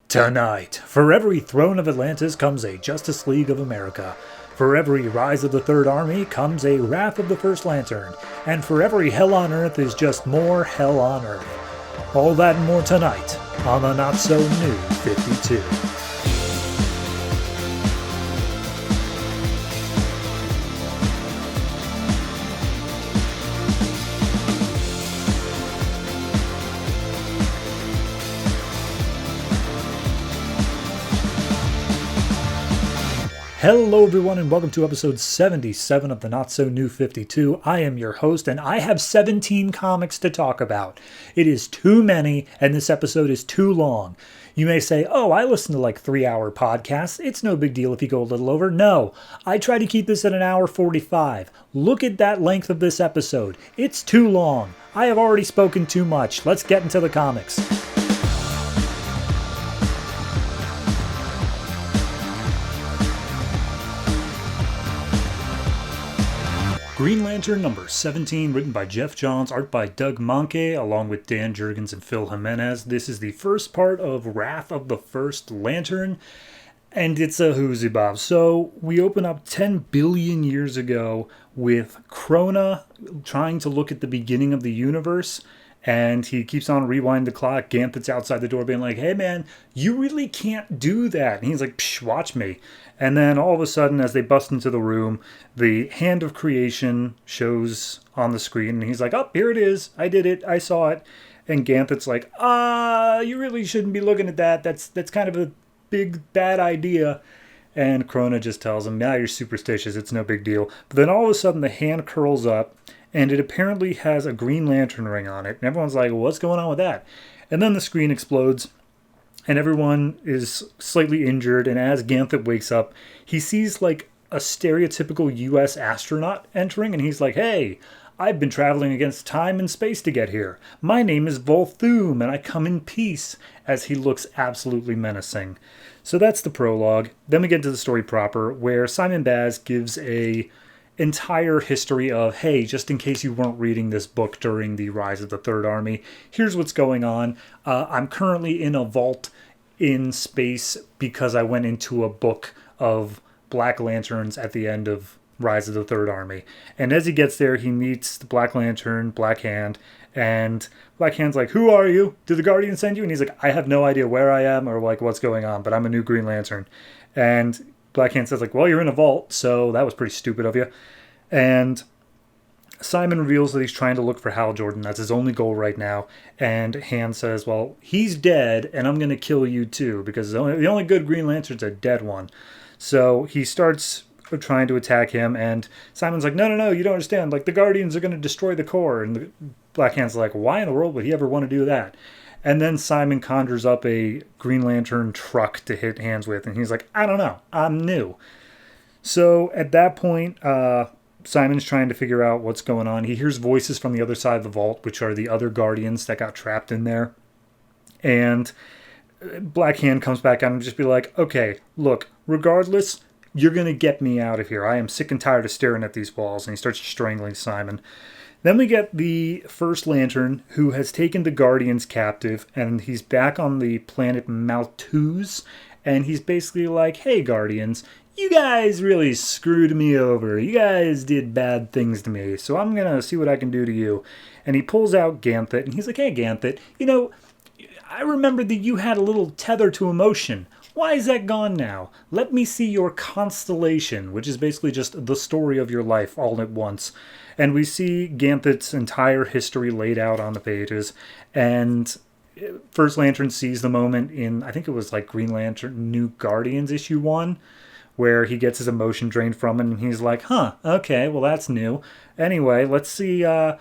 Tonight, for every throne of Atlantis comes a Justice League of America. For every rise of the Third Army comes a wrath of the First Lantern. And for every hell on Earth is just more hell on Earth. All that and more tonight on the Not So New 52. Hello everyone and welcome to episode 77 of the Not So New 52. I am your host and I have 17 comics to talk about. It is too many and this episode is too long. You may say, oh, I listen to like 3-hour podcasts. It's no big deal if you go a little over. No, I try to keep this at an hour 45. Look at that length of this episode. It's too long. I have already spoken too much. Let's get into the comics. Green Lantern number 17, written by Geoff Johns, art by Doug Mahnke, along with Dan Jurgens and Phil Jimenez. This is the first part of Wrath of the First Lantern, and it's a whoozy bob. So we open up 10 billion years ago with Krona trying to look at the beginning of the universe, and he keeps on rewinding the clock. Ganthet's outside the door being like, hey man, you really can't do that. And he's like, psh, watch me. And then all of a sudden, as they bust into the room, the hand of creation shows on the screen. And he's like, oh, here it is. I did it. I saw it. And Ganthet's like, you really shouldn't be looking at that. That's kind of a big, bad idea. And Krona just tells him, nah, you're superstitious. It's no big deal. But then all of a sudden, the hand curls up. And it apparently has a Green Lantern ring on it. And everyone's like, well, what's going on with that? And then the screen explodes. And everyone is slightly injured, and as Ganthet wakes up, he sees like a stereotypical U.S. astronaut entering, and he's like, hey, I've been traveling against time and space to get here. My name is Volthoom, and I come in peace, as he looks absolutely menacing. So that's the prologue. Then we get to the story proper, where Simon Baz gives a entire history of, hey, just in case you weren't reading this book during the Rise of the Third Army, here's what's going on. I'm currently in a vault in space because I went into a book of Black Lanterns at the end of Rise of the Third Army. And as he gets there, he meets the Black Lantern, Black Hand, and Black Hand's like, who are you? Did the Guardian send you? And he's like, I have no idea where I am or like what's going on, but I'm a new Green Lantern. And Black Hand says like, well, you're in a vault, so that was pretty stupid of you. And Simon reveals that he's trying to look for Hal Jordan. That's his only goal right now. And Hand says, well, he's dead, and I'm going to kill you too, because the only good Green Lantern's a dead one. So he starts trying to attack him, and Simon's like, no, you don't understand. Like, the Guardians are going to destroy the core. And the Black Hand's like, why in the world would he ever want to do that? And then Simon conjures up a Green Lantern truck to hit Hands with, and he's like, I don't know, I'm new. So at that point, Simon's trying to figure out what's going on. He hears voices from the other side of the vault, which are the other Guardians that got trapped in there. And Black Hand comes back out and just be like, okay, look, regardless, you're going to get me out of here. I am sick and tired of staring at these walls. And he starts strangling Simon. Then we get the First Lantern, who has taken the Guardians captive, and he's back on the planet Maltuz, and he's basically like, hey, Guardians, you guys really screwed me over. You guys did bad things to me, so I'm going to see what I can do to you. And he pulls out Ganthet, and he's like, hey, Ganthet, I remember that you had a little tether to emotion. Why is that gone now? Let me see your constellation, which is basically just the story of your life all at once. And we see Ganthet's entire history laid out on the pages. And First Lantern sees the moment in, I think it was like Green Lantern New Guardians issue 1, where he gets his emotion drained from him. And he's like, huh, okay, well, that's new. Anyway, let's see. I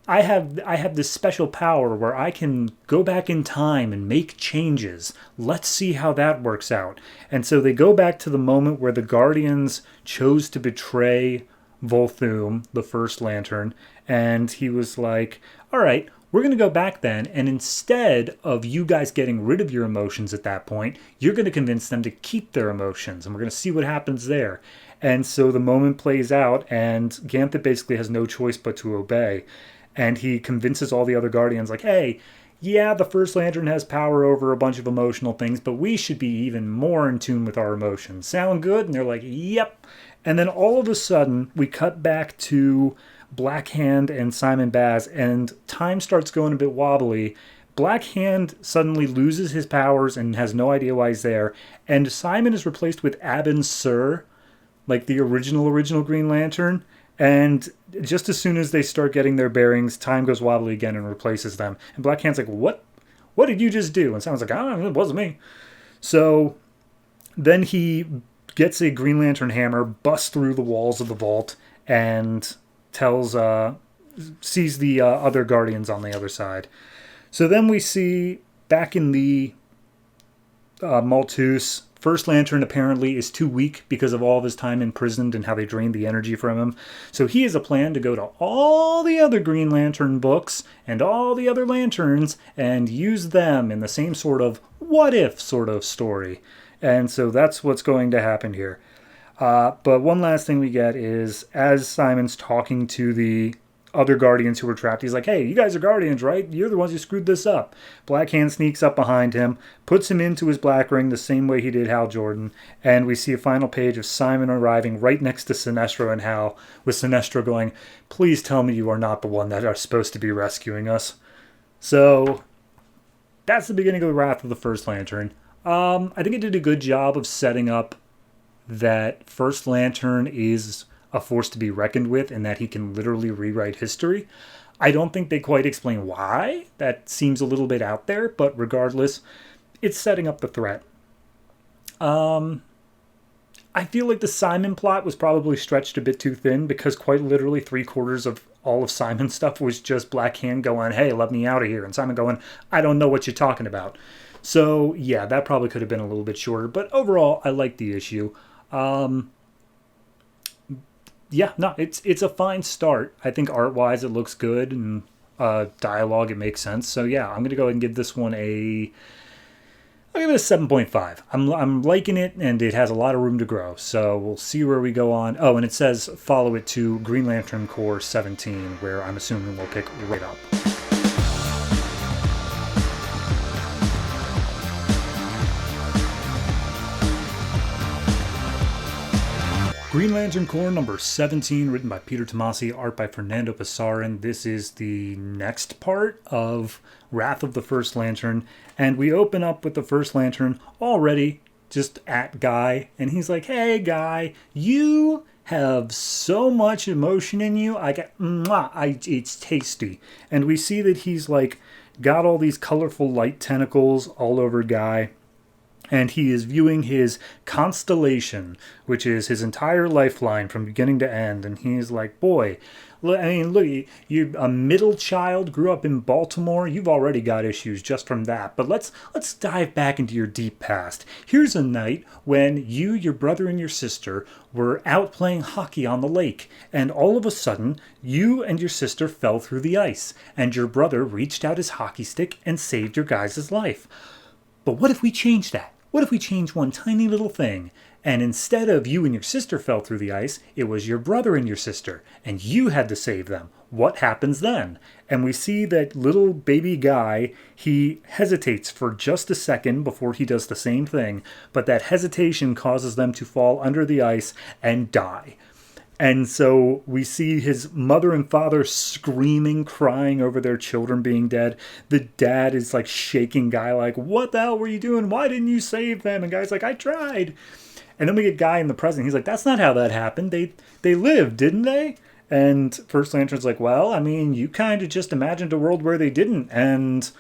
have this special power where I can go back in time and make changes. Let's see how that works out. And so they go back to the moment where the Guardians chose to betray Volthoom, the First Lantern, and he was like, all right, we're going to go back then, and instead of you guys getting rid of your emotions at that point, you're going to convince them to keep their emotions, and we're going to see what happens there. And so the moment plays out, and Ganthet basically has no choice but to obey. And he convinces all the other Guardians, like, hey, yeah, the First Lantern has power over a bunch of emotional things, but we should be even more in tune with our emotions. Sound good? And they're like, yep. And then all of a sudden, we cut back to Blackhand and Simon Baz, and time starts going a bit wobbly. Blackhand suddenly loses his powers and has no idea why he's there, and Simon is replaced with Abin Sur, like the original Green Lantern. And just as soon as they start getting their bearings, time goes wobbly again and replaces them. And Blackhand's like, what? What did you just do? And Simon's like, it wasn't me. So then he gets a Green Lantern hammer, busts through the walls of the vault, and sees the other Guardians on the other side. So then we see back in the Maltus, First Lantern apparently is too weak because of all of his time imprisoned and how they drained the energy from him. So he has a plan to go to all the other Green Lantern books and all the other lanterns and use them in the same sort of what if sort of story. And so that's what's going to happen here. But one last thing we get is as Simon's talking to the other Guardians who were trapped, he's like, hey, you guys are Guardians, right? You're the ones who screwed this up. Blackhand sneaks up behind him, puts him into his black ring the same way he did Hal Jordan, and we see a final page of Simon arriving right next to Sinestro and Hal, with Sinestro going, please tell me you are not the one that are supposed to be rescuing us. So that's the beginning of the Wrath of the First Lantern. I think it did a good job of setting up that First Lantern is a force to be reckoned with and that he can literally rewrite history. I don't think they quite explain why. That seems a little bit out there, but regardless, it's setting up the threat. I feel like the Simon plot was probably stretched a bit too thin because quite literally 3/4 of all of Simon's stuff was just Blackhand going, hey, let me out of here. And Simon going, I don't know what you're talking about. So yeah, that probably could have been a little bit shorter, but overall, I like the issue. Yeah, no, it's a fine start. I think art-wise it looks good, and dialogue it makes sense. So yeah, I'm gonna go ahead and give this one I'll give it a 7.5. I'm liking it, and it has a lot of room to grow. So we'll see where we go on. Oh, and it says follow it to Green Lantern Corps 17, where I'm assuming we'll pick right up. Green Lantern Corps number 17, written by Peter Tomasi, art by Fernando Pasarin. This is the next part of Wrath of the First Lantern, and we open up with the First Lantern already just at Guy, and he's like, hey, Guy, you have so much emotion in you. It's tasty. And we see that he's like got all these colorful light tentacles all over Guy. And he is viewing his constellation, which is his entire lifeline from beginning to end. And he's like, boy, look, you're a middle child, grew up in Baltimore. You've already got issues just from that. But let's dive back into your deep past. Here's a night when you, your brother, and your sister were out playing hockey on the lake. And all of a sudden, you and your sister fell through the ice. And your brother reached out his hockey stick and saved your guys' life. But what if we change that? What if we change one tiny little thing, and instead of you and your sister fell through the ice, it was your brother and your sister, and you had to save them? What happens then? And we see that little baby Guy, he hesitates for just a second before he does the same thing, but that hesitation causes them to fall under the ice and die. And so we see his mother and father screaming, crying over their children being dead. The dad is like shaking Guy like, what the hell were you doing? Why didn't you save them? And Guy's like, I tried. And then we get Guy in the present. He's like, that's not how that happened. They lived, didn't they? And First Lantern's like, well, I mean, you kind of just imagined a world where they didn't. And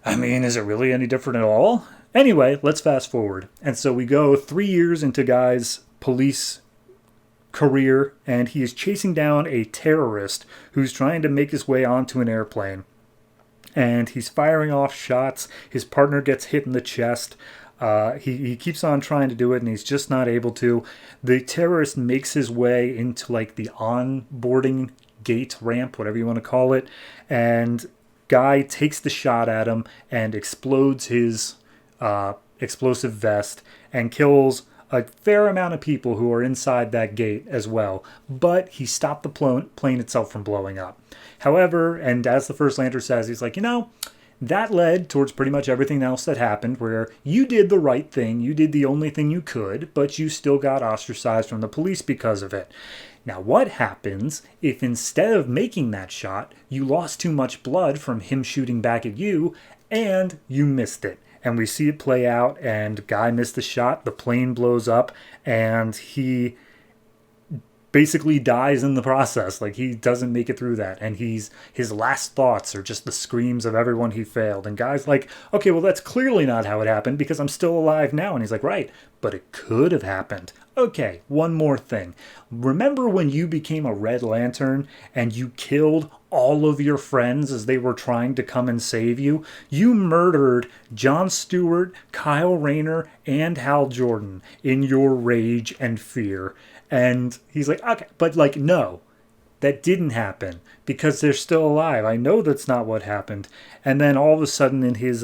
I mean, is it really any different at all? Anyway, let's fast forward. And so we go 3 years into Guy's police career, and he is chasing down a terrorist who's trying to make his way onto an airplane. And he's firing off shots. His partner gets hit in the chest. He keeps on trying to do it, and he's just not able to. The terrorist makes his way into like the onboarding gate ramp, whatever you want to call it, and Guy takes the shot at him and explodes his explosive vest and kills a fair amount of people who are inside that gate as well, but he stopped the plane itself from blowing up. However, and as the First Lantern says, he's like, that led towards pretty much everything else that happened, where you did the right thing, you did the only thing you could, but you still got ostracized from the police because of it. Now, what happens if instead of making that shot, you lost too much blood from him shooting back at you, and you missed it? And we see it play out, and guy missed the shot, the plane blows up, and he basically dies in the process. Like, he doesn't make it through that, and his last thoughts are just the screams of everyone he failed. And guy's like, okay, well, that's clearly not how it happened, because I'm still alive now. And he's like, right, but it could have happened. Okay, one more thing. Remember when you became a Red Lantern and you killed all of your friends as they were trying to come and save you? You murdered John Stewart, Kyle Rayner, and Hal Jordan in your rage and fear. And he's like, okay, but like, no, that didn't happen because they're still alive. I know that's not what happened. And then all of a sudden in his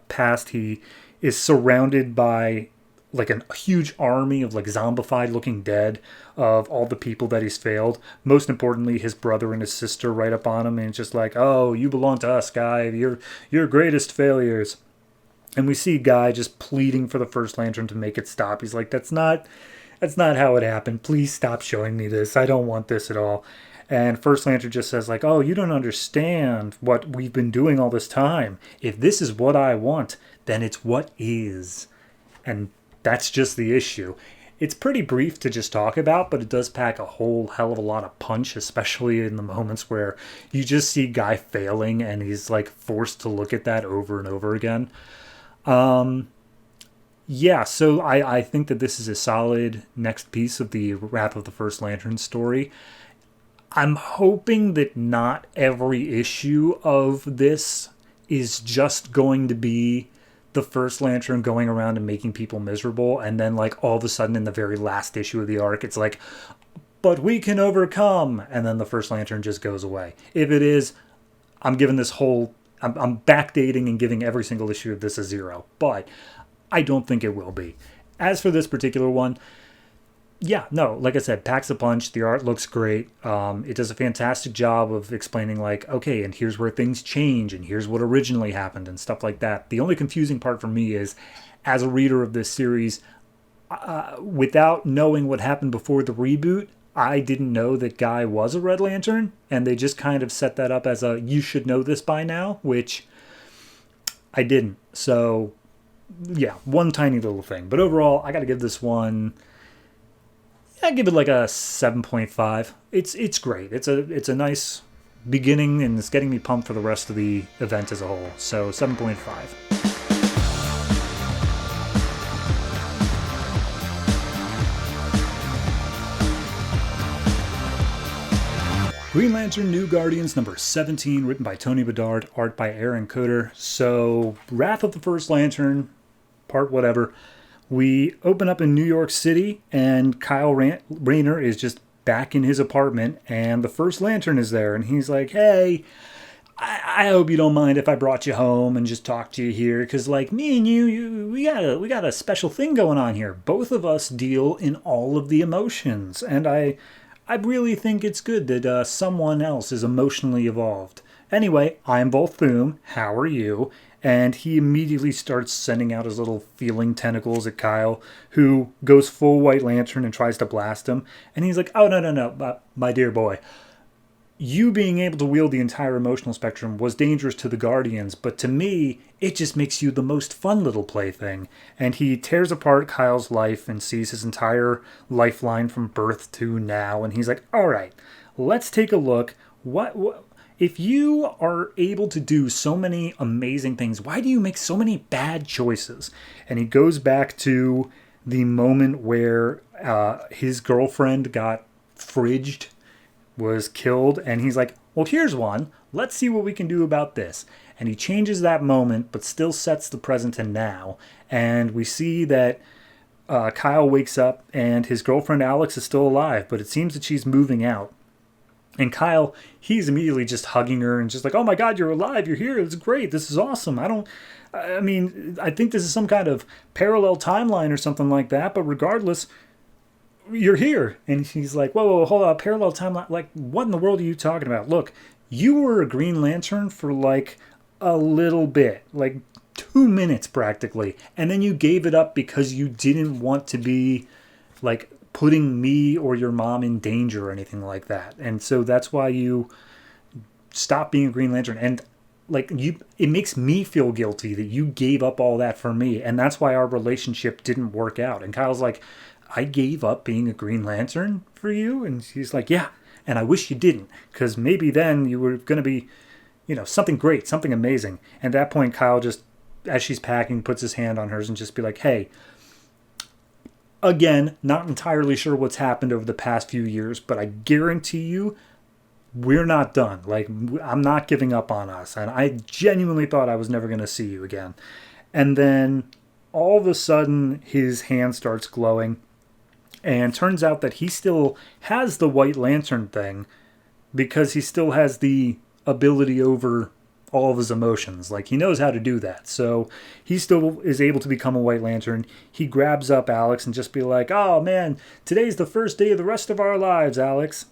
past, he is surrounded by like a huge army of like zombified looking dead of all the people that he's failed. Most importantly, his brother and his sister right up on him. And it's just like, oh, you belong to us, Guy. You're your greatest failures. And we see Guy just pleading for the First Lantern to make it stop. He's like, that's not how it happened. Please stop showing me this. I don't want this at all. And First Lantern just says like, oh, you don't understand what we've been doing all this time. If this is what I want, then it's what is. And that's just the issue. It's pretty brief to just talk about, but it does pack a whole hell of a lot of punch, especially in the moments where you just see Guy failing and he's like forced to look at that over and over again. Yeah, so I think that this is a solid next piece of the Wrath of the First Lantern story. I'm hoping that not every issue of this is just going to be the First Lantern going around and making people miserable, and then like all of a sudden in the very last issue of the arc, it's like, but we can overcome, and then the First Lantern just goes away. If it is, I'm backdating and giving every single issue of this a 0, but I don't think it will be. As for this particular one, yeah, no, like I said, packs a punch. The art looks great. It does a fantastic job of explaining like, okay, and here's where things change, and here's what originally happened, and stuff like that. The only confusing part for me is, as a reader of this series, without knowing what happened before the reboot, I didn't know that Guy was a Red Lantern, and they just kind of set that up as a, you should know this by now, which I didn't. So yeah, one tiny little thing. But overall, I got to give this one, I give it like a 7.5. It's great. It's a nice beginning, and it's getting me pumped for the rest of the event as a whole. So 7.5. Green Lantern New Guardians number 17, written by Tony Bedard, art by Aaron Kuder. So, Wrath of the First Lantern, part whatever. We open up in New York City, and Kyle Rayner is just back in his apartment, and the First Lantern is there, and he's like, hey, I hope you don't mind if I brought you home and just talked to you here, because like me and you, we got a special thing going on here. Both of us deal in all of the emotions, and I really think it's good that someone else is emotionally evolved. Anyway, I'm Volthoom. How are you? And he immediately starts sending out his little feeling tentacles at Kyle, who goes full White Lantern and tries to blast him. And he's like, oh, no, my dear boy. You being able to wield the entire emotional spectrum was dangerous to the Guardians, but to me, it just makes you the most fun little plaything. And he tears apart Kyle's life and sees his entire lifeline from birth to now, and he's like, all right, let's take a look. What if you are able to do so many amazing things, why do you make so many bad choices? And he goes back to the moment where his girlfriend got fridged, was killed, and he's like, well, here's one. Let's see what we can do about this. And he changes that moment, but still sets the present and now. And we see that Kyle wakes up, and his girlfriend Alex is still alive, but it seems that she's moving out. And Kyle, he's immediately just hugging her and just like, oh my God, you're alive. You're here. It's great. This is awesome. I think this is some kind of parallel timeline or something like that, but regardless, you're here. And he's like, whoa, hold on, parallel timeline? Like, what in the world are you talking about? Look, you were a Green Lantern for like a little bit, like 2 minutes practically. And then you gave it up because you didn't want to be like putting me or your mom in danger or anything like that. And so that's why you stopped being a Green Lantern. And like it makes me feel guilty that you gave up all that for me. And that's why our relationship didn't work out. And Kyle's like, I gave up being a Green Lantern for you? And she's like, yeah. And I wish you didn't, because maybe then you were going to be, something great, something amazing. And at that point, Kyle just, as she's packing, puts his hand on hers and just be like, hey, again, not entirely sure what's happened over the past few years, but I guarantee you we're not done. Like, I'm not giving up on us. And I genuinely thought I was never going to see you again. And then all of a sudden, his hand starts glowing. And turns out that he still has the White Lantern thing because he still has the ability over all of his emotions. Like, he knows how to do that. So he still is able to become a White Lantern. He grabs up Alex and just be like, oh man, today's the first day of the rest of our lives, Alex.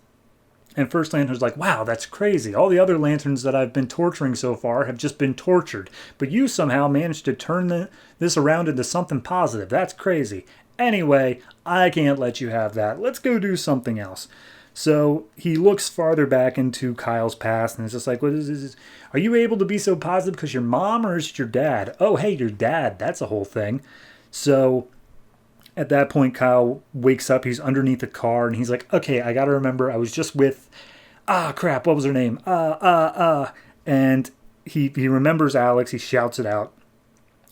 And First Lantern's like, wow, that's crazy. All the other Lanterns that I've been torturing so far have just been tortured. But you somehow managed to turn this around into something positive. That's crazy. Anyway, I can't let you have that. Let's go do something else. So he looks farther back into Kyle's past and is just like, what is this? Are you able to be so positive because your mom or is it your dad? Oh, hey, your dad. That's a whole thing. So at that point, Kyle wakes up. He's underneath the car and he's like, okay, I got to remember. I was just with, crap, what was her name? And he remembers Alex. He shouts it out.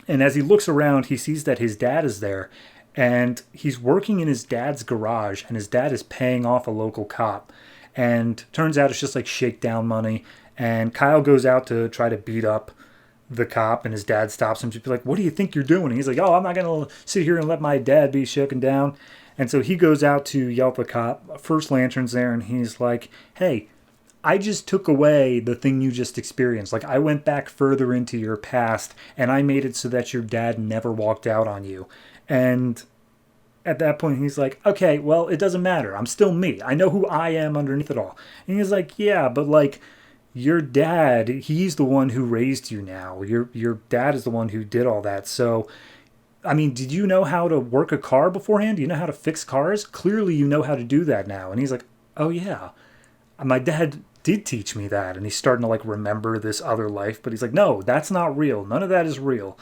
And as he looks around, he sees that his dad is there. And he's working in his dad's garage, and his dad is paying off a local cop. And turns out it's just like shakedown money. And Kyle goes out to try to beat up the cop, and his dad stops him to be like, what do you think you're doing? And he's like, oh, I'm not going to sit here and let my dad be shaken down. And so he goes out to yell at the cop. First Lantern's there, and he's like, hey, I just took away the thing you just experienced. Like, I went back further into your past, and I made it so that your dad never walked out on you. And at that point, he's like, okay, well, it doesn't matter. I'm still me. I know who I am underneath it all. And he's like, yeah, but like, your dad, he's the one who raised you now. Your dad is the one who did all that. So, I mean, did you know how to work a car beforehand? Do you know how to fix cars? Clearly, you know how to do that now. And he's like, oh, yeah. My dad did teach me that. And he's starting to like remember this other life. But he's like, no, that's not real. None of that is real.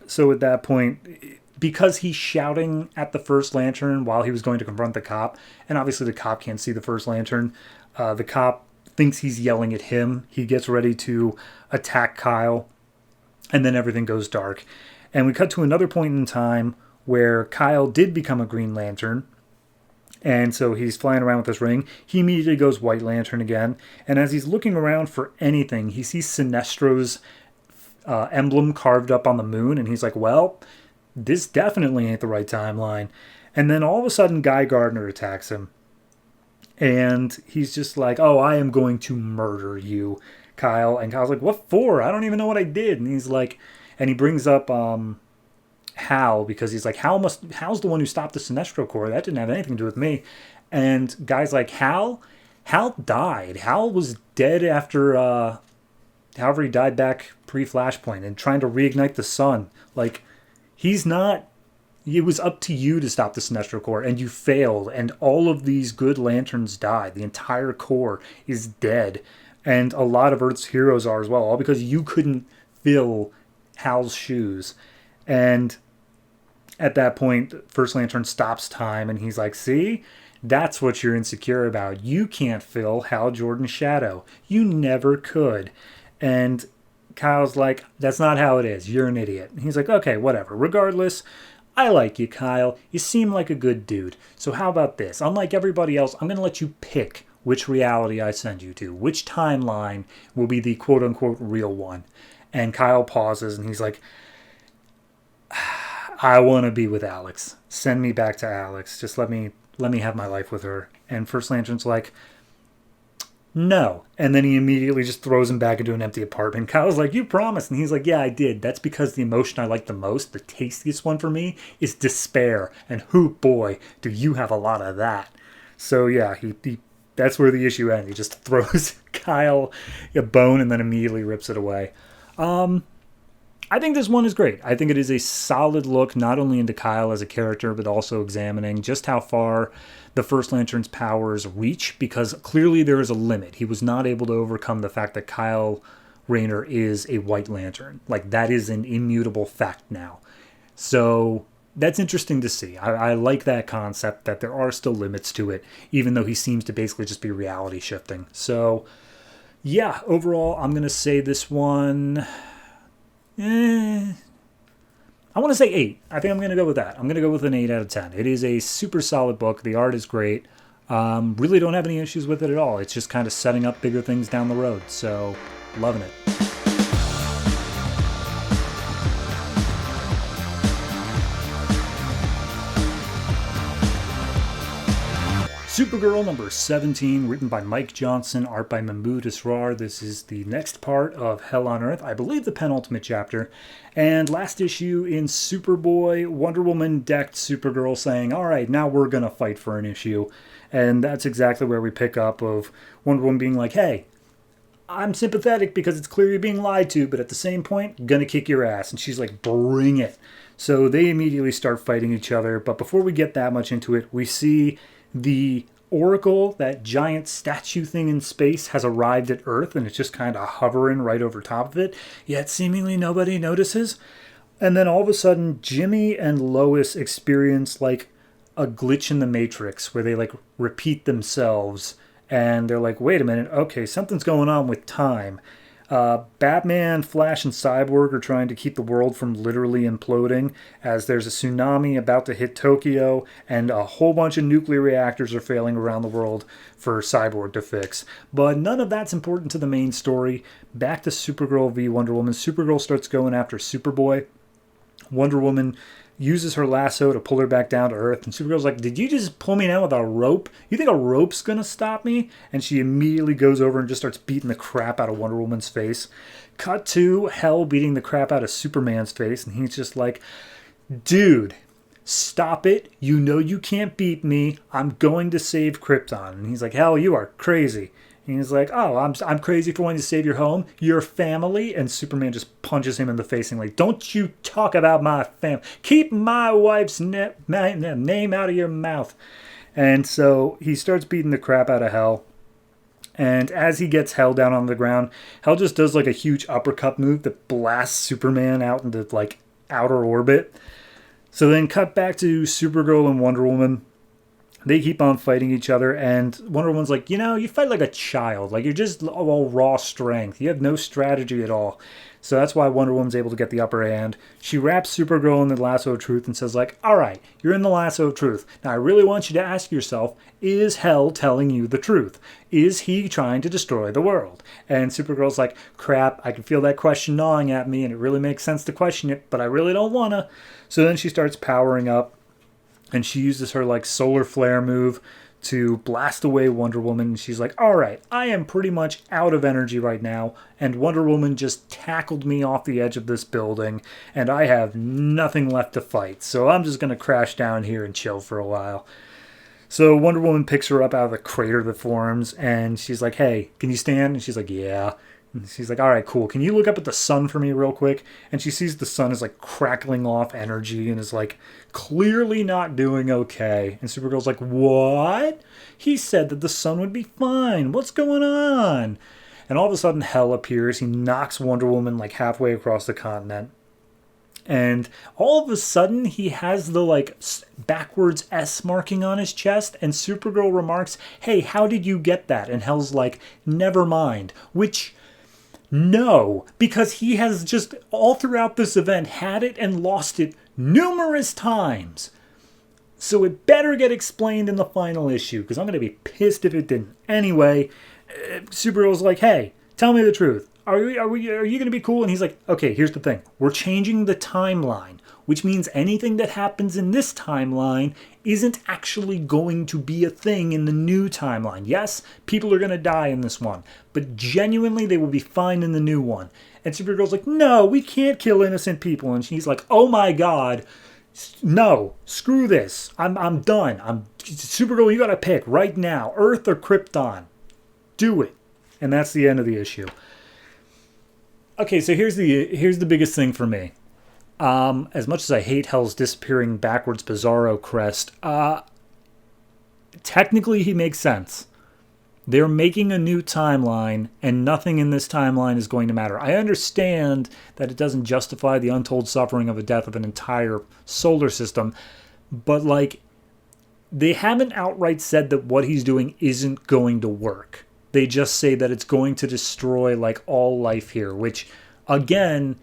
So at that point, because he's shouting at the First Lantern while he was going to confront the cop, and obviously the cop can't see the First Lantern, the cop thinks he's yelling at him. He gets ready to attack Kyle, and then everything goes dark. And we cut to another point in time where Kyle did become a Green Lantern, and so he's flying around with this ring. He immediately goes White Lantern again, and as he's looking around for anything, he sees Sinestro's emblem carved up on the moon, and he's like, well, this definitely ain't the right timeline. And then all of a sudden Guy Gardner attacks him, and he's just like, oh, I am going to murder you, Kyle. And Kyle's like, what for? I don't even know what I did. And he's like, and he brings up Hal, because he's like, Hal's the one who stopped the Sinestro Corps. That didn't have anything to do with me. And Guy's like, Hal died. Hal was dead after however he died back pre-Flashpoint and trying to reignite the sun. Like, he's not... It was up to you to stop the Sinestro Corps, and you failed, and all of these good Lanterns died. The entire Corps is dead, and a lot of Earth's heroes are as well, all because you couldn't fill Hal's shoes. And at that point, First Lantern stops time, and he's like, see? That's what you're insecure about. You can't fill Hal Jordan's shadow. You never could. And Kyle's like, that's not how it is. You're an idiot. And he's like, okay, whatever. Regardless, I like you, Kyle. You seem like a good dude. So how about this? Unlike everybody else, I'm going to let you pick which reality I send you to. Which timeline will be the quote-unquote real one? And Kyle pauses, and he's like, I want to be with Alex. Send me back to Alex. Just let me have my life with her. And First Lantern's like, no. And then he immediately just throws him back into an empty apartment. Kyle's like, you promised. And he's like, yeah, I did. That's because the emotion I like the most, the tastiest one for me, is despair. And boy, do you have a lot of that. So yeah, he that's where the issue ends. He just throws Kyle a bone and then immediately rips it away. I think this one is great. I think it is a solid look, not only into Kyle as a character, but also examining just how far the First Lantern's powers reach, because clearly there is a limit. He was not able to overcome the fact that Kyle Rayner is a White Lantern. Like, that is an immutable fact now. So that's interesting to see. I like that concept, that there are still limits to it, even though he seems to basically just be reality shifting. So, yeah, overall, I'm going to say this one... I want to say 8. I think I'm going to go with that. I'm going to go with an 8 out of 10. It is a super solid book. The art is great. Really don't have any issues with it at all. It's just kind of setting up bigger things down the road. So, loving it. Supergirl number 17, written by Mike Johnson, art by Mahmud Asrar. This is the next part of Hell on Earth, I believe the penultimate chapter. And last issue in Superboy, Wonder Woman decked Supergirl saying, all right, now we're going to fight for an issue. And that's exactly where we pick up of Wonder Woman being like, hey, I'm sympathetic because it's clear you're being lied to, but at the same point, gonna kick your ass. And she's like, bring it. So they immediately start fighting each other. But before we get that much into it, we see the Oracle, that giant statue thing in space, has arrived at Earth, and it's just kind of hovering right over top of it, yet seemingly nobody notices. And then all of a sudden, Jimmy and Lois experience like a glitch in the Matrix where they like repeat themselves, and they're like, wait a minute, okay, something's going on with time. Batman, Flash, and Cyborg are trying to keep the world from literally imploding as there's a tsunami about to hit Tokyo and a whole bunch of nuclear reactors are failing around the world for Cyborg to fix. But none of that's important to the main story. Back to Supergirl v. Wonder Woman. Supergirl starts going after Superboy. Wonder Woman uses her lasso to pull her back down to Earth, and Supergirl's like, did you just pull me down with a rope? You think a rope's gonna stop me? And she immediately goes over and just starts beating the crap out of Wonder Woman's face. Cut to Hell beating the crap out of Superman's face, and he's just like, dude, stop it. You know you can't beat me. I'm going to save Krypton. And he's like, Hell, you are crazy. And he's like, oh, I'm crazy for wanting to save your home, your family. And Superman just punches him in the face and like, don't you talk about my family. Keep my wife's name out of your mouth. And so he starts beating the crap out of Hell. And as he gets Hell down on the ground, Hell just does like a huge uppercut move that blasts Superman out into like outer orbit. So then cut back to Supergirl and Wonder Woman. They keep on fighting each other, and Wonder Woman's like, you know, you fight like a child. Like, you're just all raw strength. You have no strategy at all. So that's why Wonder Woman's able to get the upper hand. She wraps Supergirl in the lasso of truth and says, like, all right, you're in the lasso of truth. Now, I really want you to ask yourself, is Hell telling you the truth? Is he trying to destroy the world? And Supergirl's like, crap, I can feel that question gnawing at me, and it really makes sense to question it, but I really don't want to. So then she starts powering up. And she uses her like solar flare move to blast away Wonder Woman. And she's like, all right, I am pretty much out of energy right now. And Wonder Woman just tackled me off the edge of this building. And I have nothing left to fight. So I'm just going to crash down here and chill for a while. So Wonder Woman picks her up out of the crater that forms. And she's like, hey, can you stand? And she's like, yeah. And she's like, all right, cool. Can you look up at the sun for me real quick? And she sees the sun is like crackling off energy and is like clearly not doing okay. And Supergirl's like, what? He said that the sun would be fine. What's going on? And all of a sudden Hell appears. He knocks Wonder Woman like halfway across the continent. And all of a sudden he has the like backwards S marking on his chest. And Supergirl remarks, hey, how did you get that? And Hell's like, never mind. Which... no, because he has just all throughout this event had it and lost it numerous times. So it better get explained in the final issue, because I'm going to be pissed if it didn't. Anyway, Supergirl's like, hey, tell me the truth. Are you going to be cool? And he's like, okay, here's the thing. We're changing the timeline, which means anything that happens in this timeline isn't actually going to be a thing in the new timeline. Yes, people are going to die in this one, but genuinely they will be fine in the new one. And Supergirl's like, no, we can't kill innocent people. And she's like, oh my God, No, screw this. I'm done. Supergirl, you gotta pick right now. Earth or Krypton. Do it. And that's the end of the issue. Okay, so here's the biggest thing for me. As much as I hate Hell's disappearing backwards Bizarro crest, technically he makes sense. They're making a new timeline, and nothing in this timeline is going to matter. I understand that it doesn't justify the untold suffering of the death of an entire solar system, but, like, they haven't outright said that what he's doing isn't going to work. They just say that it's going to destroy, like, all life here, which, again,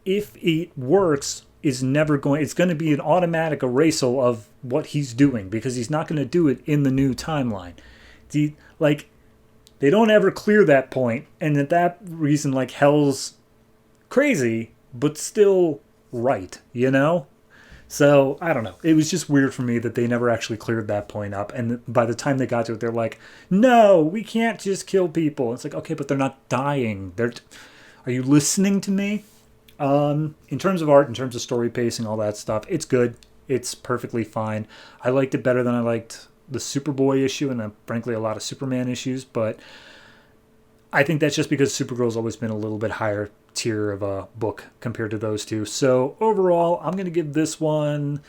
if it works, it's going to be an automatic erasal of what he's doing, because he's not going to do it in the new timeline. They don't ever clear that point, and at that reason, like, Hell's crazy, but still right, you know? So, I don't know. It was just weird for me that they never actually cleared that point up, and by the time they got to it, they're like, no, we can't just kill people. It's like, okay, but they're not dying. Are you listening to me? In terms of art, in terms of story pacing, all that stuff, it's good. It's perfectly fine. I liked it better than I liked the Superboy issue and frankly a lot of Superman issues, but I think that's just because Supergirl's always been a little bit higher tier of a book compared to those two. So overall, I'm going to give this one,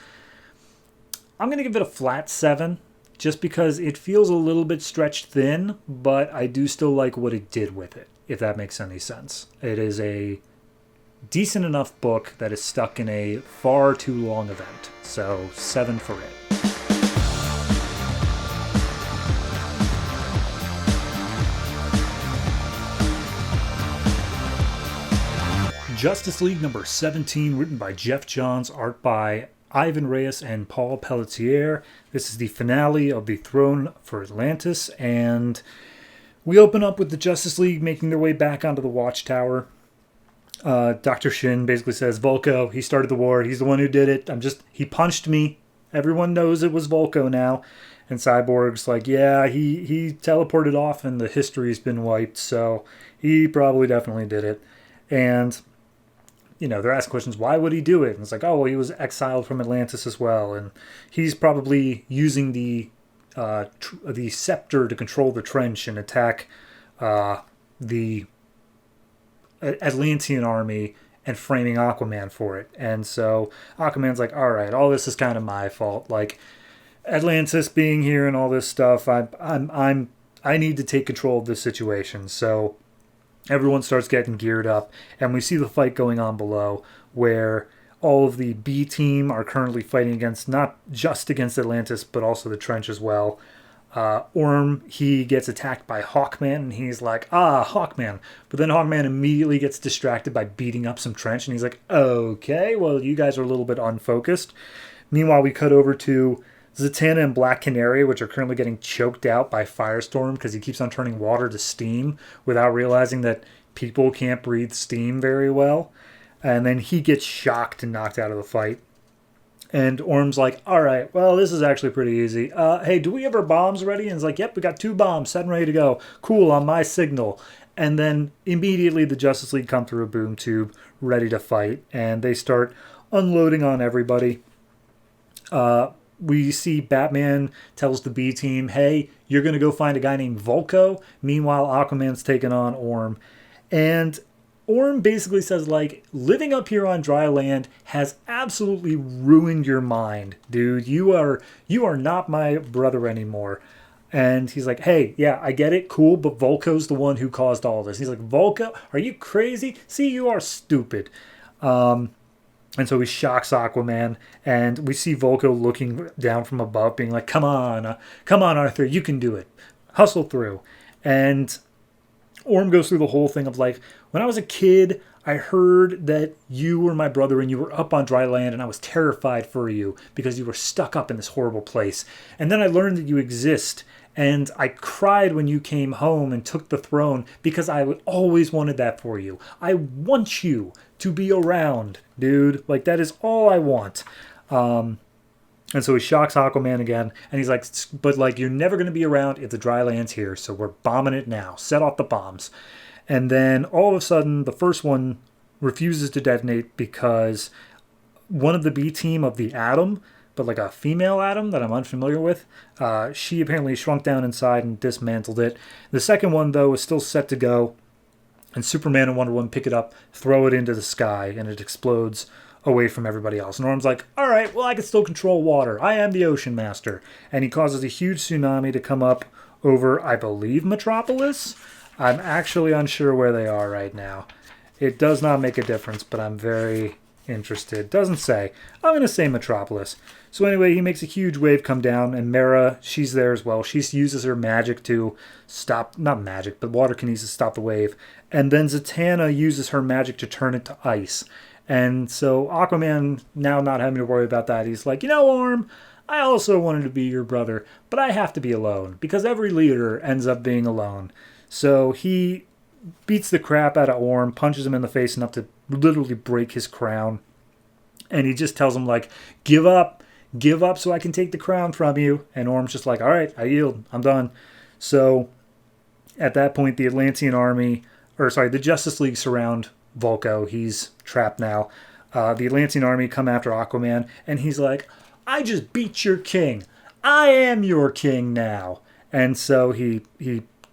I'm going to give it a flat 7 just because it feels a little bit stretched thin, but I do still like what it did with it, if that makes any sense. It is a decent enough book that is stuck in a far too long event. So 7 for it. Justice League number 17, written by Geoff Johns, art by Ivan Reis and Paul Pelletier. This is the finale of the Throne for Atlantis, and we open up with the Justice League making their way back onto the Watchtower. Dr. Shin basically says, Volko, he started the war, he's the one who did it, he punched me, everyone knows it was Volko now. And Cyborg's like, yeah, he teleported off and the history's been wiped, so he probably definitely did it. And you know, they're asking questions, why would he do it? And it's like, oh, well, he was exiled from Atlantis as well. And he's probably using the scepter to control the trench and attack the Atlantean army and framing Aquaman for it. And so Aquaman's like, all right, all this is kind of my fault. Like, Atlantis being here and all this stuff, I need to take control of this situation. So everyone starts getting geared up, and we see the fight going on below, where all of the B team are currently fighting against, not just against Atlantis, but also the trench as well. Orm, he gets attacked by Hawkman, and he's like, Hawkman. But then Hawkman immediately gets distracted by beating up some trench, and he's like, okay, well, you guys are a little bit unfocused. Meanwhile, we cut over to Zatanna and Black Canary, which are currently getting choked out by Firestorm because he keeps on turning water to steam without realizing that people can't breathe steam very well. And then he gets shocked and knocked out of the fight. And Orm's like, all right, well, this is actually pretty easy. Hey, do we have our bombs ready? And he's like, yep, we got 2 bombs set and ready to go. Cool, on my signal. And then immediately the Justice League come through a boom tube ready to fight. And they start unloading on everybody. We see Batman tells the B team, hey, you're going to go find a guy named Volko. Meanwhile, Aquaman's taking on Orm. And Orm basically says, like, living up here on dry land has absolutely ruined your mind, dude. You are not my brother anymore. And he's like, hey, yeah, I get it, cool, but Volko's the one who caused all this. He's like, Volko, are you crazy? See, you are stupid. And so he shocks Aquaman, and we see Volko looking down from above, being like, come on, Arthur, you can do it. Hustle through. And Orm goes through the whole thing of like, when I was a kid, I heard that you were my brother and you were up on dry land, and I was terrified for you because you were stuck up in this horrible place. And then I learned that you exist, and I cried when you came home and took the throne because I always wanted that for you. I want you to be around, dude. Like, that is all I want. And so he shocks Aquaman again, and he's like, but like, you're never going to be around if the dry land's here, so we're bombing it now. Set off the bombs. And then all of a sudden, the first one refuses to detonate because one of the B team of the Atom, but like a female Atom that I'm unfamiliar with. She apparently shrunk down inside and dismantled it. The second one, though, is still set to go. And Superman and Wonder Woman pick it up, throw it into the sky, and it explodes away from everybody else. And Norm's like, all right, well, I can still control water. I am the Ocean Master. And he causes a huge tsunami to come up over, I believe, Metropolis? I'm actually unsure where they are right now. It does not make a difference, but I'm very interested. Doesn't say. I'm going to say Metropolis. So anyway, he makes a huge wave come down, and Mara, she's there as well. She uses her magic to stop, not magic, but water kinesis to stop the wave. And then Zatanna uses her magic to turn it to ice. And so Aquaman, now not having to worry about that, he's like, you know, Orm, I also wanted to be your brother, but I have to be alone, because every leader ends up being alone. So he beats the crap out of Orm, punches him in the face enough to literally break his crown. And he just tells him, like, give up so I can take the crown from you. And Orm's just like, all right, I yield, I'm done. So at that point, the the Justice League surround Vulko. He's trapped now. The Atlantean army come after Aquaman, and he's like, I just beat your king. I am your king now. And so he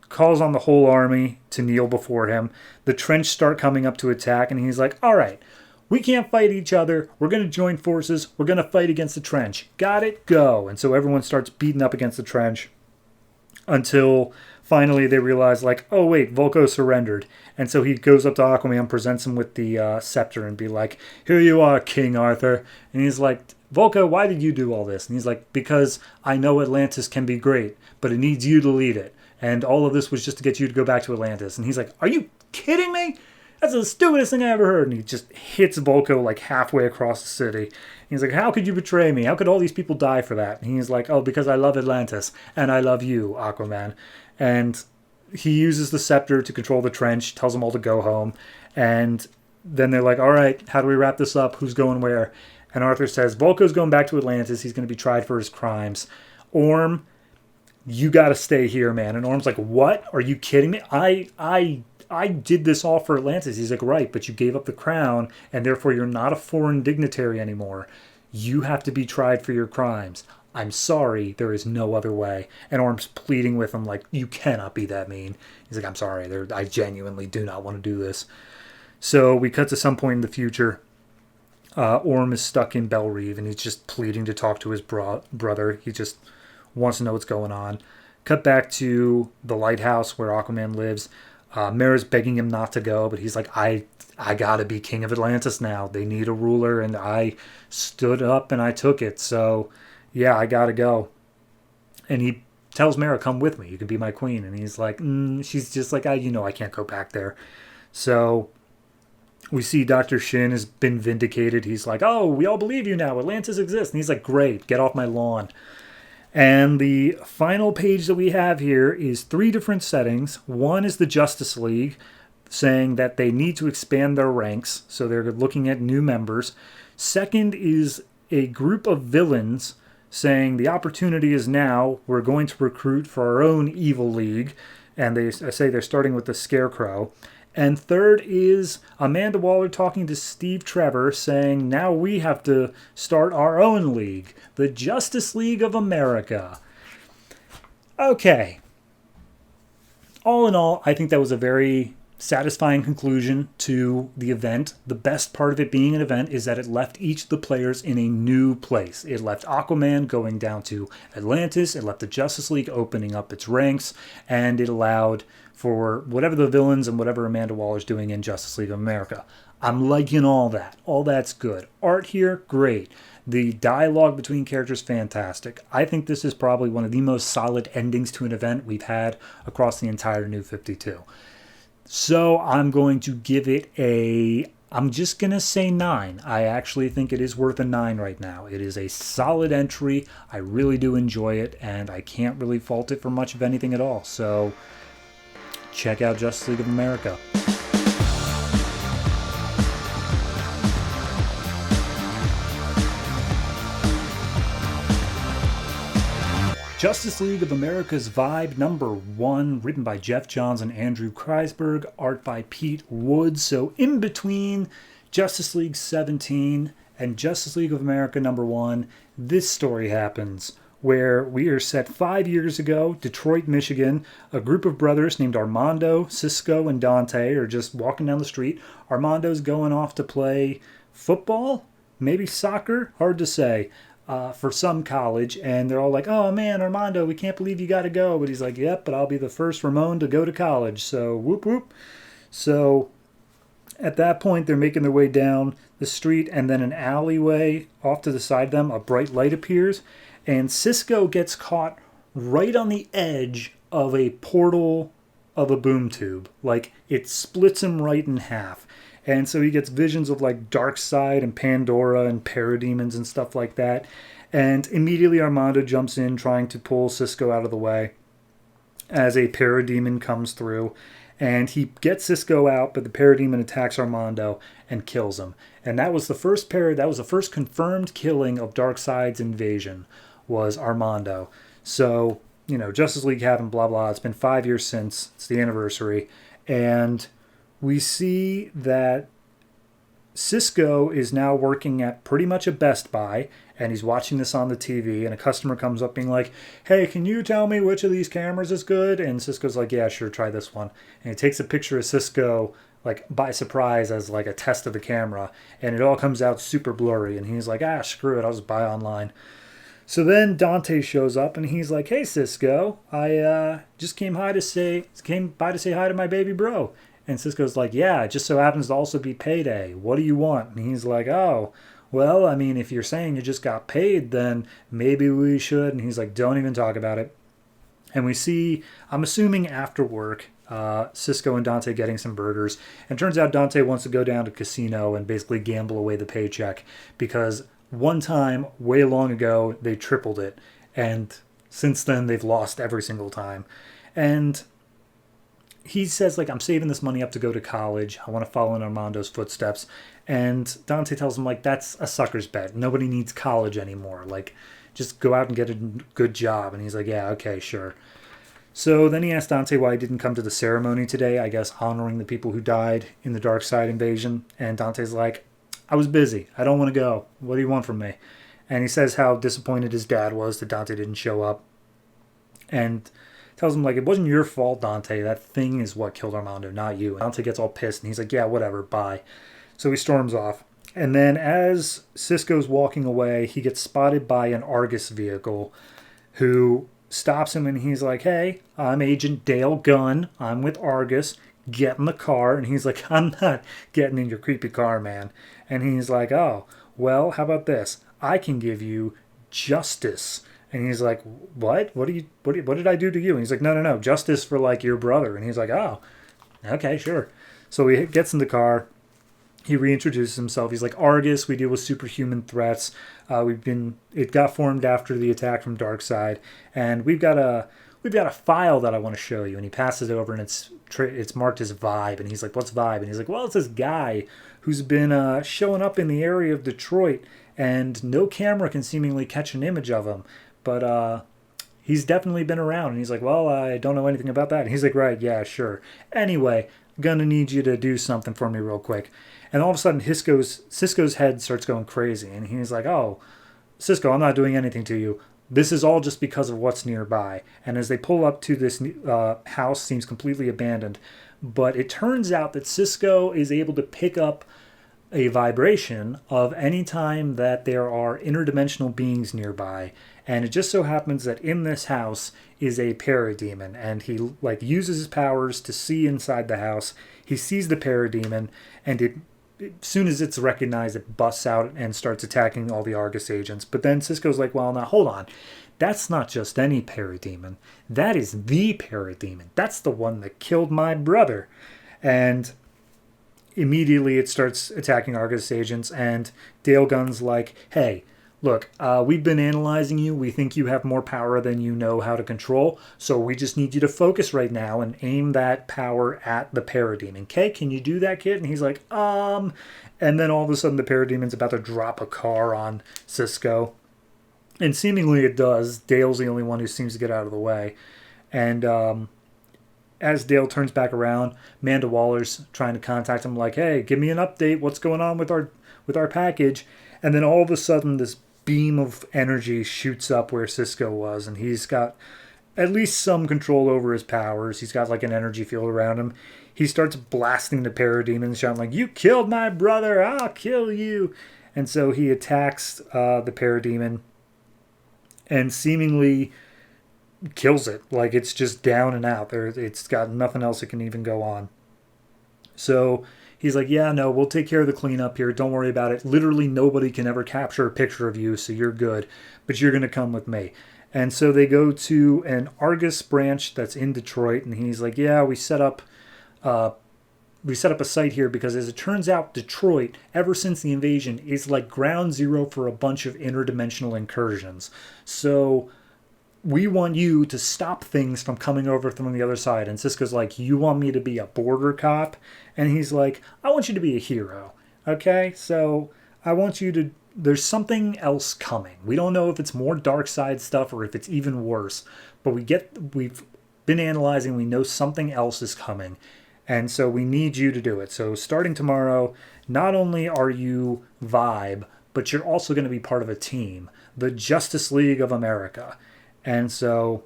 calls on the whole army to kneel before him. The Trench start coming up to attack, and he's like, all right, we can't fight each other. We're going to join forces. We're going to fight against the Trench. Got it? Go. And so everyone starts beating up against the Trench until finally they realize, like, oh, wait, Vulko surrendered. And so he goes up to Aquaman, presents him with the scepter, and be like, here you are, King Arthur. And he's like, Vulko, why did you do all this? And he's like, because I know Atlantis can be great, but it needs you to lead it. And all of this was just to get you to go back to Atlantis. And he's like, are you kidding me? That's the stupidest thing I ever heard. And he just hits Vulko like halfway across the city. And he's like, how could you betray me? How could all these people die for that? And he's like, oh, because I love Atlantis. And I love you, Aquaman. And he uses the scepter to control the Trench, tells them all to go home. And then they're like, all right, how do we wrap this up? Who's going where? And Arthur says, Vulko's going back to Atlantis. He's going to be tried for his crimes. Orm, you got to stay here, man. And Orm's like, what? Are you kidding me? I did this all for Atlantis. He's like, right, but you gave up the crown, and therefore you're not a foreign dignitary anymore. You have to be tried for your crimes. I'm sorry, there is no other way. And Orm's pleading with him like, you cannot be that mean. He's like, I'm sorry, I genuinely do not want to do this. So we cut to some point in the future. Orm is stuck in Belle Reve, and he's just pleading to talk to his brother. He just wants to know what's going on. Cut back to the lighthouse where Aquaman lives. Mara's begging him not to go, but he's like, I gotta be king of Atlantis now. They need a ruler, and I stood up and I took it. So, yeah, I gotta go. And he tells Mara, come with me. You can be my queen. And he's like, she's just like, I can't go back there. So we see Dr. Shin has been vindicated. He's like, oh, we all believe you now. Atlantis exists. And he's like, great, get off my lawn. And the final page that we have here is 3 different settings. One is the Justice League, saying that they need to expand their ranks, so they're looking at new members. Second is a group of villains saying the opportunity is now. We're going to recruit for our own evil league. And I say they're starting with the Scarecrow. And third is Amanda Waller talking to Steve Trevor saying, now we have to start our own league, the Justice League of America. Okay. All in all, I think that was a very satisfying conclusion to the event. The best part of it being an event is that it left each of the players in a new place. It left Aquaman going down to Atlantis. It left the Justice League opening up its ranks. And it allowed for whatever the villains and whatever Amanda Waller's doing in Justice League of America. I'm liking all that. All that's good. Art here, great. The dialogue between characters, fantastic. I think this is probably one of the most solid endings to an event we've had across the entire New 52. So I'm going to give it I'm just going to say 9. I actually think it is worth a 9 right now. It is a solid entry. I really do enjoy it, and I can't really fault it for much of anything at all. So check out Justice League of America. Justice League of America's Vibe #1, written by Geoff Johns and Andrew Kreisberg, art by Pete Woods. So in between Justice League 17 And Justice League of America #1, this story happens where we are set 5 years ago, Detroit, Michigan. A group of brothers named Armando, Cisco, and Dante are just walking down the street. Armando's going off to play football, maybe soccer, hard to say, for some college. And they're all like, oh man, Armando, we can't believe you got to go. But he's like, yep, but I'll be the first Ramon to go to college. So whoop whoop. So at that point, they're making their way down the street, and then an alleyway off to the side of them, a bright light appears. And Cisco gets caught right on the edge of a portal of a boom tube. Like, it splits him right in half. And so he gets visions of, like, Darkseid and Pandora and parademons and stuff like that. And immediately Armando jumps in, trying to pull Cisco out of the way as a parademon comes through. And he gets Cisco out, but the parademon attacks Armando and kills him. And that was the first confirmed killing of Darkseid's invasion, was Armando. So, Justice League having blah blah. It's been 5 years since. It's the anniversary. And we see that Cisco is now working at pretty much a Best Buy, and he's watching this on the TV, and a customer comes up being like, hey, can you tell me which of these cameras is good? And Cisco's like, yeah, sure, try this one. And he takes a picture of Cisco, like, by surprise as, like, a test of the camera, and it all comes out super blurry, and he's like, screw it, I'll just buy online. So then Dante shows up, and he's like, hey, Cisco, I just came by to say hi to my baby bro. And Cisco's like, yeah, it just so happens to also be payday. What do you want? And he's like, oh, well, I mean, if you're saying you just got paid, then maybe we should. And he's like, don't even talk about it. And we see, I'm assuming after work, Cisco and Dante getting some burgers. And it turns out Dante wants to go down to casino and basically gamble away the paycheck, because one time, way long ago, they tripled it. And since then, they've lost every single time. And he says, like, I'm saving this money up to go to college. I want to follow in Armando's footsteps. And Dante tells him, like, that's a sucker's bet. Nobody needs college anymore. Like, just go out and get a good job. And he's like, yeah, okay, sure. So then he asked Dante why he didn't come to the ceremony today, I guess honoring the people who died in the Darkseid invasion. And Dante's like, I was busy. I don't want to go. What do you want from me? And he says how disappointed his dad was that Dante didn't show up. And tells him, like, it wasn't your fault, Dante. That thing is what killed Armando, not you. And Dante gets all pissed, and he's like, yeah, whatever, bye. So he storms off. And then as Cisco's walking away, he gets spotted by an Argus vehicle who stops him, and he's like, hey, I'm Agent Dale Gunn. I'm with Argus. Get in the car. And he's like, I'm not getting in your creepy car, man. And he's like, oh, well, how about this? I can give you justice. And he's like, what? What did I do to you? And he's like, no, justice for, like, your brother. And he's like, oh, okay, sure. So he gets in the car. He reintroduces himself. He's like, Argus, we deal with superhuman threats. It got formed after the attack from Darkseid, and we've got a file that I want to show you. And he passes it over, and it's marked as Vibe. And he's like, what's Vibe? And he's like, well, it's this guy who's been showing up in the area of Detroit, and no camera can seemingly catch an image of him. But he's definitely been around. And he's like, well, I don't know anything about that. And he's like, right, yeah, sure. Anyway, gonna need you to do something for me real quick. And all of a sudden, Cisco's head starts going crazy. And he's like, oh, Cisco, I'm not doing anything to you. This is all just because of what's nearby. And as they pull up to this house, seems completely abandoned. But it turns out that Cisco is able to pick up a vibration of any time that there are interdimensional beings nearby. And it just so happens that in this house is a parademon, and he, like, uses his powers to see inside the house. He sees the parademon, and as soon as it's recognized, it busts out and starts attacking all the Argus agents. But then Cisco's like, well, now hold on. That's not just any parademon. That is the parademon. That's the one that killed my brother. And immediately it starts attacking Argus agents, and Dale Gunn's like, hey, look, we've been analyzing you. We think you have more power than you know how to control. So we just need you to focus right now and aim that power at the parademon. Okay, can you do that, kid? And he's like, And then all of a sudden the parademon's about to drop a car on Cisco. And seemingly it does. Dale's the only one who seems to get out of the way. And as Dale turns back around, Amanda Waller's trying to contact him like, hey, give me an update. What's going on with with our package. And then all of a sudden, this beam of energy shoots up where Cisco was, and he's got at least some control over his powers. He's got like an energy field around him. He starts blasting the parademons, shouting like, "You killed my brother, I'll kill you." And so he attacks the parademon and seemingly kills it. Like, it's just down and out. It's got nothing else that can even go on. So he's like, "Yeah, no, we'll take care of the cleanup here. Don't worry about it. Literally nobody can ever capture a picture of you, so you're good. But you're going to come with me." And so they go to an Argus branch that's in Detroit, and he's like, "Yeah, we set up a site here because, as it turns out, Detroit, ever since the invasion, is like ground zero for a bunch of interdimensional incursions. So we want you to stop things from coming over from the other side." And Cisco's like, "You want me to be a border cop?" And he's like, "I want you to be a hero. Okay? So I want you to... There's something else coming. We don't know if it's more dark side stuff or if it's even worse. But we've been analyzing. We know something else is coming. And so we need you to do it. So starting tomorrow, not only are you Vibe, but you're also going to be part of a team. The Justice League of America." And so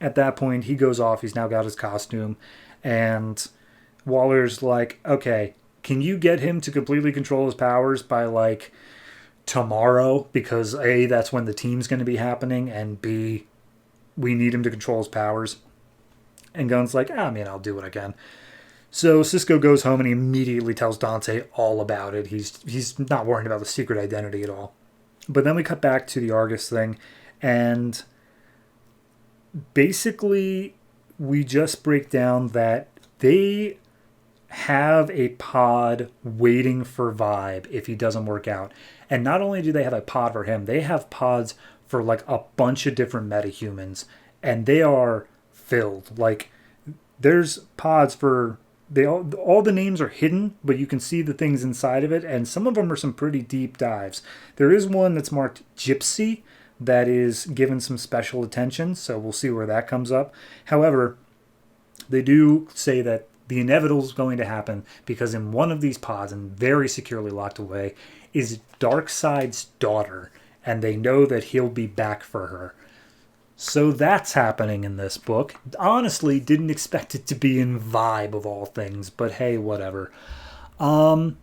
at that point, he goes off. He's now got his costume. And Waller's like, "Okay, can you get him to completely control his powers by, like, tomorrow? Because A, that's when the team's going to be happening, and B, we need him to control his powers." And Gunn's like, I'll do what I can." So Cisco goes home and he immediately tells Dante all about it. He's not worried about the secret identity at all. But then we cut back to the Argus thing, and basically we just break down that they have a pod waiting for Vibe if he doesn't work out. And not only do they have a pod for him, they have pods for like a bunch of different metahumans, and they are filled. Like, there's pods for... all the names are hidden, but you can see the things inside of it, and some of them are some pretty deep dives. There is one that's marked Gypsy that is given some special attention, so we'll see where that comes up. However, they do say that the inevitable is going to happen because in one of these pods, and very securely locked away, is Darkseid's daughter, and they know that he'll be back for her. So that's happening in this book. Honestly, didn't expect it to be in Vibe of all things, but hey, whatever. It's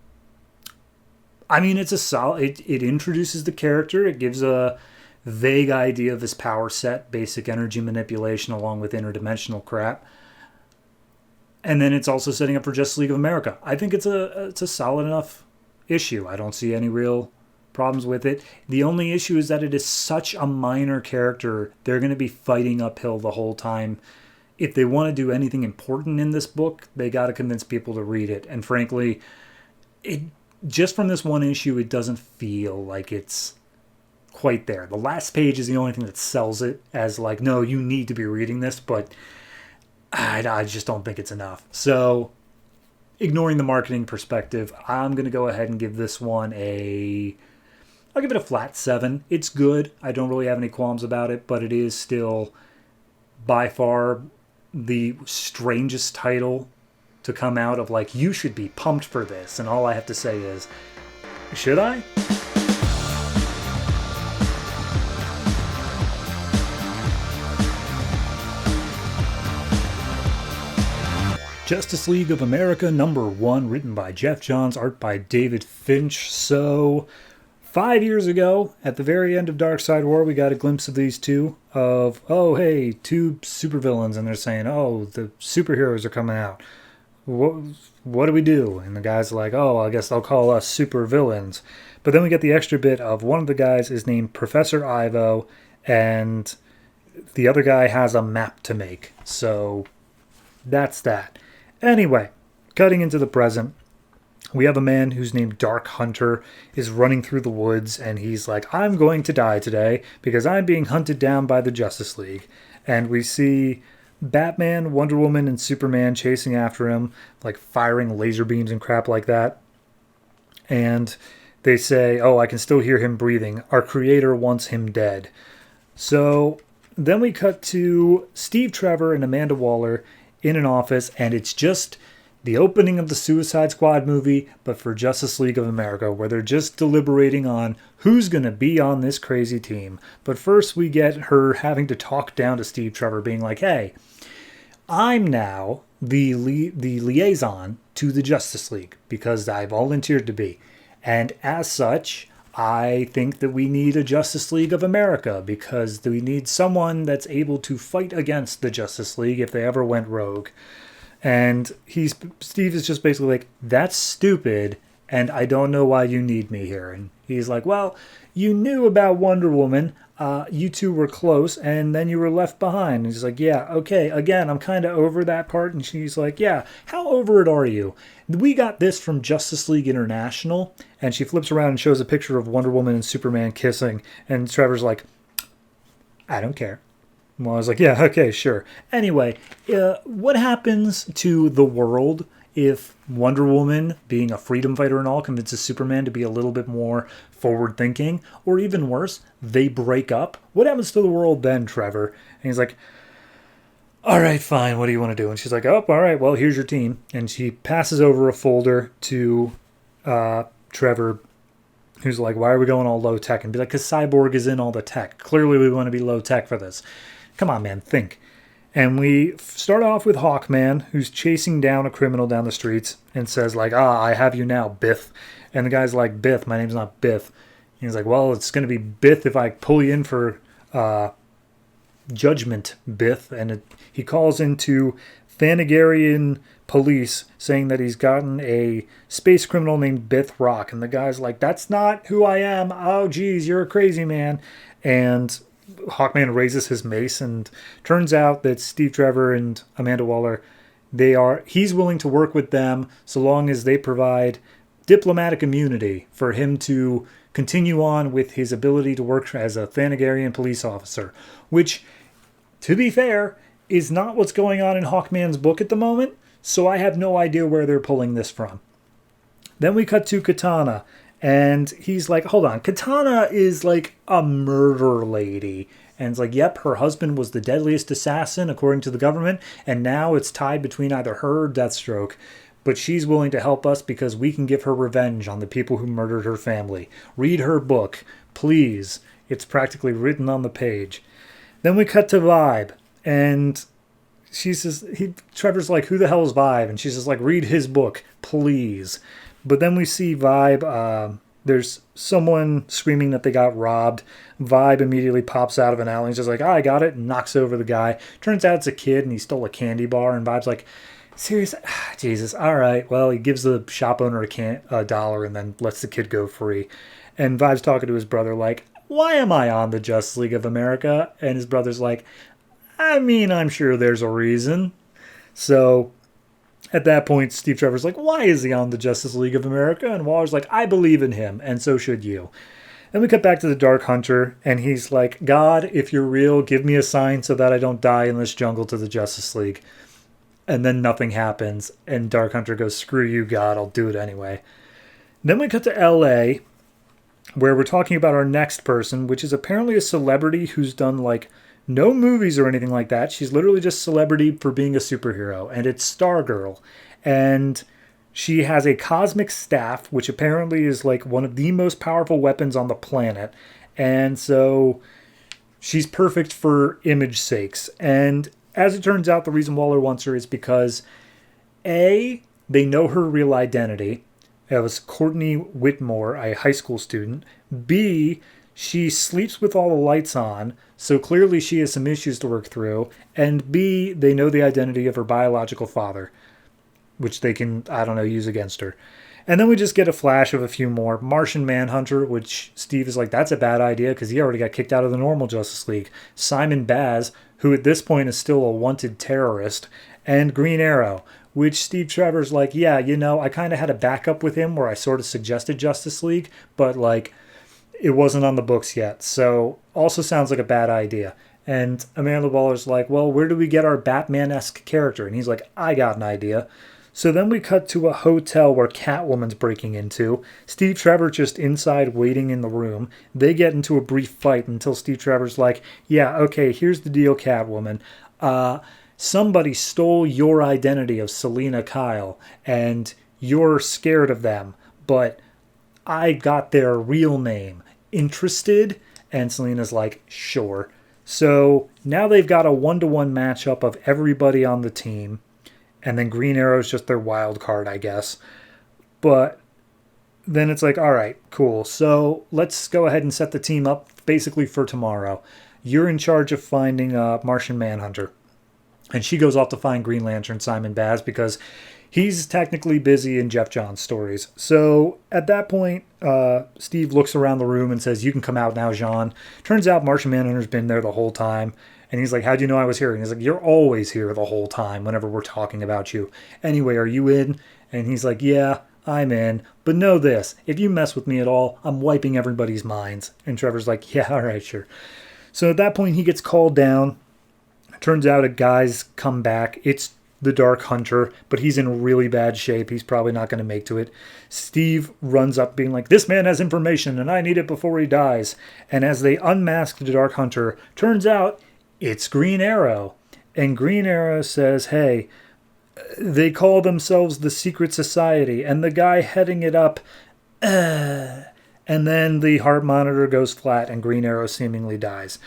a solid... It introduces the character. It gives a vague idea of his power set, basic energy manipulation along with interdimensional crap. And then it's also setting up for Justice League of America. I think it's a solid enough issue. I don't see any real problems with it. The only issue is that it is such a minor character. They're going to be fighting uphill the whole time. If they want to do anything important in this book, they got to convince people to read it. And frankly, just from this one issue, it doesn't feel like it's quite there. The last page is the only thing that sells it as like, no, you need to be reading this, but I just don't think it's enough. So, ignoring the marketing perspective, I'm going to go ahead and give this one I'll give it a flat 7. It's good. I don't really have any qualms about it, but it is still by far the strangest title to come out of, like, you should be pumped for this. And all I have to say is, should I? Justice League of America #1, written by Geoff Johns, art by David Finch. So, 5 years ago, at the very end of Darkseid War, we got a glimpse of these two, of, oh, hey, two supervillains, and they're saying, oh, the superheroes are coming out. What do we do? And the guy's like, oh, I guess they'll call us supervillains. But then we get the extra bit of one of the guys is named Professor Ivo, and the other guy has a map to make. So, that's that. Anyway, cutting into the present, we have a man who's named Dark Hunter is running through the woods, and he's like, I'm going to die today because I'm being hunted down by the Justice League. And we see Batman, Wonder Woman, and Superman chasing after him, like firing laser beams and crap like that. And they say, oh, I can still hear him breathing. Our creator wants him dead. So then we cut to Steve Trevor and Amanda Waller in an office, and it's just the opening of the Suicide Squad movie, but for Justice League of America, where they're just deliberating on who's going to be on this crazy team. But first we get her having to talk down to Steve Trevor, being like, hey, I'm now the liaison to the Justice League because I volunteered to be. And as such, I think that we need a Justice League of America because we need someone that's able to fight against the Justice League if they ever went rogue. And Steve is just basically like, that's stupid, and I don't know why you need me here. And he's like, well, you knew about Wonder Woman. You two were close, and then you were left behind. And he's like, yeah, okay, again, I'm kind of over that part. And she's like, yeah, how over it are you? We got this from Justice League International. And she flips around and shows a picture of Wonder Woman and Superman kissing. And Trevor's like, I don't care. Well, I was like, yeah, okay, sure. Anyway, what happens to the world if Wonder Woman, being a freedom fighter and all, convinces Superman to be a little bit more forward-thinking? Or even worse, they break up? What happens to the world then, Trevor? And he's like, all right, fine, what do you want to do? And she's like, oh, all right, well, here's your team. And she passes over a folder to Trevor, who's like, why are we going all low-tech? And be like, because Cyborg is in all the tech. Clearly we want to be low-tech for this. Come on, man, think. And we start off with Hawkman, who's chasing down a criminal down the streets and says, like, I have you now, Biff. And the guy's like, Biff, my name's not Biff. And he's like, well, it's going to be Biff if I pull you in for judgment, Biff. And he calls into Thanagarian police saying that he's gotten a space criminal named Biff Rock. And the guy's like, that's not who I am. Oh, geez, you're a crazy man. And Hawkman raises his mace, and turns out that Steve Trevor and Amanda Waller, he's willing to work with them so long as they provide diplomatic immunity for him to continue on with his ability to work as a Thanagarian police officer, which, to be fair, is not what's going on in Hawkman's book at the moment, so I have no idea where they're pulling this from. Then we cut to Katana, and he's like, hold on, Katana is like a murder lady. And it's like, yep, her husband was the deadliest assassin according to the government, and now it's tied between either her or Deathstroke. But she's willing to help us because we can give her revenge on the people who murdered her family. Read her book, please. It's practically written on the page. Then we cut to Vibe, and she says, Trevor's like, who the hell is Vibe? And she says, like, read his book, please. But then we see Vibe, there's someone screaming that they got robbed. Vibe immediately pops out of an alley and just like, I got it, and knocks over the guy. Turns out it's a kid, and he stole a candy bar, and Vibe's like, serious? Jesus, all right. Well, he gives the shop owner a $1 and then lets the kid go free. And Vibe's talking to his brother like, why am I on the Justice League of America? And his brother's like, I mean, I'm sure there's a reason. So at that point, Steve Trevor's like, why is he on the Justice League of America? And Waller's like, I believe in him, and so should you. Then we cut back to the Dark Hunter, and he's like, God, if you're real, give me a sign so that I don't die in this jungle to the Justice League. And then nothing happens, and Dark Hunter goes, screw you, God, I'll do it anyway. Then we cut to L.A., where we're talking about our next person, which is apparently a celebrity who's done, like, no movies or anything like that. She's literally just celebrity for being a superhero, and it's Stargirl. And she has a cosmic staff, which apparently is like one of the most powerful weapons on the planet. And so she's perfect for image sakes. And as it turns out, the reason Waller wants her is because A, they know her real identity. It was Courtney Whitmore, a high school student. B, she sleeps with all the lights on, so clearly she has some issues to work through. And B, they know the identity of her biological father, which they can, I don't know, use against her. And then we just get a flash of a few more. Martian Manhunter, which Steve is like, that's a bad idea because he already got kicked out of the normal Justice League. Simon Baz, who at this point is still a wanted terrorist. And Green Arrow, which Steve Trevor's like, yeah, you know, I kind of had a backup with him where I sort of suggested Justice League, but like, it wasn't on the books yet, so also sounds like a bad idea. And Amanda Waller's like, well, where do we get our Batman-esque character? And he's like, I got an idea. So then we cut to a hotel where Catwoman's breaking into. Steve Trevor just inside waiting in the room. They get into a brief fight until Steve Trevor's like, yeah, okay, here's the deal, Catwoman. somebody stole your identity of Selena Kyle, and you're scared of them, but I got their real name. Interested? And Selena's like, sure. So now they've got a 1-to-1 matchup of everybody on the team. And then Green Arrow's just their wild card, I guess. But then it's like, all right, cool. So let's go ahead and set the team up basically for tomorrow. You're in charge of finding Martian Manhunter. And she goes off to find Green Lantern Simon Baz because he's technically busy in Geoff Johns' stories. So at that point, Steve looks around the room and says, you can come out now, Jean. Turns out Martian Manhunter's been there the whole time. And he's like, how'd you know I was here? And he's like, you're always here the whole time whenever we're talking about you. Anyway, are you in? And he's like, yeah, I'm in. But know this, if you mess with me at all, I'm wiping everybody's minds. And Trevor's like, yeah, all right, sure. So at that point, he gets called down. Turns out a guy's come back. It's the Dark Hunter, but he's in really bad shape. He's probably not going to make to it. Steve runs up being like, this man has information and I need it before he dies. And as they unmask the Dark Hunter, turns out it's Green Arrow. And Green Arrow says, hey, they call themselves the Secret Society, and the guy heading it up, and then the heart monitor goes flat and Green Arrow seemingly dies.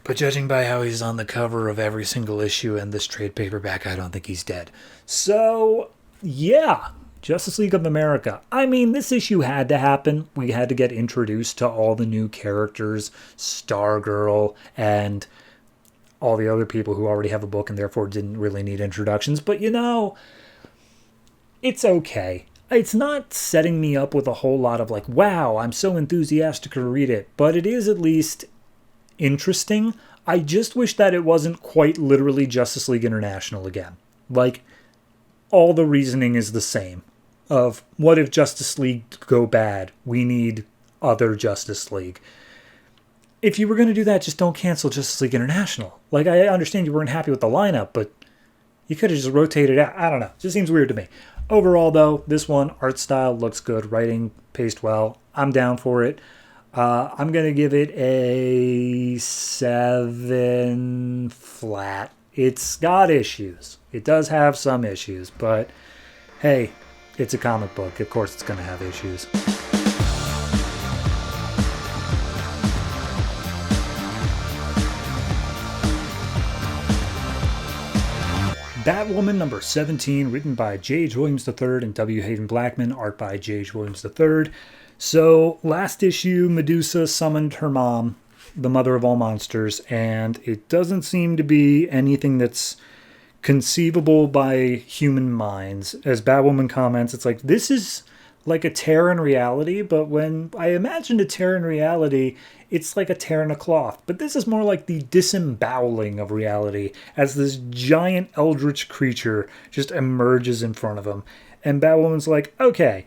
But judging by how he's on the cover of every single issue in this trade paperback, I don't think he's dead. So, yeah, Justice League of America. I mean, this issue had to happen. We had to get introduced to all the new characters, Stargirl, and all the other people who already have a book and therefore didn't really need introductions. But, you know, it's okay. It's not setting me up with a whole lot of like, wow, I'm so enthusiastic to read it. But it is at least interesting. I just wish that it wasn't quite literally Justice League International again. Like, all the reasoning is the same. Of, what if Justice League go bad? We need other Justice League. If you were going to do that, just don't cancel Justice League International. Like, I understand you weren't happy with the lineup, but you could have just rotated out. I don't know. It just seems weird to me. Overall, though, this one, art style looks good. Writing paced well. I'm down for it. I'm going to give it a 7 flat. It's got issues. It does have some issues, but hey, it's a comic book. Of course it's going to have issues. Batwoman number 17, written by J.H. Williams III and W. Haden Blackman, art by J.H. Williams III. So, last issue, Medusa summoned her mom, the mother of all monsters, and it doesn't seem to be anything that's conceivable by human minds. As Batwoman comments, it's like, this is like a tear in reality, but when I imagine a tear in reality, it's like a tear in a cloth. But this is more like the disemboweling of reality as this giant eldritch creature just emerges in front of him. And Batwoman's like, okay,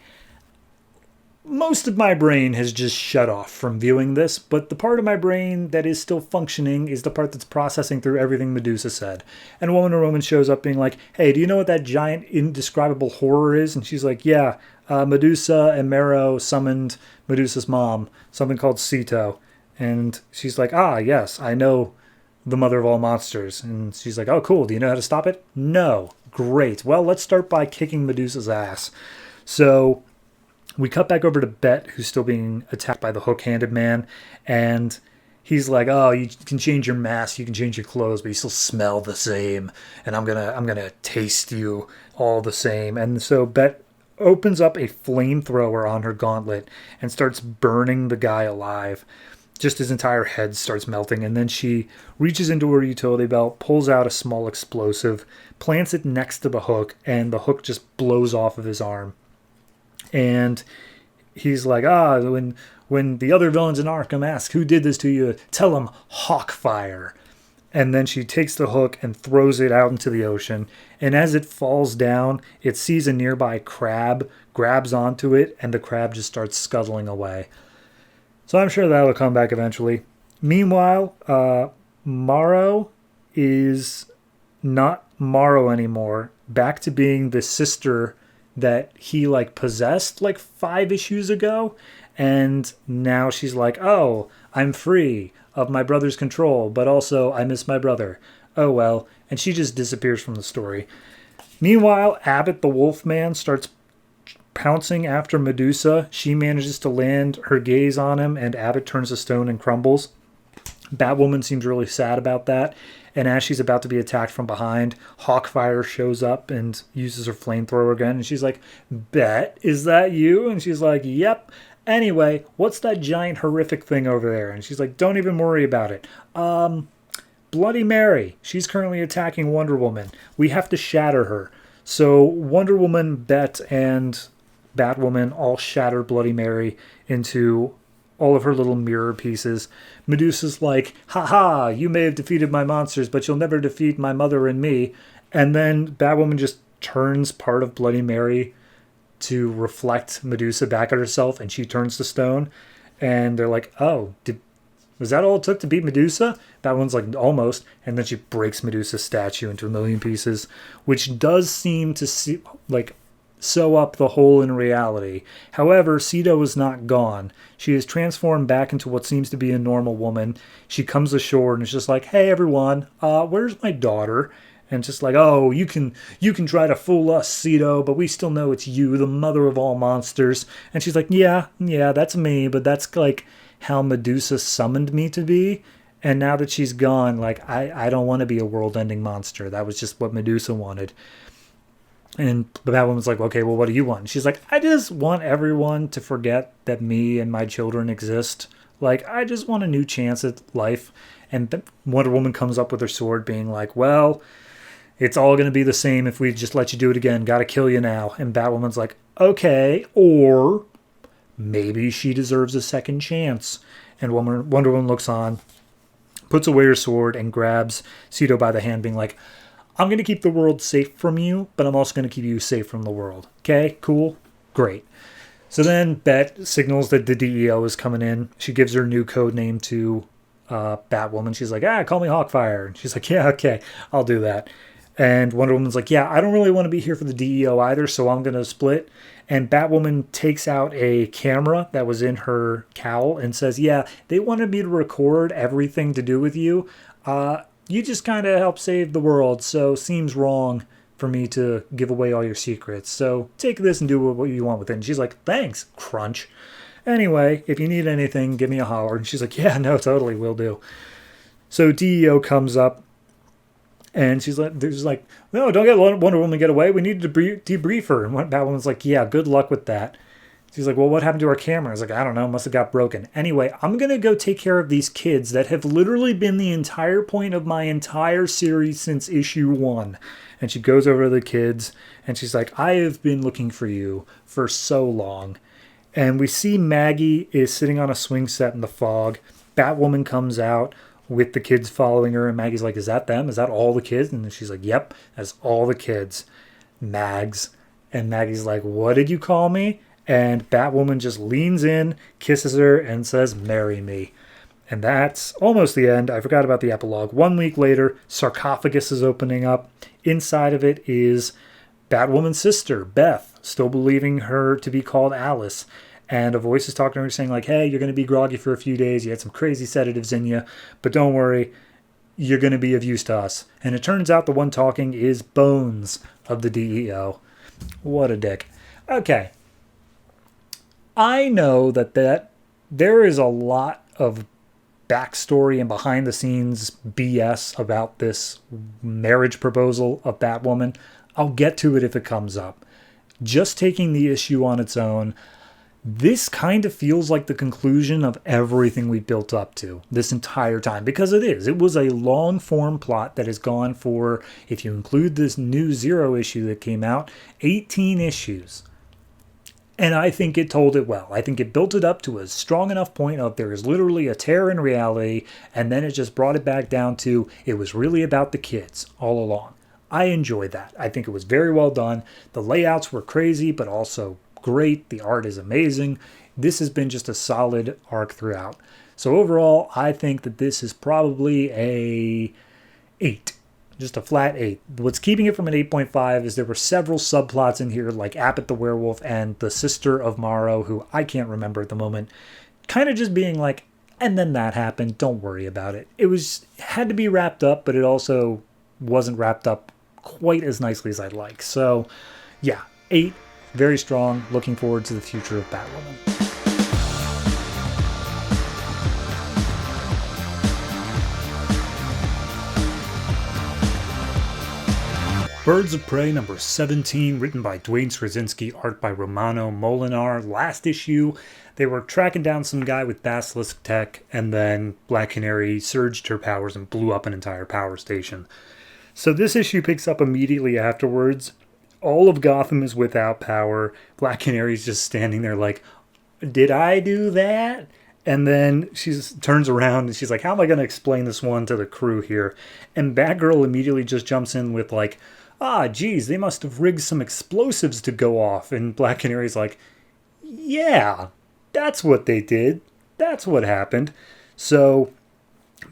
most of my brain has just shut off from viewing this, but the part of my brain that is still functioning is the part that's processing through everything Medusa said. And Wonder Woman shows up being like, hey, do you know what that giant indescribable horror is? And she's like, yeah, Medusa and Mero summoned Medusa's mom, something called Ceto. And she's like, ah, yes, I know the mother of all monsters. And she's like, oh, cool, do you know how to stop it? No. Great. Well, let's start by kicking Medusa's ass. So we cut back over to Bet, who's still being attacked by the hook-handed man, and he's like, oh, you can change your mask, you can change your clothes, but you still smell the same, and I'm gonna taste you all the same. And so Bet opens up a flamethrower on her gauntlet and starts burning the guy alive. Just his entire head starts melting, and then she reaches into her utility belt, pulls out a small explosive, plants it next to the hook, and the hook just blows off of his arm. And he's like, when the other villains in Arkham ask, who did this to you? Tell them Hawkfire. And then she takes the hook and throws it out into the ocean. And as it falls down, it sees a nearby crab, grabs onto it, and the crab just starts scuttling away. So I'm sure that'll come back eventually. Meanwhile, Morrow is not Morrow anymore. Back to being the sister that he possessed 5 issues ago, and now she's like, oh, I'm free of my brother's control, but also I miss my brother. oh well. And she just disappears from the story. Meanwhile, Abbott the Wolfman starts pouncing after Medusa. She manages to land her gaze on him, and Abbott turns to stone and crumbles. Batwoman seems really sad about that. And as she's about to be attacked from behind, Hawkfire shows up and uses her flamethrower again. And she's like, Bet, is that you? And she's like, yep. Anyway, what's that giant horrific thing over there? And she's like, don't even worry about it. Bloody Mary. She's currently attacking Wonder Woman. We have to shatter her. So Wonder Woman, Bet, and Batwoman all shatter Bloody Mary into all of her little mirror pieces. Medusa's like, haha, you may have defeated my monsters, but you'll never defeat my mother and me. And then Batwoman just turns part of Bloody Mary to reflect Medusa back at herself, and she turns to stone. And they're like, oh, was that all it took to beat Medusa? Batwoman's like, almost. And then she breaks Medusa's statue into a million pieces, which does seem to sew up the hole in reality. However, Cedo is not gone. She is transformed back into what seems to be a normal woman. She comes ashore and is just like, hey everyone, where's my daughter? And just like, oh, you can try to fool us, Cedo, but we still know it's you, the mother of all monsters. And she's like, yeah, that's me, but that's like how Medusa summoned me to be. And now that she's gone, like, I don't want to be a world-ending monster. That was just what Medusa wanted. And the Batwoman's like, okay, well, what do you want? And she's like, I just want everyone to forget that me and my children exist. Like, I just want a new chance at life. And Wonder Woman comes up with her sword being like, well, it's all going to be the same if we just let you do it again. Got to kill you now. And Batwoman's like, okay, or maybe she deserves a second chance. And Wonder Woman looks on, puts away her sword, and grabs Cedo by the hand being like, I'm going to keep the world safe from you, but I'm also going to keep you safe from the world. Okay, cool? Great. So then Bet signals that the DEO is coming in. She gives her new code name to Batwoman. She's like, call me Hawkfire. And she's like, yeah, okay, I'll do that. And Wonder Woman's like, yeah, I don't really want to be here for the DEO either, so I'm going to split. And Batwoman takes out a camera that was in her cowl and says, yeah, they wanted me to record everything to do with you. You just kind of help save the world, so seems wrong for me to give away all your secrets. So take this and do what you want with it. And she's like, thanks, Crunch. Anyway, if you need anything, give me a holler. And she's like, yeah, no, totally, will do. So DEO comes up, and she's like, no, don't get Wonder Woman get away. We need to debrief her. And Batwoman's like, yeah, good luck with that. She's like, well, what happened to our camera? I was like, I don't know, must have got broken. Anyway, I'm going to go take care of these kids that have literally been the entire point of my entire series since issue 1. And she goes over to the kids, and she's like, I have been looking for you for so long. And we see Maggie is sitting on a swing set in the fog. Batwoman comes out with the kids following her, and Maggie's like, is that them? Is that all the kids? And she's like, yep, that's all the kids. Mags. And Maggie's like, what did you call me? And Batwoman just leans in, kisses her, and says, marry me. And that's almost the end. I forgot about the epilogue. 1 week later, Sarcophagus is opening up. Inside of it is Batwoman's sister, Beth, still believing her to be called Alice. And a voice is talking to her saying, like, hey, you're going to be groggy for a few days. You had some crazy sedatives in you. But don't worry, you're going to be of use to us. And it turns out the one talking is Bones of the DEO. What a dick. Okay. I know that there is a lot of backstory and behind the scenes BS about this marriage proposal of Batwoman. I'll get to it if it comes up. Just taking the issue on its own, this kind of feels like the conclusion of everything we built up to this entire time, because it is. It was a long form plot that has gone for, if you include this new Zero issue that came out, 18 issues. And I think it told it well. I think it built it up to a strong enough point of there is literally a tear in reality, and then it just brought it back down to it was really about the kids all along. I enjoyed that. I think it was very well done. The layouts were crazy, but also great. The art is amazing. This has been just a solid arc throughout. So overall, I think that this is probably a 8. Just a flat 8. What's keeping it from an 8.5 is there were several subplots in here, like Abbott the Werewolf and the sister of Morrow, who I can't remember at the moment, kind of just being like, And then that happened. Don't worry about it. Had to be wrapped up, but it also wasn't wrapped up quite as nicely as I'd like. So, yeah, 8, very strong. Looking forward to the future of Batwoman. Birds of Prey number 17, written by Duane, art by Romano, Molenaar. Last issue, they were tracking down some guy with Basilisk tech, and then Black Canary surged her powers and blew up an entire power station. So this issue picks up immediately afterwards. All of Gotham is without power. Black Canary's just standing there like, did I do that? And then she turns around and she's like, how am I going to explain this one to the crew here? And Batgirl immediately just jumps in with like, geez, they must have rigged some explosives to go off. And Black Canary's like, yeah, that's what they did. That's what happened. So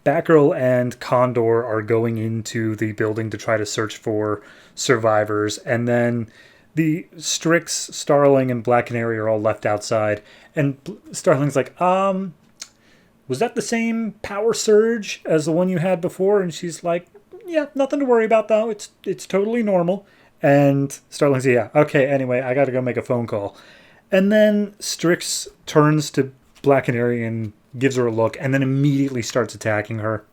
Batgirl and Condor are going into the building to try to search for survivors. And then the Strix, Starling, and Black Canary are all left outside. And Starling's like, was that the same power surge as the one you had before? And she's like, yeah, nothing to worry about, though. It's totally normal. And Starling's, yeah, okay, anyway, I gotta go make a phone call. And then Strix turns to Black Canary and gives her a look, and then immediately starts attacking her.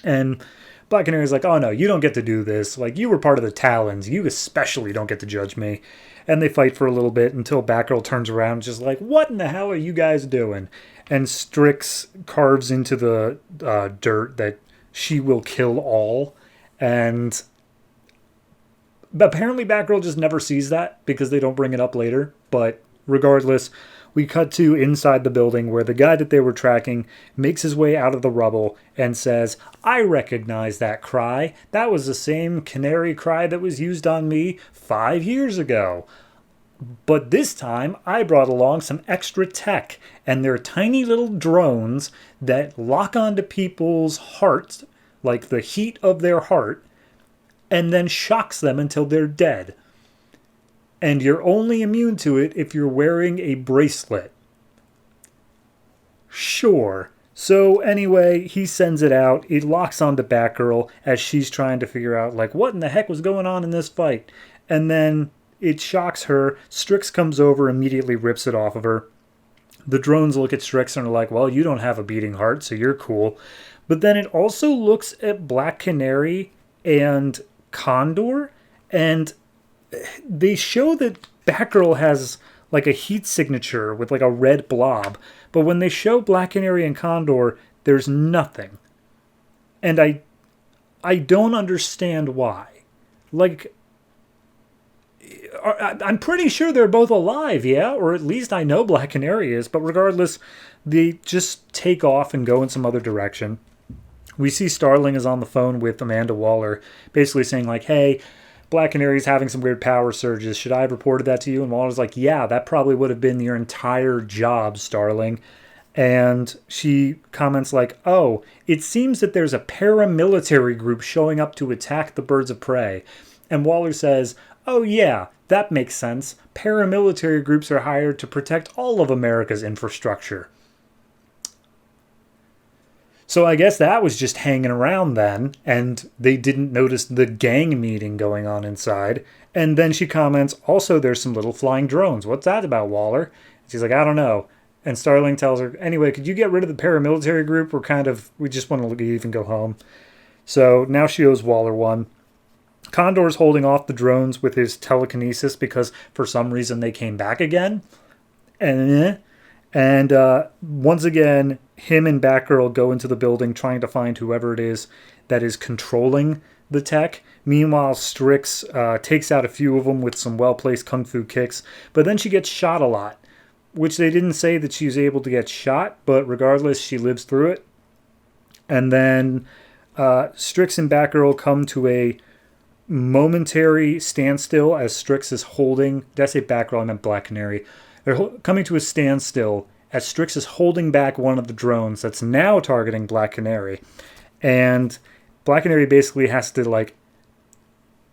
And Black Canary's like, oh no, you don't get to do this. Like, you were part of the Talons. You especially don't get to judge me. And they fight for a little bit until Batgirl turns around just like, what in the hell are you guys doing? And Strix carves into the dirt that she will kill all. And apparently Batgirl just never sees that because they don't bring it up later. But regardless, we cut to inside the building where the guy that they were tracking makes his way out of the rubble and says, I recognize that cry. That was the same canary cry that was used on me 5 years ago. But this time, I brought along some extra tech, and they're tiny little drones that lock onto people's hearts, like the heat of their heart, and then shocks them until they're dead. And you're only immune to it if you're wearing a bracelet. Sure. So anyway, he sends it out. It locks onto Batgirl as she's trying to figure out, like, what in the heck was going on in this fight? And then it shocks her. Strix comes over, immediately rips it off of her. The drones look at Strix and are like, well, you don't have a beating heart, so you're cool. But then it also looks at Black Canary and Condor, and they show that Batgirl has like a heat signature with like a red blob. But when they show Black Canary and Condor, there's nothing. And I don't understand why. Like, I'm pretty sure they're both alive, yeah? Or at least I know Black Canary is. But regardless, they just take off and go in some other direction. We see Starling is on the phone with Amanda Waller, basically saying like, hey, Black Canary's having some weird power surges. Should I have reported that to you? And Waller's like, yeah, that probably would have been your entire job, Starling. And she comments like, oh, it seems that there's a paramilitary group showing up to attack the birds of prey. And Waller says, oh yeah, that makes sense. Paramilitary groups are hired to protect all of America's infrastructure. So I guess that was just hanging around then, and they didn't notice the gang meeting going on inside. And then she comments, also there's some little flying drones. What's that about, Waller? She's like, I don't know. And Starling tells her, anyway, could you get rid of the paramilitary group? We just want to leave and go home. So now she owes Waller one. Condor's holding off the drones with his telekinesis because for some reason they came back again. And once again, him and Batgirl go into the building trying to find whoever it is that is controlling the tech. Meanwhile, Strix takes out a few of them with some well-placed kung fu kicks, but then she gets shot a lot, which they didn't say that she was able to get shot, but regardless, she lives through it. And then Strix and Batgirl come to a momentary standstill as Strix is holding... Did I say Batgirl? I meant Black Canary. They're coming to a standstill as Strix is holding back one of the drones that's now targeting Black Canary. And Black Canary basically has to, like,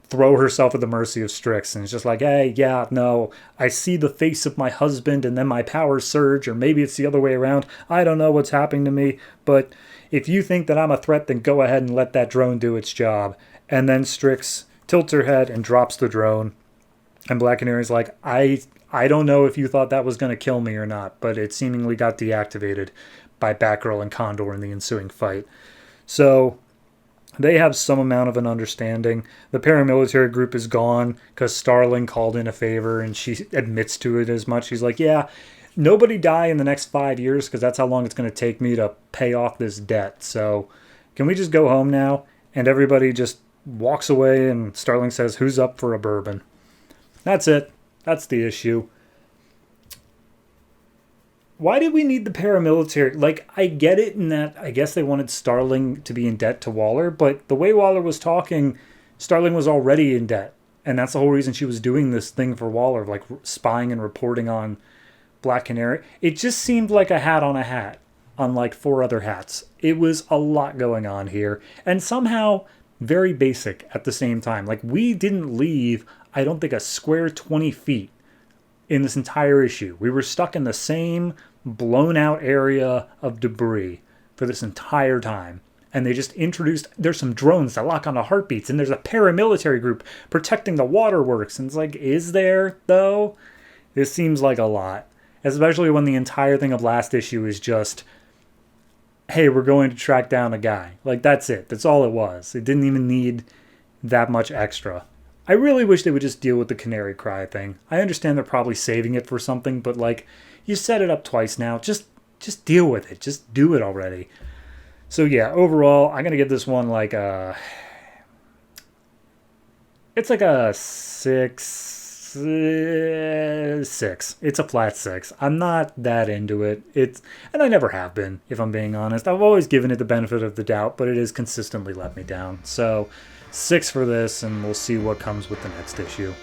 throw herself at the mercy of Strix. And it's just like, hey, yeah, no, I see the face of my husband and then my powers surge, or maybe it's the other way around. I don't know what's happening to me, but if you think that I'm a threat, then go ahead and let that drone do its job. And then Strix tilts her head and drops the drone. And Black Canary's like, I don't know if you thought that was going to kill me or not, but it seemingly got deactivated by Batgirl and Condor in the ensuing fight. So they have some amount of an understanding. The paramilitary group is gone because Starling called in a favor, and she admits to it as much. She's like, yeah, nobody die in the next 5 years because that's how long it's going to take me to pay off this debt. So can we just go home now? And everybody just walks away, and Starling says, who's up for a bourbon? That's it. That's the issue. Why did we need the paramilitary? Like, I get it in that I guess they wanted Starling to be in debt to Waller, but the way Waller was talking, Starling was already in debt. And that's the whole reason she was doing this thing for Waller, like spying and reporting on Black Canary. It just seemed like a hat on a hat on like 4 other hats. It was a lot going on here. And somehow very basic at the same time. Like, we didn't leave, I don't think, a square 20 feet in this entire issue. We were stuck in the same blown out area of debris for this entire time. And they just introduced, there's some drones that lock onto heartbeats, and there's a paramilitary group protecting the waterworks. And it's like, is there, though? This seems like a lot. Especially when the entire thing of last issue is just, hey, we're going to track down a guy. Like, that's it. That's all it was. It didn't even need that much extra. I really wish they would just deal with the Canary Cry thing. I understand they're probably saving it for something, but like, you set it up twice now. Just deal with it. Just do it already. So yeah, overall, I'm going to give this one like a... It's like a 6. It's a flat 6. I'm not that into it. And I never have been, if I'm being honest. I've always given it the benefit of the doubt, but it has consistently let me down. So 6 for this, and we'll see what comes with the next issue.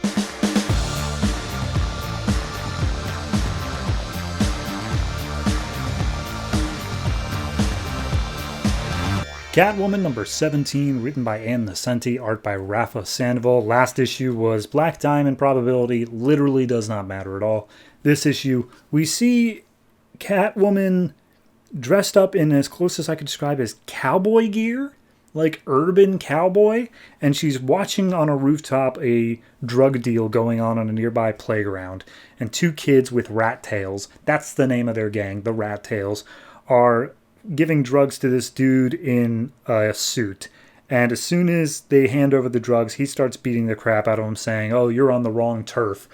Catwoman number 17, written by Nocenti, art by Rafa Sandoval. Last issue was Black Diamond probability, literally does not matter at all. This issue, we see Catwoman dressed up in as close as I could describe as cowboy gear, like urban cowboy, and she's watching on a rooftop a drug deal going on a nearby playground. And 2 kids with rat tails, that's the name of their gang, the Rat Tails, are giving drugs to this dude in a suit. And as soon as they hand over the drugs, he starts beating the crap out of him, saying, oh, you're on the wrong turf.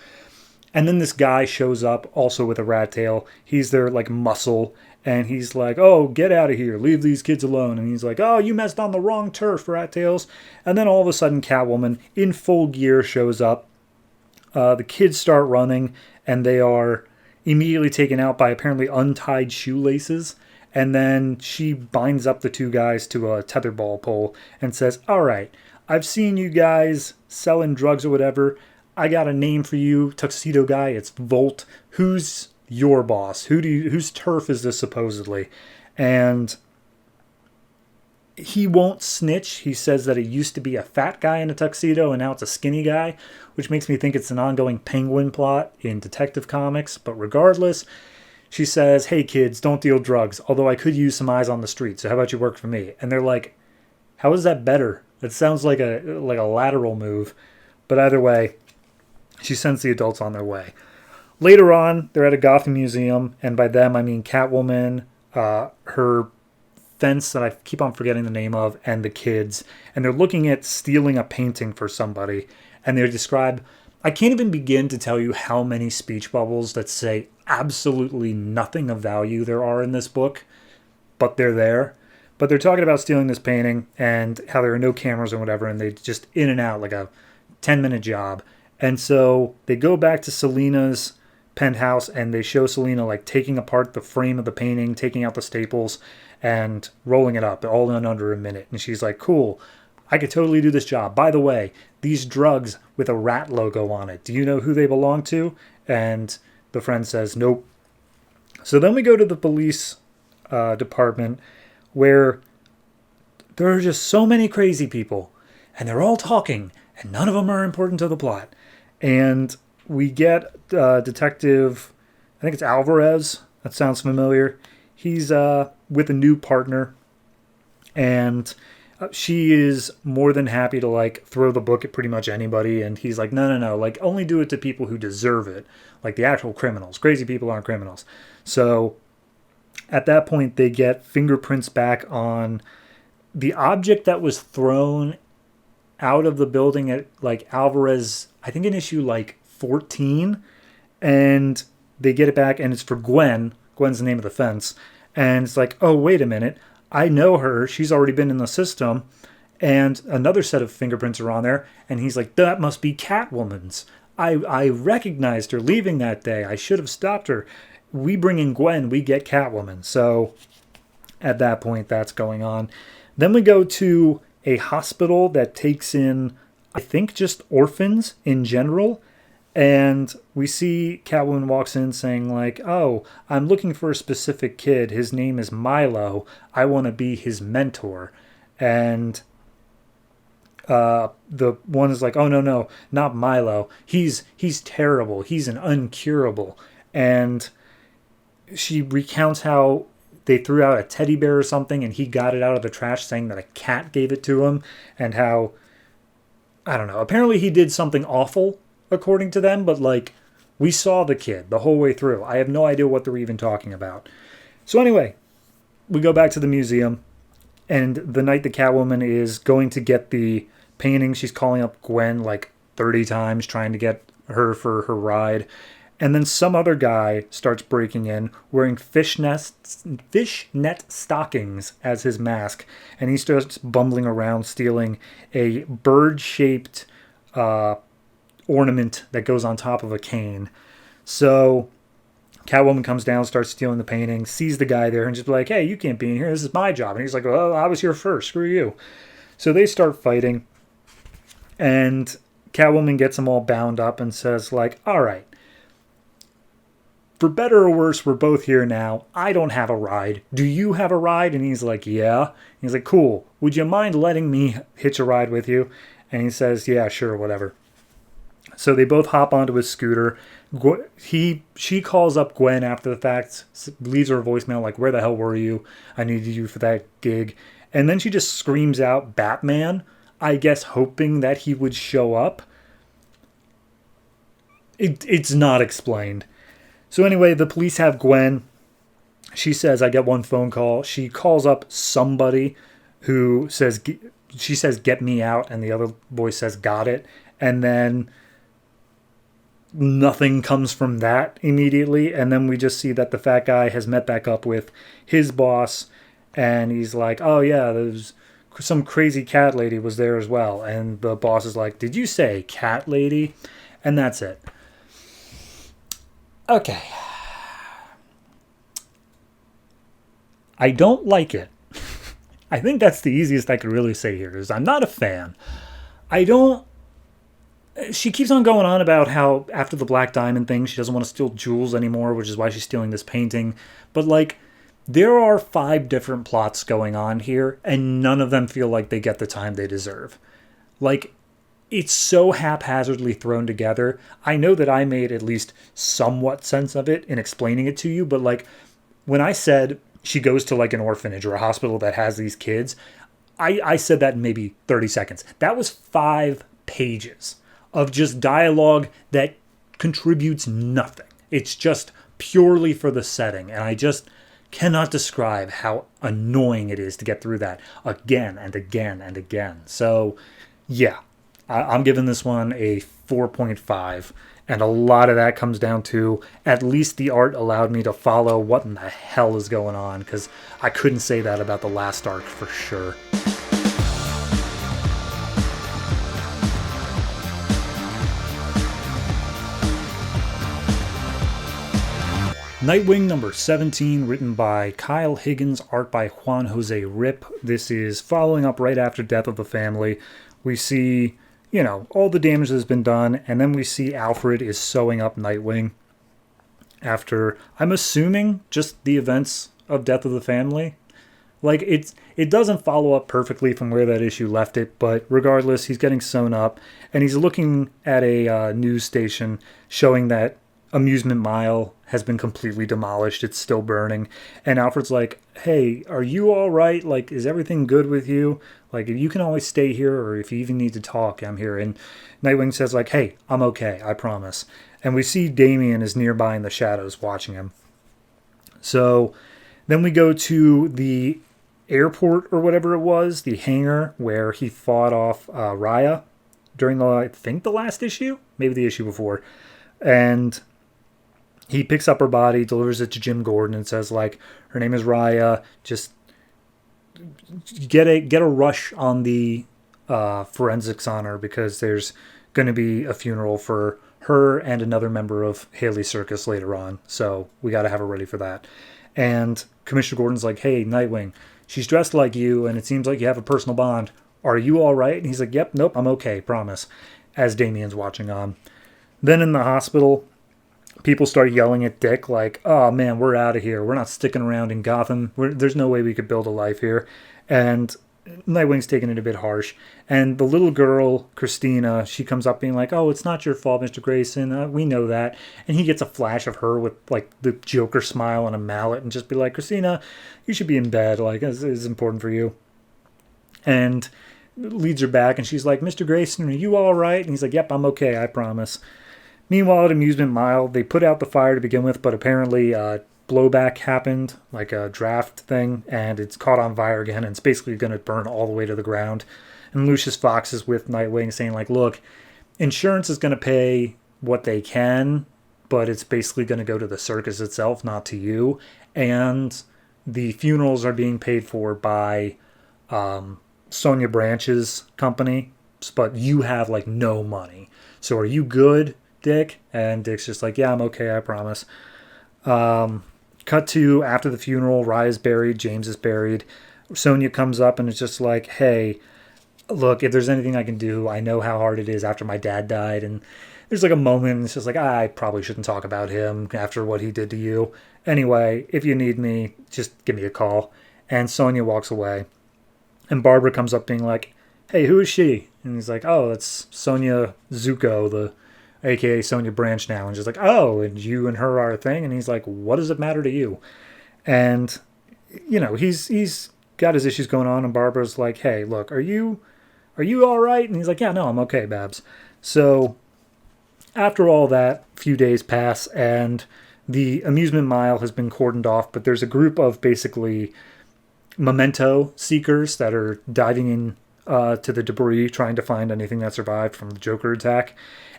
And then this guy shows up also with a rat tail. He's their like muscle, and he's like, oh, get out of here, leave these kids alone. And he's like, oh, you messed on the wrong turf, rat tails. And then all of a sudden Catwoman in full gear shows up. The kids start running, and they are immediately taken out by apparently untied shoelaces. And then she binds up the 2 guys to a tetherball pole and says, all right, I've seen you guys selling drugs or whatever. I got a name for you, tuxedo guy. It's Volt. Who's your boss? Whose turf is this supposedly? And he won't snitch. He says that it used to be a fat guy in a tuxedo and now it's a skinny guy, which makes me think it's an ongoing Penguin plot in Detective Comics. But regardless, she says, hey kids, don't deal drugs, although I could use some eyes on the street, so how about you work for me? And they're like, how is that better? It sounds like a lateral move. But either way, she sends the adults on their way. Later on, they're at a Gotham museum, and by them I mean Catwoman, her fence that I keep on forgetting the name of, and the kids. And they're looking at stealing a painting for somebody. And they describe, I can't even begin to tell you how many speech bubbles that say absolutely nothing of value there are in this book, but they're there. But they're talking about stealing this painting and how there are no cameras or whatever, and they just in and out like a 10-minute job. And so they go back to Selina's penthouse, and they show Selina like taking apart the frame of the painting, taking out the staples, and rolling it up all in under a minute. And she's like, cool, I could totally do this job. By the way, these drugs with a rat logo on it, do you know who they belong to? And the friend says, nope. So then we go to the police department, where there are just so many crazy people, and they're all talking, and none of them are important to the plot. And we get Detective, I think it's Alvarez. That sounds familiar. He's with a new partner, and she is more than happy to like throw the book at pretty much anybody. And he's like, no, like only do it to people who deserve it, like the actual criminals. Crazy people aren't criminals. So at that point, they get fingerprints back on the object that was thrown out of the building at like Alvarez, I think in issue like 14, and they get it back, and it's for Gwen. Gwen's the name of the fence. And it's like, oh, wait a minute. I know her. She's already been in the system. And another set of fingerprints are on there. And he's like, that must be Catwoman's. I recognized her leaving that day. I should have stopped her. We bring in Gwen. We get Catwoman. So at that point, that's going on. Then we go to a hospital that takes in, I think, just orphans in general. And we see Catwoman walks in saying like, oh, I'm looking for a specific kid. His name is Milo. I want to be his mentor. And the one is like, oh, no, not Milo. He's terrible. He's an uncurable. And she recounts how they threw out a teddy bear or something and he got it out of the trash saying that a cat gave it to him, and how, I don't know, apparently he did something awful according to them, but like we saw the kid the whole way through. I have no idea what they're even talking about. So anyway, we go back to the museum, and the night the Catwoman is going to get the painting, she's calling up Gwen like 30 times trying to get her for her ride. And then some other guy starts breaking in wearing fishnet stockings as his mask. And he starts bumbling around stealing a bird-shaped ornament that goes on top of a cane. So Catwoman comes down, starts stealing the painting, sees the guy there, and just like, hey, you can't be in here. This is my job. And he's like, well, I was here first. Screw you. So they start fighting. And Catwoman gets them all bound up and says like, all right, for better or worse, we're both here now. I don't have a ride. Do you have a ride? And he's like, yeah. He's like, cool. Would you mind letting me hitch a ride with you? And he says, yeah, sure, whatever. So they both hop onto his scooter. She calls up Gwen after the fact, leaves her a voicemail like, where the hell were you? I needed you for that gig. And then she just screams out Batman, I guess hoping that he would show up. It's not explained. So anyway, the police have Gwen. She says, I get one phone call. She calls up somebody who says, she says, get me out. And the other voice says, got it. And then nothing comes from that immediately. And then we just see that the fat guy has met back up with his boss. And he's like, oh yeah, there's some crazy cat lady was there as well. And the boss is like, did you say cat lady? And that's it. Okay. I don't like it. I think that's the easiest I could really say here, is I'm not a fan. She keeps on going on about how after the Black Diamond thing, she doesn't want to steal jewels anymore, which is why she's stealing this painting. But like, there are 5 different plots going on here, and none of them feel like they get the time they deserve. Like, it's so haphazardly thrown together. I know that I made at least somewhat sense of it in explaining it to you, but like when I said she goes to like an orphanage or a hospital that has these kids, I said that in maybe 30 seconds. That was 5 pages of just dialogue that contributes nothing. It's just purely for the setting, and I just cannot describe how annoying it is to get through that again and again and again. So yeah. I'm giving this one a 4.5, and a lot of that comes down to at least the art allowed me to follow what in the hell is going on, because I couldn't say that about the last arc for sure. Nightwing number 17, written by Kyle Higgins, art by Juan Jose Rip. This is following up right after Death of the Family. We see, you know, all the damage that has been done, and then we see Alfred is sewing up Nightwing after, I'm assuming, just the events of Death of the Family. Like, it doesn't follow up perfectly from where that issue left it, but regardless, he's getting sewn up, and he's looking at a news station showing that Amusement Mile has been completely demolished. It's still burning. And Alfred's like, hey, are you all right? Like, is everything good with you? Like, you can always stay here, or if you even need to talk, I'm here. And Nightwing says, like, hey, I'm okay, I promise. And we see Damian is nearby in the shadows watching him. So then we go to the airport or whatever it was, the hangar where he fought off Raya during I think the last issue, maybe the issue before. And he picks up her body, delivers it to Jim Gordon, and says, like, her name is Raya. Just get a rush on the forensics on her, because there's going to be a funeral for her and another member of Haley Circus later on. So we got to have her ready for that. And Commissioner Gordon's like, hey, Nightwing, she's dressed like you, and it seems like you have a personal bond. Are you all right? And he's like, yep, nope, I'm okay, promise, as Damian's watching on. Then in the hospital, people start yelling at Dick like, oh, man, we're out of here. We're not sticking around in Gotham. There's no way we could build a life here. And Nightwing's taking it a bit harsh. And the little girl, Christina, she comes up being like, oh, it's not your fault, Mr. Grayson. We know that. And he gets a flash of her with, like, the Joker smile and a mallet and just be like, Christina, you should be in bed. Like, this is important for you. And leads her back, and she's like, Mr. Grayson, are you all right? And he's like, yep, I'm okay, I promise. Meanwhile, at Amusement Mile, they put out the fire to begin with, but apparently blowback happened, like a draft thing, and it's caught on fire again, and it's basically going to burn all the way to the ground. And Lucius Fox is with Nightwing saying, like, look, insurance is going to pay what they can, but it's basically going to go to the circus itself, not to you. And the funerals are being paid for by Sonia Branch's company, but you have, like, no money. So are you good, Dick? And Dick's just like, yeah, I'm okay, I promise. Cut to after the funeral, Raya's buried, James is buried. Sonia comes up and is just like, hey, look, if there's anything I can do, I know how hard it is after my dad died. And there's like a moment, and it's just like, I probably shouldn't talk about him after what he did to you. Anyway, if you need me, just give me a call. And Sonia walks away. And Barbara comes up being like, hey, who is she? And he's like, oh, that's Sonia Zuko, aka Sonia Branch now. And she's like, oh, and you and her are a thing? And he's like, what does it matter to you? And, you know, he's got his issues going on, and Barbara's like, hey, look, are you all right? And he's like, yeah, no, I'm okay, Babs. So after all that, a few days pass, and the amusement mile has been cordoned off, but there's a group of basically memento seekers that are diving in to the debris, trying to find anything that survived from the Joker attack.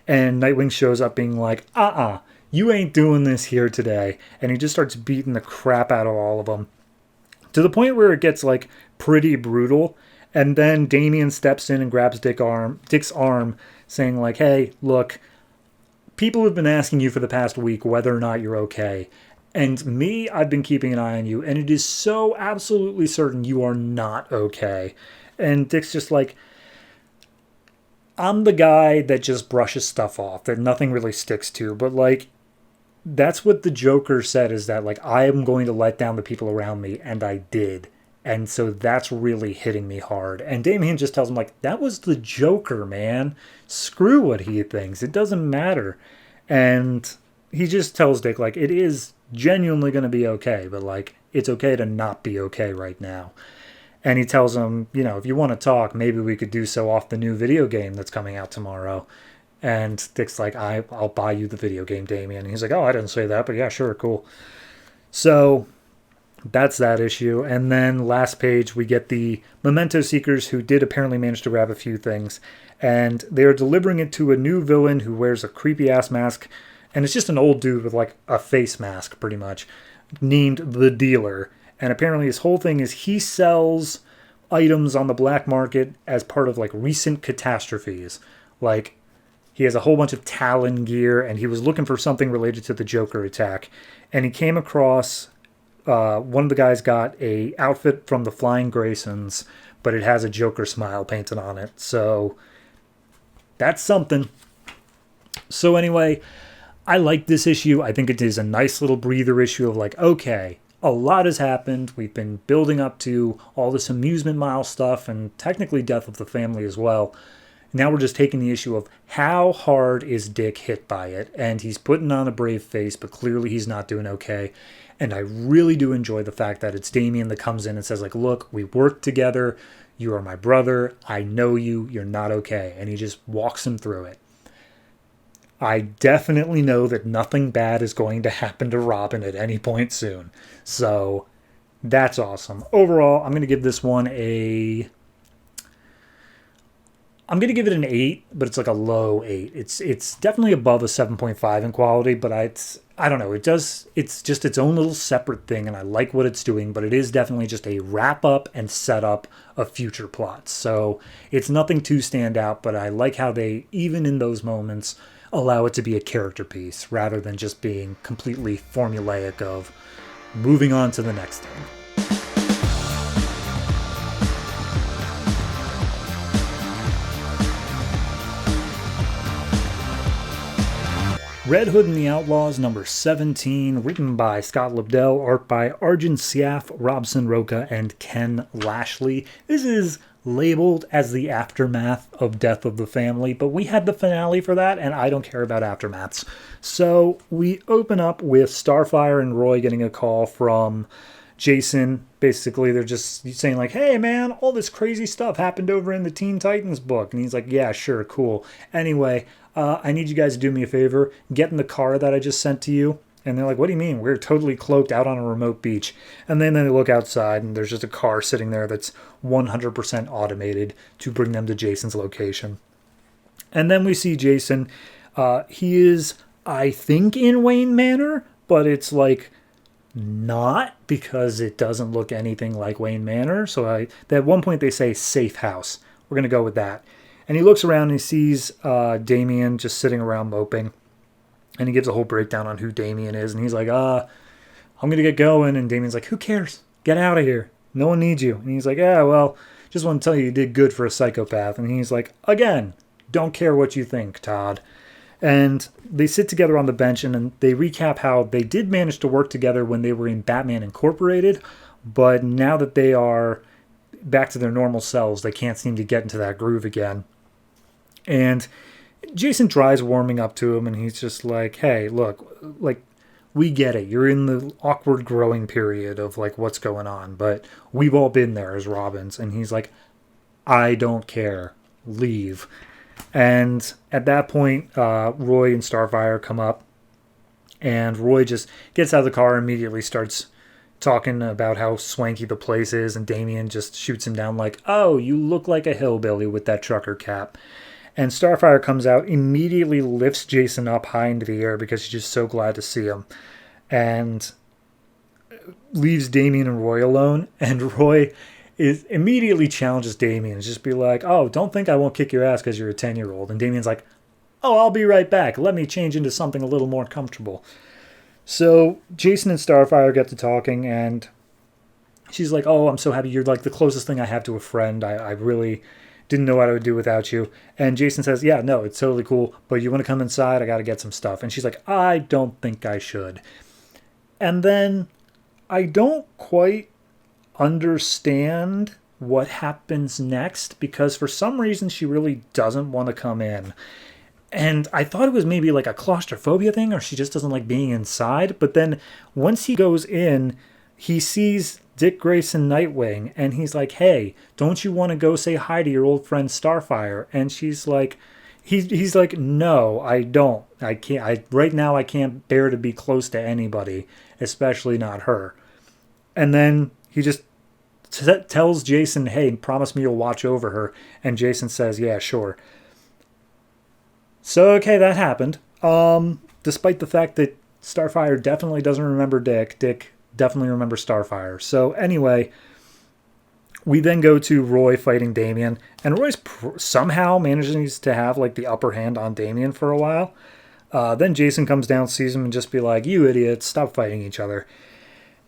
And Nightwing shows up being like, you ain't doing this here today. And he just starts beating the crap out of all of them, to the point where it gets, like, pretty brutal. And then Damian steps in and grabs Dick's arm, saying, like, hey, look, people have been asking you for the past week whether or not you're okay. And me, I've been keeping an eye on you, and it is so absolutely certain you are not okay. And Dick's just like, I'm the guy that just brushes stuff off, that nothing really sticks to. But, like, that's what the Joker said, is that, like, I am going to let down the people around me, and I did. And so that's really hitting me hard. And Damian just tells him, like, that was the Joker, man. Screw what he thinks. It doesn't matter. And he just tells Dick, like, it is genuinely going to be okay, but, like, it's okay to not be okay right now. And he tells him, you know, if you want to talk, maybe we could do so off the new video game that's coming out tomorrow. And Dick's like, I'll buy you the video game, Damian. And he's like, oh, I didn't say that, but yeah, sure, cool. So that's that issue. And then last page, we get the memento seekers, who did apparently manage to grab a few things. And they're delivering it to a new villain who wears a creepy-ass mask. And it's just an old dude with, like, a face mask, pretty much, named The Dealer. And apparently his whole thing is he sells items on the black market as part of, like, recent catastrophes. Like, he has a whole bunch of Talon gear, and he was looking for something related to the Joker attack. And he came across, one of the guys got a outfit from the Flying Graysons, but it has a Joker smile painted on it. So that's something. So anyway, I like this issue. I think it is a nice little breather issue of, like, okay, a lot has happened. We've been building up to all this amusement mile stuff and technically death of the family as well. Now we're just taking the issue of how hard is Dick hit by it. And he's putting on a brave face, but clearly he's not doing okay. And I really do enjoy the fact that it's Damien that comes in and says, like, look, we worked together. You are my brother. I know you. You're not okay. And he just walks him through it. I definitely know that nothing bad is going to happen to Robin at any point soon. So that's awesome. Overall, I'm going to give this one I'm going to give it an 8, but it's like a low 8. It's definitely above a 7.5 in quality, but I don't know. It's just its own little separate thing, and I like what it's doing, but it is definitely just a wrap up and setup of future plots. So it's nothing too stand out, but I like how they, even in those moments, allow it to be a character piece rather than just being completely formulaic of moving on to the next thing. Red Hood and the Outlaws, number 17, written by Scott Lobdell, art by Arjun Siaf, Robson Roca, and Ken Lashley. This is labeled as the aftermath of Death of the Family, but we had the finale for that, and I don't care about aftermaths. So we open up with Starfire and Roy getting a call from Jason. Basically, they're just saying like, hey man, all this crazy stuff happened over in the Teen Titans book. And he's like, yeah, sure, cool. Anyway, I need you guys to do me a favor. Get in the car that I just sent to you. And they're like, what do you mean? We're totally cloaked out on a remote beach. And then they look outside and there's just a car sitting there that's 100% automated to bring them to Jason's location. And then we see Jason. He is, I think, in Wayne Manor, but it's like not, because it doesn't look anything like Wayne Manor. So at one point they say safe house. We're going to go with that. And he looks around and he sees Damien just sitting around moping. And he gives a whole breakdown on who Damien is. And he's like, I'm going to get going. And Damien's like, who cares? Get out of here. No one needs you. And he's like, yeah, well, just want to tell you did good for a psychopath. And he's like, again, don't care what you think, Todd. And they sit together on the bench and they recap how they did manage to work together when they were in Batman Incorporated. But now that they are back to their normal selves, they can't seem to get into that groove again. And Jason tries warming up to him, and he's just like, hey, look, like, we get it. You're in the awkward growing period of, like, what's going on, but we've all been there as Robins. And he's like, I don't care. Leave. And at that point, Roy and Starfire come up, and Roy just gets out of the car and immediately starts talking about how swanky the place is, and Damien just shoots him down like, oh, you look like a hillbilly with that trucker cap. And Starfire comes out, immediately lifts Jason up high into the air because she's just so glad to see him. And leaves Damien and Roy alone. And Roy immediately challenges Damien. Just be like, oh, don't think I won't kick your ass because you're a 10-year-old. And Damien's like, oh, I'll be right back. Let me change into something a little more comfortable. So Jason and Starfire get to talking, and she's like, oh, I'm so happy. You're like the closest thing I have to a friend. I really didn't know what I would do without you. And Jason says, yeah, no, it's totally cool, but you want to come inside? I got to get some stuff. And she's like, I don't think I should. And then I don't quite understand what happens next, because for some reason she really doesn't want to come in. And I thought it was maybe like a claustrophobia thing, or she just doesn't like being inside. But then once he goes in, he sees Dick Grayson Nightwing, and he's like, hey, don't you want to go say hi to your old friend Starfire? And she's like, he's like, no, I don't. I can't. Right now I can't bear to be close to anybody, especially not her. And then he just tells Jason, hey, promise me you'll watch over her. And Jason says, yeah, sure. So, okay, that happened. Despite the fact that Starfire definitely doesn't remember Dick definitely remembers Starfire. So, anyway, we then go to Roy fighting Damien. And Roy's somehow manages to have, like, the upper hand on Damien for a while. Then Jason comes down, sees him, and just be like, you idiots, stop fighting each other.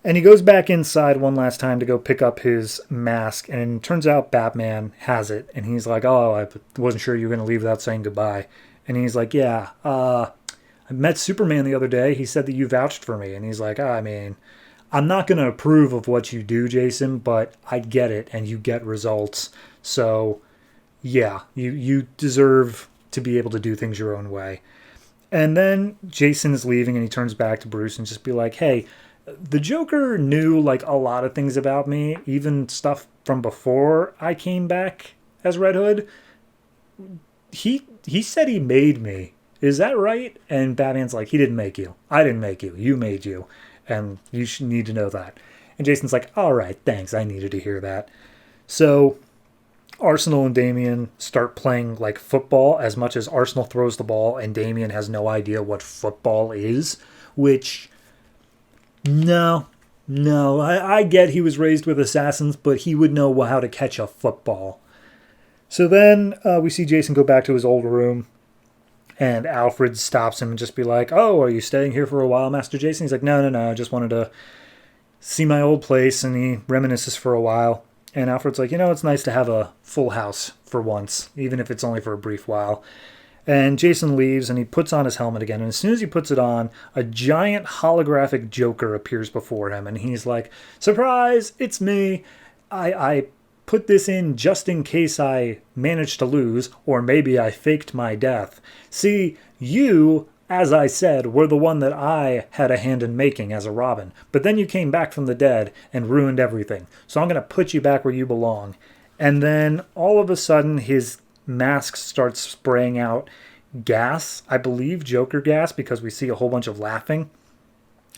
And he goes back inside one last time to go pick up his mask. And it turns out Batman has it. And he's like, oh, I wasn't sure you were going to leave without saying goodbye. And he's like, yeah, I met Superman the other day. He said that you vouched for me. And he's like, I mean, I'm not going to approve of what you do, Jason, but I get it, and you get results. So, yeah, you deserve to be able to do things your own way. And then Jason is leaving, and he turns back to Bruce and just be like, hey, the Joker knew, like, a lot of things about me, even stuff from before I came back as Red Hood. He said he made me. Is that right? And Batman's like, he didn't make you. I didn't make you. You made you. And you should need to know that. And Jason's like, all right, thanks. I needed to hear that. So Arsenal and Damian start playing like football as much as Arsenal throws the ball and Damian has no idea what football is, which, no, I get he was raised with assassins, but he would know how to catch a football. So then we see Jason go back to his old room. And Alfred stops him and just be like, oh, are you staying here for a while, Master Jason? He's like, no, I just wanted to see my old place. And he reminisces for a while. And Alfred's like, it's nice to have a full house for once, even if it's only for a brief while. And Jason leaves and he puts on his helmet again. And as soon as he puts it on, a giant holographic Joker appears before him. And he's like, surprise, it's me. I put this in just in case I managed to lose, or maybe I faked my death. See, you, as I said, were the one that I had a hand in making as a Robin. But then you came back from the dead and ruined everything. So I'm going to put you back where you belong. And then all of a sudden his mask starts spraying out gas, I believe Joker gas, because we see a whole bunch of laughing.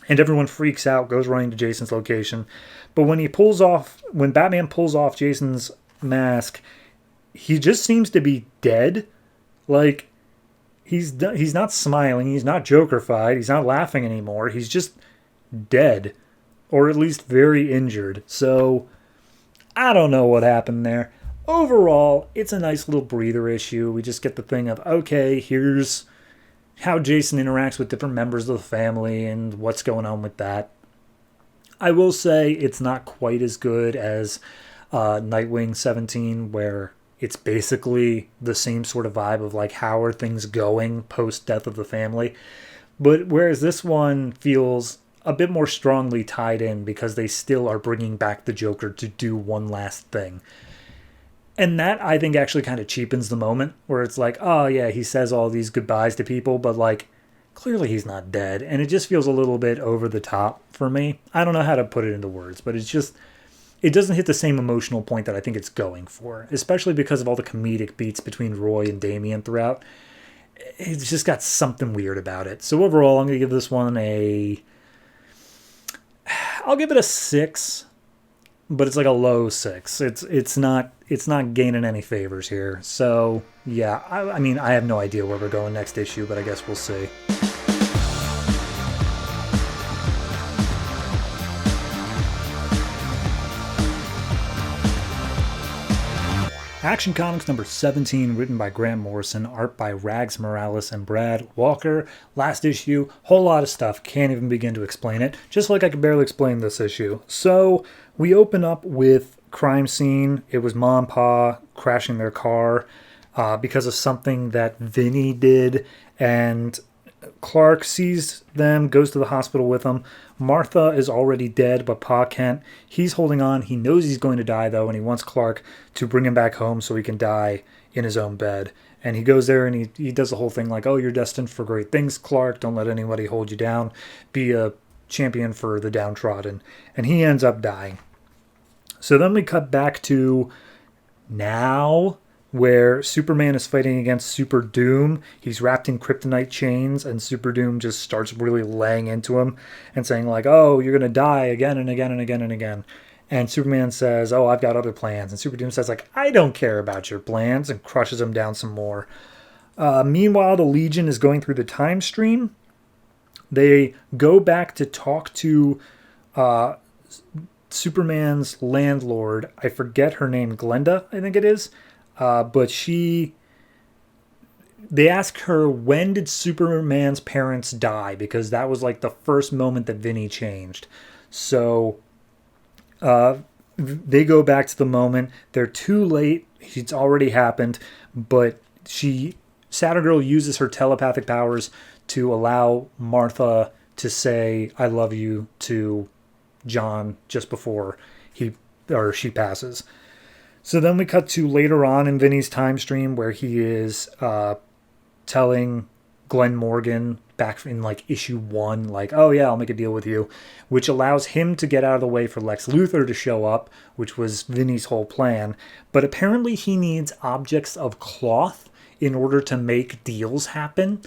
And everyone freaks out, goes running to Jason's location. But when Batman pulls off Jason's mask, he just seems to be dead. Like, he's not smiling, he's not Joker-fied, he's not laughing anymore. He's just dead, or at least very injured. So, I don't know what happened there. Overall, it's a nice little breather issue. We just get the thing of, okay, here's how Jason interacts with different members of the family and what's going on with that. I will say it's not quite as good as Nightwing 17, where it's basically the same sort of vibe of like, how are things going post-death of the family. But whereas this one feels a bit more strongly tied in because they still are bringing back the Joker to do one last thing. And that, I think, actually kind of cheapens the moment, where it's like, oh yeah, he says all these goodbyes to people, but like, clearly he's not dead. And it just feels a little bit over the top for me. I don't know how to put it into words, but it's just, it doesn't hit the same emotional point that I think it's going for, especially because of all the comedic beats between Roy and Damian throughout. It's just got something weird about it. So overall, I'm going to give this one I'll give it a 6, but it's like a low 6. It's not gaining any favors here. So yeah, I mean, I have no idea where we're going next issue, but I guess we'll see. Action Comics number 17, written by Grant Morrison, art by Rags Morales and Brad Walker. Last issue, whole lot of stuff, can't even begin to explain it, just like I could barely explain this issue. So, we open up with crime scene. It was Mom and Pa crashing their car because of something that Vinny did, and Clark sees them, goes to the hospital with them. Martha is already dead, but Pa can't. He's holding on. He knows he's going to die, though, and he wants Clark to bring him back home so he can die in his own bed. And he goes there and he does the whole thing like, oh, you're destined for great things, Clark. Don't let anybody hold you down. Be a champion for the downtrodden. And he ends up dying. So then we cut back to now, where Superman is fighting against Super Doom. He's wrapped in kryptonite chains, and Super Doom just starts really laying into him and saying like, oh, you're going to die again and again and again and again. And Superman says, oh, I've got other plans. And Super Doom says like, I don't care about your plans, and crushes him down some more. Meanwhile, the Legion is going through the time stream. They go back to talk to Superman's landlord. I forget her name, Glenda, I think it is. But they ask her, when did Superman's parents die? Because that was like the first moment that Vinny changed. So they go back to the moment. They're too late. It's already happened. But Saturn Girl uses her telepathic powers to allow Martha to say, I love you to John just before she passes. So then we cut to later on in Vinny's time stream where he is telling Glenn Morgan back in like issue 1, like, oh yeah, I'll make a deal with you, which allows him to get out of the way for Lex Luthor to show up, which was Vinny's whole plan. But apparently he needs objects of cloth in order to make deals happen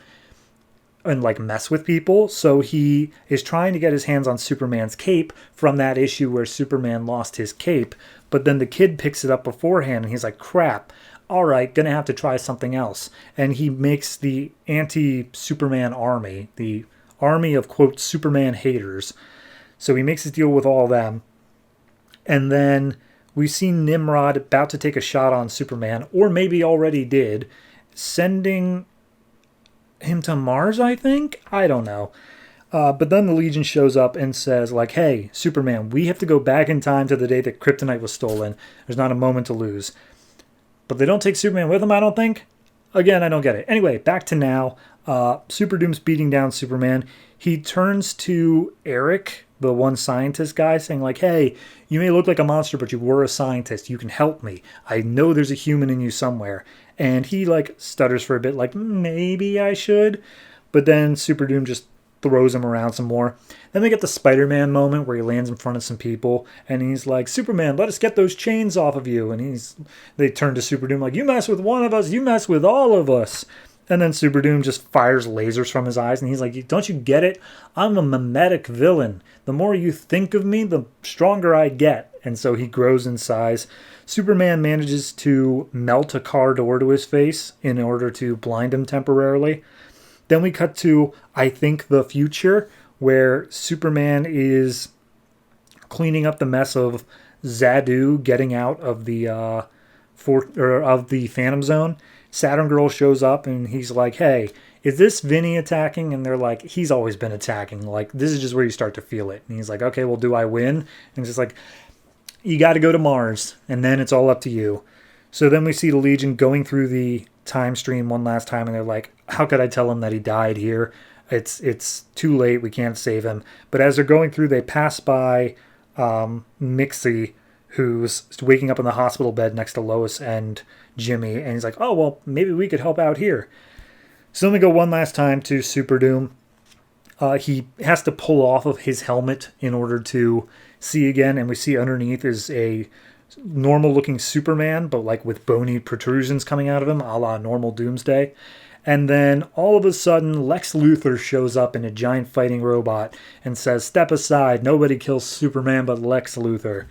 and like mess with people. So he is trying to get his hands on Superman's cape from that issue where Superman lost his cape, but then the kid picks it up beforehand and he's like, crap, all right, gonna have to try something else. And he makes the anti-Superman army, the army of, quote, Superman haters. So he makes his deal with all of them. And then we see Nimrod about to take a shot on Superman, or maybe already did, sending him to Mars, I think? I don't know. But then the Legion shows up and says, like, hey, Superman, we have to go back in time to the day that Kryptonite was stolen. There's not a moment to lose. But they don't take Superman with them, I don't think. Again, I don't get it. Anyway, back to now. Super Doom's beating down Superman. He turns to Eric, the one scientist guy, saying like, hey, you may look like a monster, but you were a scientist. You can help me. I know there's a human in you somewhere. And he like stutters for a bit, like, maybe I should. But then Super Doom just throws him around some more. Then they get the Spider-Man moment where he lands in front of some people and he's like, Superman, let us get those chains off of you. And they turn to Super Doom like, you mess with one of us, you mess with all of us. And then Super Doom just fires lasers from his eyes and he's like, don't you get it? I'm a mimetic villain. The more you think of me, the stronger I get. And so he grows in size. Superman manages to melt a car door to his face in order to blind him temporarily. Then we cut to, I think, the future, where Superman is cleaning up the mess of Xadu getting out of the of the Phantom Zone. Saturn Girl shows up and he's like, hey, is this Vinny attacking? And they're like, he's always been attacking. Like, this is just where you start to feel it. And he's like, okay, well, do I win? And it's just like, you got to go to Mars, and then it's all up to you. So then we see the Legion going through the time stream one last time, and they're like, how could I tell him that he died here? It's too late, we can't save him. But as they're going through, they pass by Mixie, who's waking up in the hospital bed next to Lois and Jimmy, and he's like, oh, well, maybe we could help out here. So then we go one last time to Super Doom. He has to pull off of his helmet in order to see again, and we see underneath is a normal-looking Superman, but like with bony protrusions coming out of him, a la normal Doomsday. And then all of a sudden, Lex Luthor shows up in a giant fighting robot and says, step aside, nobody kills Superman but Lex Luthor.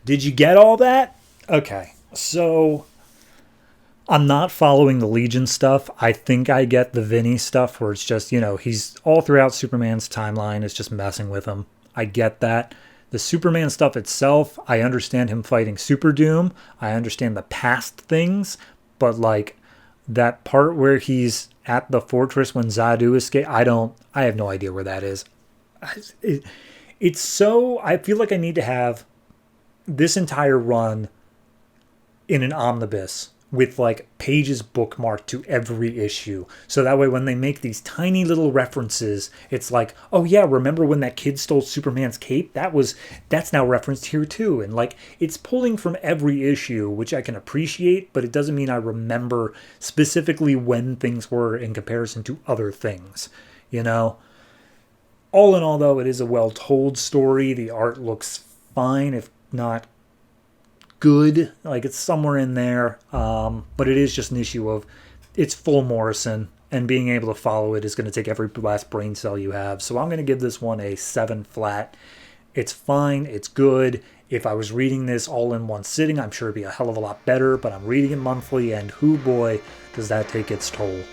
Did you get all that? Okay, so I'm not following the Legion stuff. I think I get the Vinny stuff where it's just, he's all throughout Superman's timeline. It's just messing with him. I get that. The Superman stuff itself, I understand him fighting Super Doom. I understand the past things. But like that part where he's at the fortress when Xadu escaped, I have no idea where that is. It's so, I feel like I need to have this entire run in an omnibus with like pages bookmarked to every issue. So that way when they make these tiny little references, it's like, oh yeah, remember when that kid stole Superman's cape? That's now referenced here too. And like it's pulling from every issue, which I can appreciate, but it doesn't mean I remember specifically when things were in comparison to other things, All in all though, it is a well-told story. The art looks fine, if not good, like it's somewhere in there, but it is just an issue of it's full Morrison, and being able to follow it is going to take every last brain cell you have. So I'm going to give this one a 7 flat. It's fine, it's good. If I was reading this all in one sitting, I'm sure it'd be a hell of a lot better, but I'm reading it monthly, and hoo boy, does that take its toll.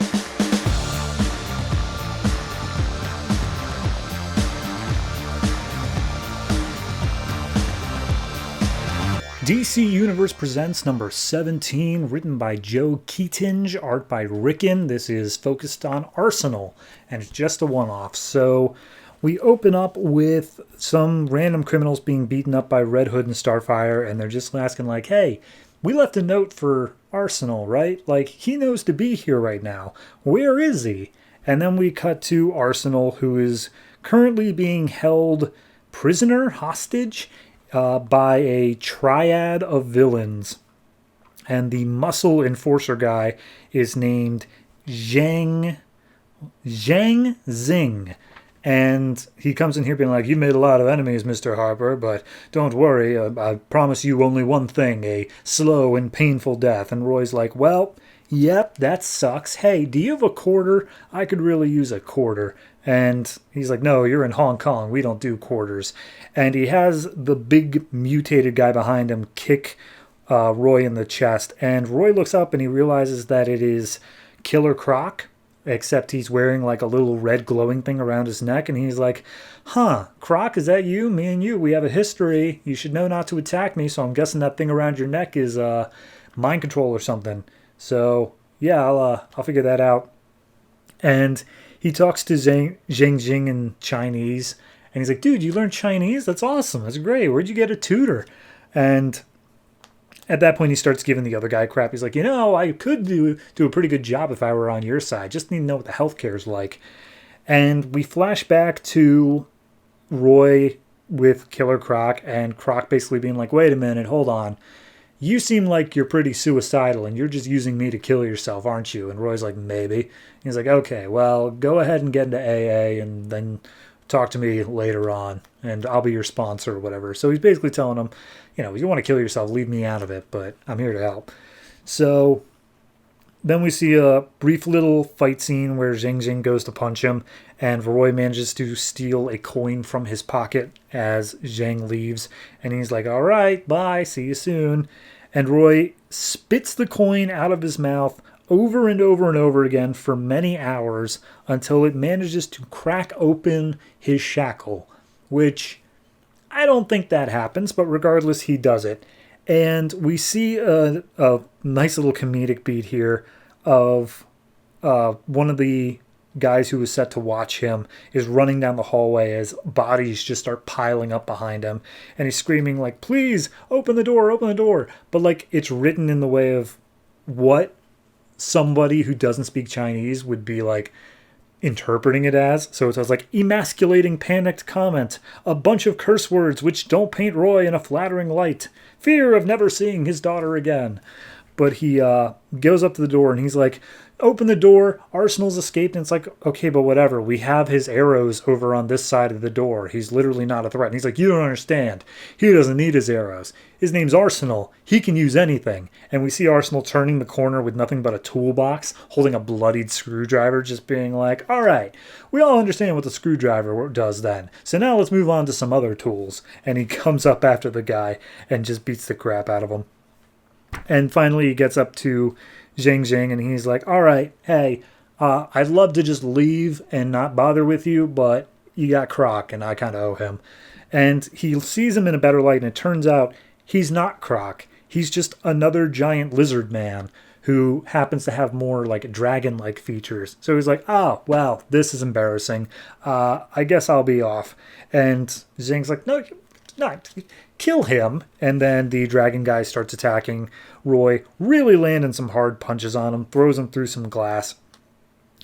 DC Universe Presents number 17, written by Joe Keatinge, art by Ricken. This is focused on Arsenal, and it's just a one-off. So we open up with some random criminals being beaten up by Red Hood and Starfire, and they're just asking like, hey, we left a note for Arsenal, right? Like, he knows to be here right now. Where is he? And then we cut to Arsenal, who is currently being held prisoner, hostage, by a triad of villains. And the muscle enforcer guy is named Zhang Zing. And he comes in here being like, you made a lot of enemies, Mr. Harper, but don't worry, I promise you only one thing, a slow and painful death. And Roy's like, well, yep, that sucks. Hey, do you have a quarter? I could really use a quarter. And he's like, no, you're in Hong Kong. We don't do quarters. And he has the big mutated guy behind him kick Roy in the chest. And Roy looks up and he realizes that it is Killer Croc, except he's wearing like a little red glowing thing around his neck. And he's like, huh, Croc, is that you? Me and you, we have a history. You should know not to attack me. So I'm guessing that thing around your neck is mind control or something. So yeah, I'll figure that out. And he talks to Zhang Jing in Chinese. And he's like, dude, you learned Chinese? That's awesome. That's great. Where'd you get a tutor? And at that point, he starts giving the other guy crap. He's like, I could do a pretty good job if I were on your side. Just need to know what the healthcare is like. And we flash back to Roy with Killer Croc, and Croc basically being like, wait a minute, hold on. You seem like you're pretty suicidal, and you're just using me to kill yourself, aren't you? And Roy's like, maybe. He's like, okay, well, go ahead and get into AA, and then talk to me later on, and I'll be your sponsor or whatever. So he's basically telling him, you want to kill yourself, leave me out of it, but I'm here to help. So then we see a brief little fight scene where Zhang Jing goes to punch him, and Roy manages to steal a coin from his pocket as Zhang leaves. And he's like, all right, bye, see you soon. And Roy spits the coin out of his mouth over and over and over again for many hours until it manages to crack open his shackle, which I don't think that happens, but regardless, he does it. And we see a nice little comedic beat here of one of the guys who was set to watch him is running down the hallway as bodies just start piling up behind him. And he's screaming like, please, open the door, open the door. But like it's written in the way of what somebody who doesn't speak Chinese would be like interpreting it as. So it says like emasculating panicked comment, a bunch of curse words which don't paint Roy in a flattering light, fear of never seeing his daughter again. But he goes up to the door and he's like, open the door, Arsenal's escaped. And it's like, okay, but whatever, we have his arrows over on this side of the door. He's literally not a threat. And he's like, you don't understand, he doesn't need his arrows, his name's Arsenal, he can use anything. And we see Arsenal turning the corner with nothing but a toolbox, holding a bloodied screwdriver, just being like, all right, we all understand what the screwdriver does then, so now let's move on to some other tools. And he comes up after the guy and just beats the crap out of him. And finally he gets up to Zhang Zhang and he's like, all right, hey, I'd love to just leave and not bother with you, but you got Croc and I kind of owe him. And he sees him in a better light, and it turns out he's not Croc. He's just another giant lizard man who happens to have more like dragon-like features. So he's like, oh, well, this is embarrassing. I guess I'll be off. And Zhang's like, no, not kill him. And then the dragon guy starts attacking Roy, really landing some hard punches on him, throws him through some glass.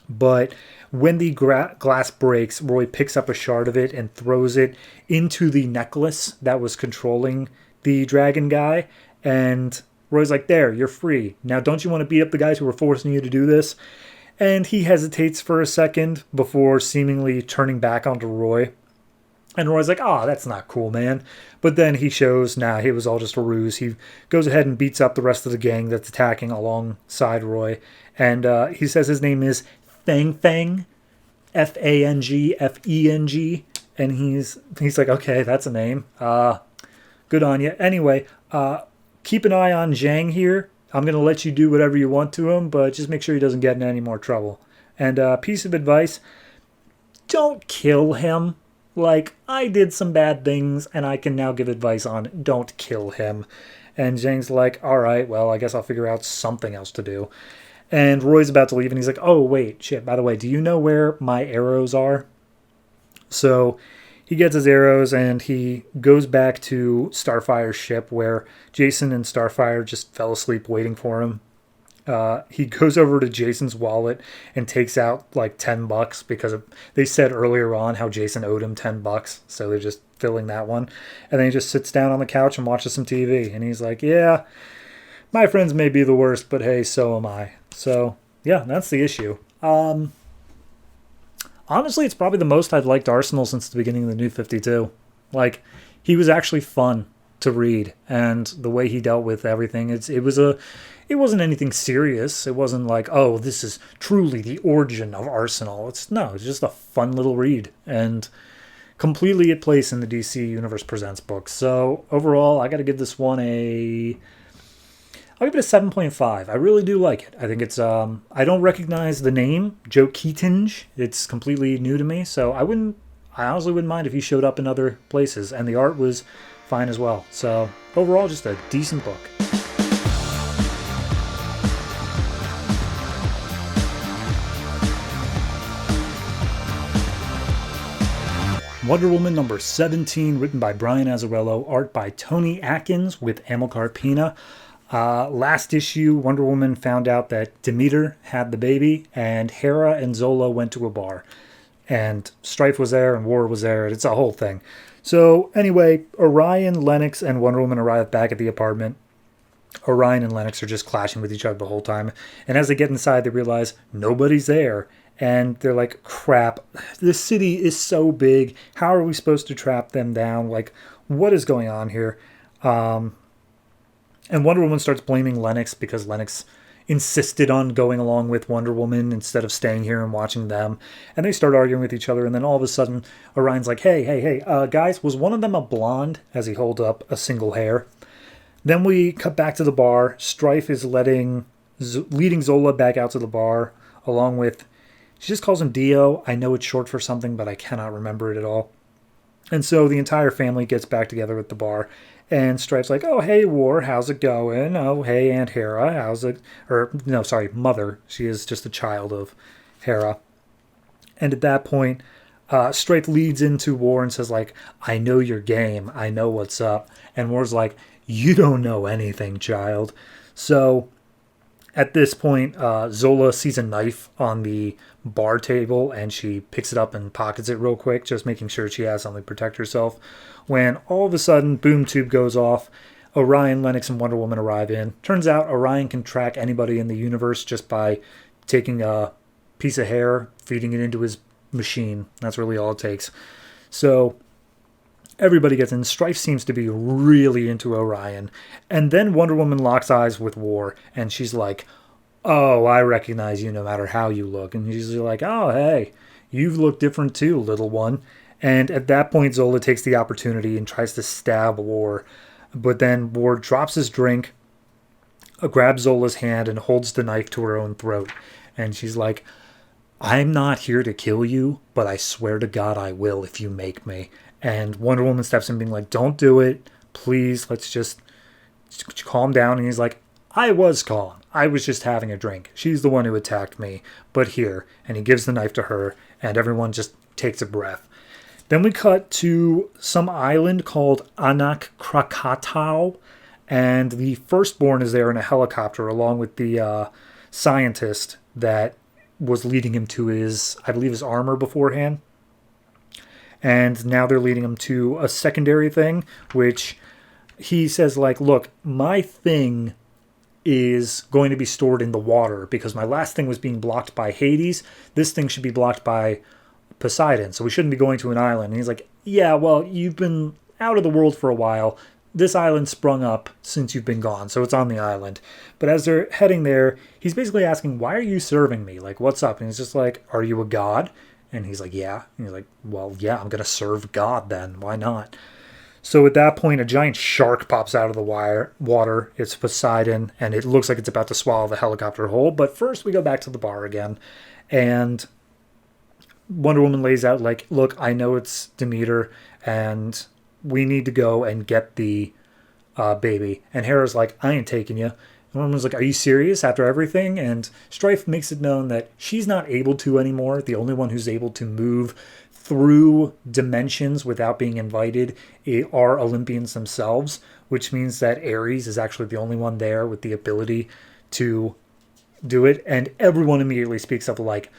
But when the glass breaks, Roy picks up a shard of it and throws it into the necklace that was controlling the dragon guy. And Roy's like, there, you're free. Now, don't you want to beat up the guys who were forcing you to do this? And he hesitates for a second before seemingly turning back onto Roy. And Roy's like, oh, that's not cool, man. But then he shows, it was all just a ruse. He goes ahead and beats up the rest of the gang that's attacking alongside Roy. And he says his name is Feng Feng, Fangfeng. And he's like, okay, that's a name. Good on you. Anyway, keep an eye on Zhang here. I'm going to let you do whatever you want to him, but just make sure he doesn't get in any more trouble. And piece of advice, don't kill him. Like, I did some bad things, and I can now give advice on don't kill him. And Zhang's like, all right, well, I guess I'll figure out something else to do. And Roy's about to leave, and he's like, oh, wait, shit, by the way, do you know where my arrows are? So he gets his arrows, and he goes back to Starfire's ship, where Jason and Starfire just fell asleep waiting for him. He goes over to Jason's wallet and takes out like $10 because they said earlier on how Jason owed him $10, so they're just filling that one. And then he just sits down on the couch and watches some TV. And he's like, "Yeah, my friends may be the worst, but hey, so am I." So yeah, that's the issue. Honestly, it's probably the most I've liked Arsenal since the beginning of the New 52. Like, he was actually fun to read, and the way he dealt with everything, it wasn't anything serious. It wasn't like, oh, this is truly the origin of Arsenal. It's just a fun little read, and completely at place in the DC Universe Presents books. So overall, I got to give this one I'll give it a 7.5. I really do like it. I think it's, I don't recognize the name, Joe Keatinge. It's completely new to me, so I honestly wouldn't mind if he showed up in other places, and the art was fine as well. So overall, just a decent book. Wonder Woman number 17, written by Brian Azzarello, art by Tony Atkins with Amilcar Pina. Last issue, Wonder Woman found out that Demeter had the baby, and Hera and Zola went to a bar. And Strife was there, and War was there, and it's a whole thing. So, anyway, Orion, Lennox, and Wonder Woman arrive back at the apartment. Orion and Lennox are just clashing with each other the whole time. And as they get inside, they realize nobody's there. And they're like, crap, this city is so big. How are we supposed to trap them down? Like, what is going on here? And Wonder Woman starts blaming Lennox because Lennox insisted on going along with Wonder Woman instead of staying here and watching them. And they start arguing with each other. And then all of a sudden, Orion's like, hey, guys, was one of them a blonde? As he holds up a single hair. Then we cut back to the bar. Strife is leading Zola back out to the bar, along with, she just calls him Dio. I know it's short for something, but I cannot remember it at all. And so the entire family gets back together at the bar. And Strife's like, oh, hey, War, how's it going? Oh, hey, Aunt Hera, how's it? Or, no, sorry, Mother. She is just a child of Hera. And at that point, Strife leads into War and says, like, I know your game. I know what's up. And War's like, you don't know anything, child. So at this point, Zola sees a knife on the bar table, and she picks it up and pockets it real quick, just making sure she has something to protect herself. When all of a sudden, boom tube goes off. Orion, Lennox, and Wonder Woman arrive in. Turns out Orion can track anybody in the universe just by taking a piece of hair, feeding it into his machine. That's really all it takes. So everybody gets in. Strife seems to be really into Orion. And then Wonder Woman locks eyes with War, and she's like, oh, I recognize you no matter how you look. And she's like, oh, hey, you look different too, little one. And at that point, Zola takes the opportunity and tries to stab War. But then War drops his drink, grabs Zola's hand, and holds the knife to her own throat. And she's like, I'm not here to kill you, but I swear to God I will if you make me. And Wonder Woman steps in being like, don't do it. Please, let's just calm down. And he's like, I was calm. I was just having a drink. She's the one who attacked me. But here. And he gives the knife to her. And everyone just takes a breath. Then we cut to some island called Anak Krakatau. And the firstborn is there in a helicopter along with the scientist that was leading him to his, I believe, his armor beforehand. And now they're leading him to a secondary thing, which he says, like, look, my thing is going to be stored in the water because my last thing was being blocked by Hades. This thing should be blocked by Poseidon, so we shouldn't be going to an island. And he's like, yeah, well, you've been out of the world for a while. This island sprung up since you've been gone, so it's on the island. But as they're heading there, he's basically asking, why are you serving me? Like, what's up? And he's just like, are you a god? And he's like, yeah. And he's like, well, yeah, I'm going to serve God then. Why not? So at that point, a giant shark pops out of the water. It's Poseidon, and it looks like it's about to swallow the helicopter whole. But first, we go back to the bar again. And Wonder Woman lays out, like, look, I know it's Demeter, and we need to go and get the baby. And Hera's like, I ain't taking you. And Wonder Woman's like, are you serious after everything? And Strife makes it known that she's not able to anymore. The only one who's able to move through dimensions without being invited are Olympians themselves, which means that Ares is actually the only one there with the ability to do it. And everyone immediately speaks up like,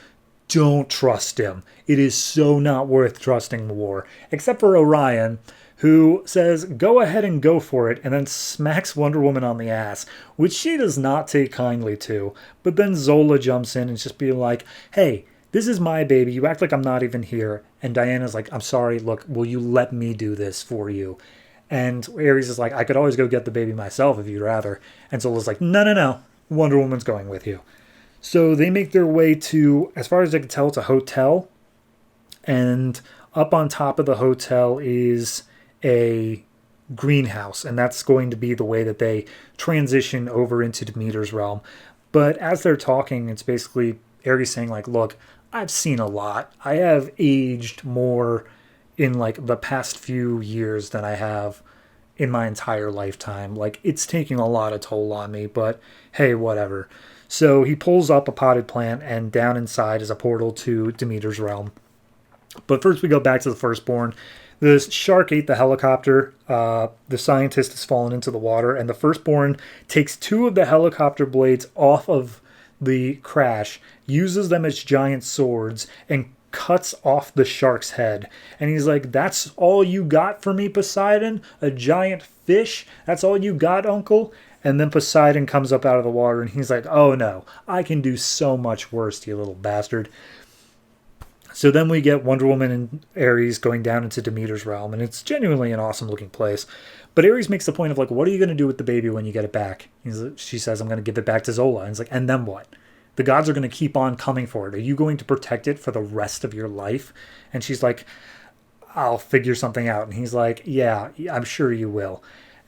don't trust him. It is so not worth trusting the war. Except for Orion, who says, go ahead and go for it, and then smacks Wonder Woman on the ass, which she does not take kindly to. But then Zola jumps in and just being like, hey, this is my baby. You act like I'm not even here. And Diana's like, I'm sorry, look, will you let me do this for you? And Ares is like, I could always go get the baby myself if you'd rather. And Zola's like, no. Wonder Woman's going with you. So they make their way to, as far as I can tell, it's a hotel. And up on top of the hotel is a greenhouse. And that's going to be the way that they transition over into Demeter's realm. But as they're talking, it's basically Ares saying like, look, I've seen a lot. I have aged more in like the past few years than I have in my entire lifetime. Like, it's taking a lot of toll on me, but hey, whatever. So he pulls up a potted plant, and down inside is a portal to Demeter's realm. But first we go back to the firstborn. The shark ate the helicopter. The scientist has fallen into the water, and the firstborn takes 2 of the helicopter blades off of the crash, uses them as giant swords, and cuts off the shark's head. And he's like, that's all you got for me, Poseidon? A giant fish? That's all you got, uncle? And then Poseidon comes up out of the water, and he's like, oh no, I can do so much worse, you little bastard. So then we get Wonder Woman and Ares going down into Demeter's realm, and it's genuinely an awesome looking place. But Ares makes the point of like, what are you going to do with the baby when you get it back? She says, I'm going to give it back to Zola. And he's like, and then what? The gods are going to keep on coming for it. Are you going to protect it for the rest of your life? And she's like, I'll figure something out. And he's like, yeah, I'm sure you will.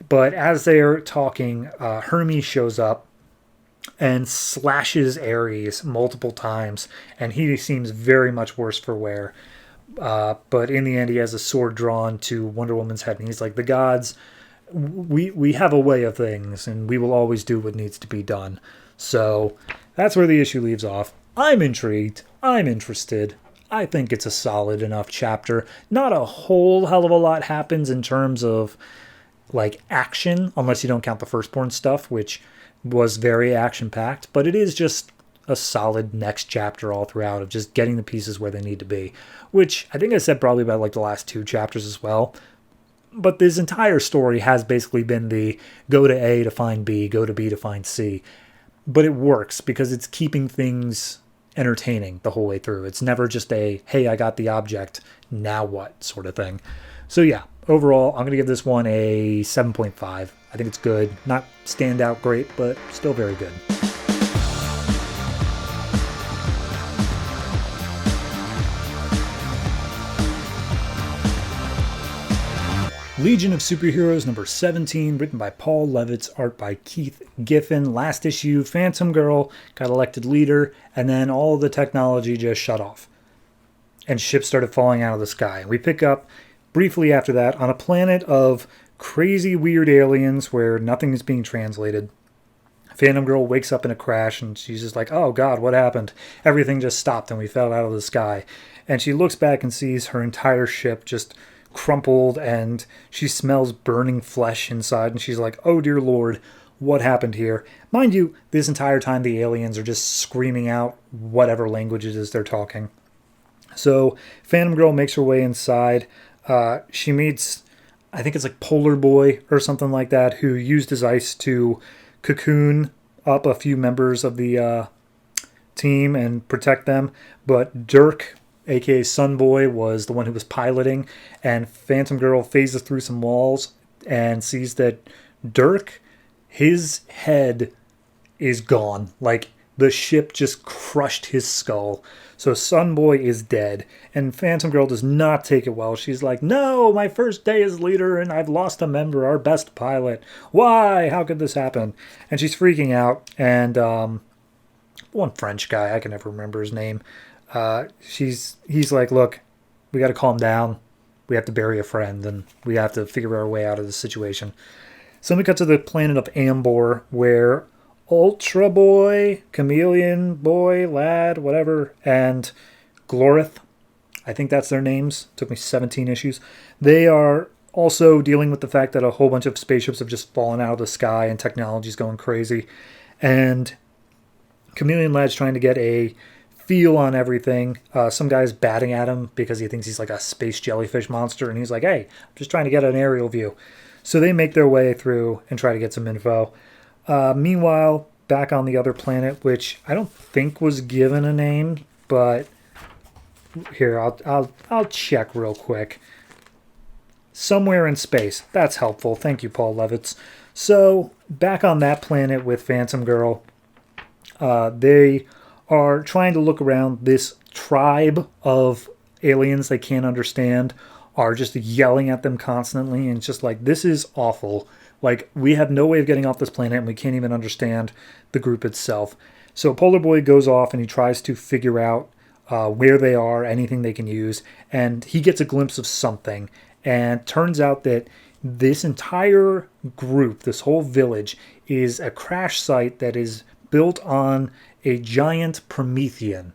But as they're talking, Hermes shows up and slashes Ares multiple times. And he seems very much worse for wear. But in the end, he has a sword drawn to Wonder Woman's head. And he's like, the gods, we have a way of things, and we will always do what needs to be done. So that's where the issue leaves off. I'm intrigued. I'm interested. I think it's a solid enough chapter. Not a whole hell of a lot happens in terms of like action, unless you don't count the firstborn stuff, which was very action-packed. But it is just a solid next chapter all throughout of just getting the pieces where they need to be, which I think I said probably about like the last 2 chapters as well. But this entire story has basically been the go to A to find B, go to B to find C. But it works because it's keeping things entertaining the whole way through. It's never just a, hey, I got the object, now what sort of thing. So yeah, overall, I'm going to give this one a 7.5. I think it's good. Not stand out great, but still very good. Legion of Superheroes number 17, written by Paul Levitz, art by Keith Giffen. Last issue, Phantom Girl got elected leader, and then all the technology just shut off. And ships started falling out of the sky. We pick up briefly after that on a planet of crazy weird aliens where nothing is being translated. Phantom Girl wakes up in a crash, and she's just like, oh god, what happened? Everything just stopped and we fell out of the sky. And she looks back and sees her entire ship just crumpled, and she smells burning flesh inside, and she's like, oh dear lord, what happened here? Mind you, this entire time the aliens are just screaming out whatever language it is they're talking. So Phantom Girl makes her way inside. She meets, I think it's like Polar Boy or something like that, who used his ice to cocoon up a few members of the team and protect them. But Dirk, aka Sunboy, was the one who was piloting, and Phantom Girl phases through some walls and sees that Dirk, his head is gone. Like, the ship just crushed his skull. So Sunboy is dead, and Phantom Girl does not take it well. She's like, no, my first day as leader, and I've lost a member, our best pilot. Why? How could this happen? And she's freaking out, and one French guy, I can never remember his name, he's like, look, we got to calm down. We have to bury a friend, and we have to figure our way out of this situation. So we cut to the planet of Ambor, where Ultra Boy, Chameleon Boy, Lad, whatever, and Glorith, I think that's their names. Took me 17 issues. They are also dealing with the fact that a whole bunch of spaceships have just fallen out of the sky and technology's going crazy. And Chameleon Lad's trying to get a feel on everything. Some guy's batting at him because he thinks he's like a space jellyfish monster, and he's like, hey, I'm just trying to get an aerial view. So they make their way through and try to get some info. Meanwhile, back on the other planet, which I don't think was given a name, but here, I'll check real quick. Somewhere in space. That's helpful. Thank you, Paul Levitz. So, back on that planet with Phantom Girl, they are trying to look around. This tribe of aliens they can't understand are just yelling at them constantly, and it's just like, this is awful. Like, we have no way of getting off this planet, and we can't even understand the group itself. So Polar Boy goes off, and he tries to figure out where they are, anything they can use, and he gets a glimpse of something. And turns out that this entire group, this whole village, is a crash site that is built on a giant Promethean,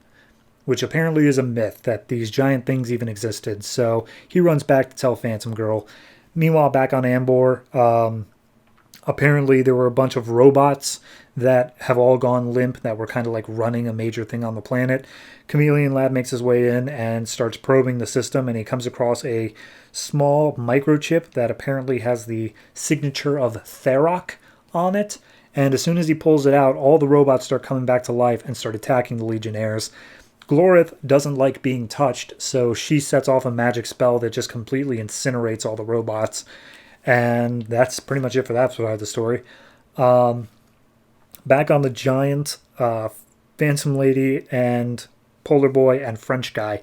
which apparently is a myth that these giant things even existed. So he runs back to tell Phantom Girl. Meanwhile, back on Ambor, apparently there were a bunch of robots that have all gone limp that were kind of like running a major thing on the planet. Chameleon Lad makes his way in and starts probing the system, and he comes across a small microchip that apparently has the signature of Tharok on it. And as soon as he pulls it out, all the robots start coming back to life and start attacking the Legionnaires. Glorith doesn't like being touched, so she sets off a magic spell that just completely incinerates all the robots. And that's pretty much it for that side of the story. Back on the giant, Phantom Lady and Polar Boy and French guy,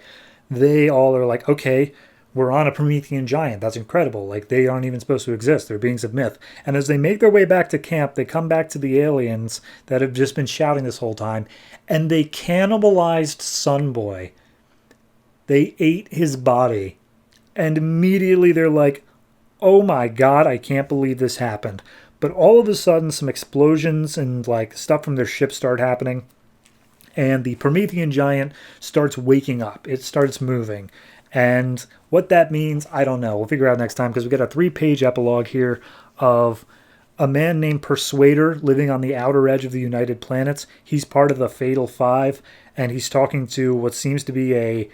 they all are like, okay, we're on a Promethean giant. That's incredible. Like, they aren't even supposed to exist. They're beings of myth. And as they make their way back to camp, they come back to the aliens that have just been shouting this whole time, and they cannibalized Sunboy. They ate his body. And immediately they're like, oh my god, I can't believe this happened. But all of a sudden, some explosions and like stuff from their ship start happening. And the Promethean giant starts waking up. It starts moving. And what that means, I don't know. We'll figure out next time, because we got a 3-page epilogue here of a man named Persuader living on the outer edge of the United Planets. He's part of the Fatal Five, and he's talking to what seems to be a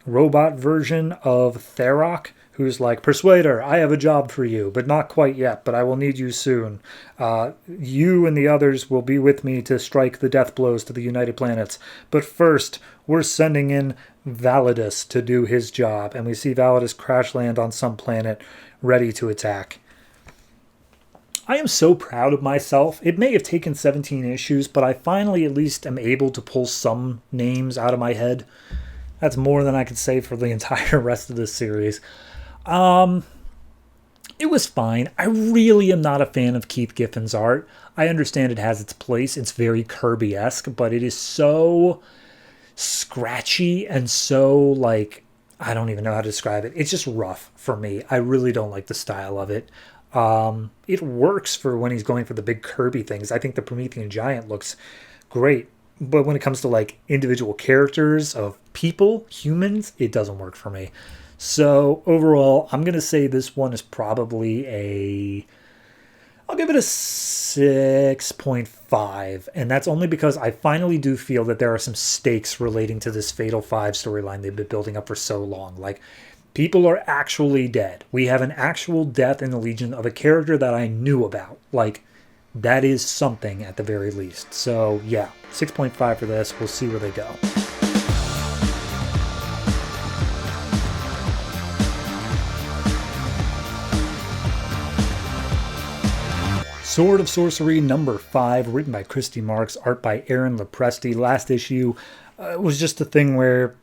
robot version of Tharok, who's like, Persuader, I have a job for you, but not quite yet, but I will need you soon. You and the others will be with me to strike the death blows to the United Planets. But first, we're sending in Validus to do his job, and we see Validus crash land on some planet, ready to attack. I am so proud of myself. It may have taken 17 issues, but I finally at least am able to pull some names out of my head. That's more than I could say for the entire rest of this series. It was fine. I really am not a fan of Keith Giffen's art. I understand it has its place. It's very Kirby-esque, but it is so scratchy and so, like, I don't even know how to describe it. It's just rough for me. I really don't like the style of it. It works for when he's going for the big Kirby things. I think the Promethean Giant looks great. But when it comes to, like, individual characters of people, humans, it doesn't work for me. So, overall, I'm going to say this one is probably I'll give it a 6.5. And that's only because I finally do feel that there are some stakes relating to this Fatal Five storyline they've been building up for so long. Like, people are actually dead. We have an actual death in the Legion of a character that I knew about. Like, that is something at the very least. So, yeah, 6.5 for this. We'll see where they go. Sword of Sorcery number 5, written by Christy Marks, art by Aaron Lopresti. Last issue was just a thing where,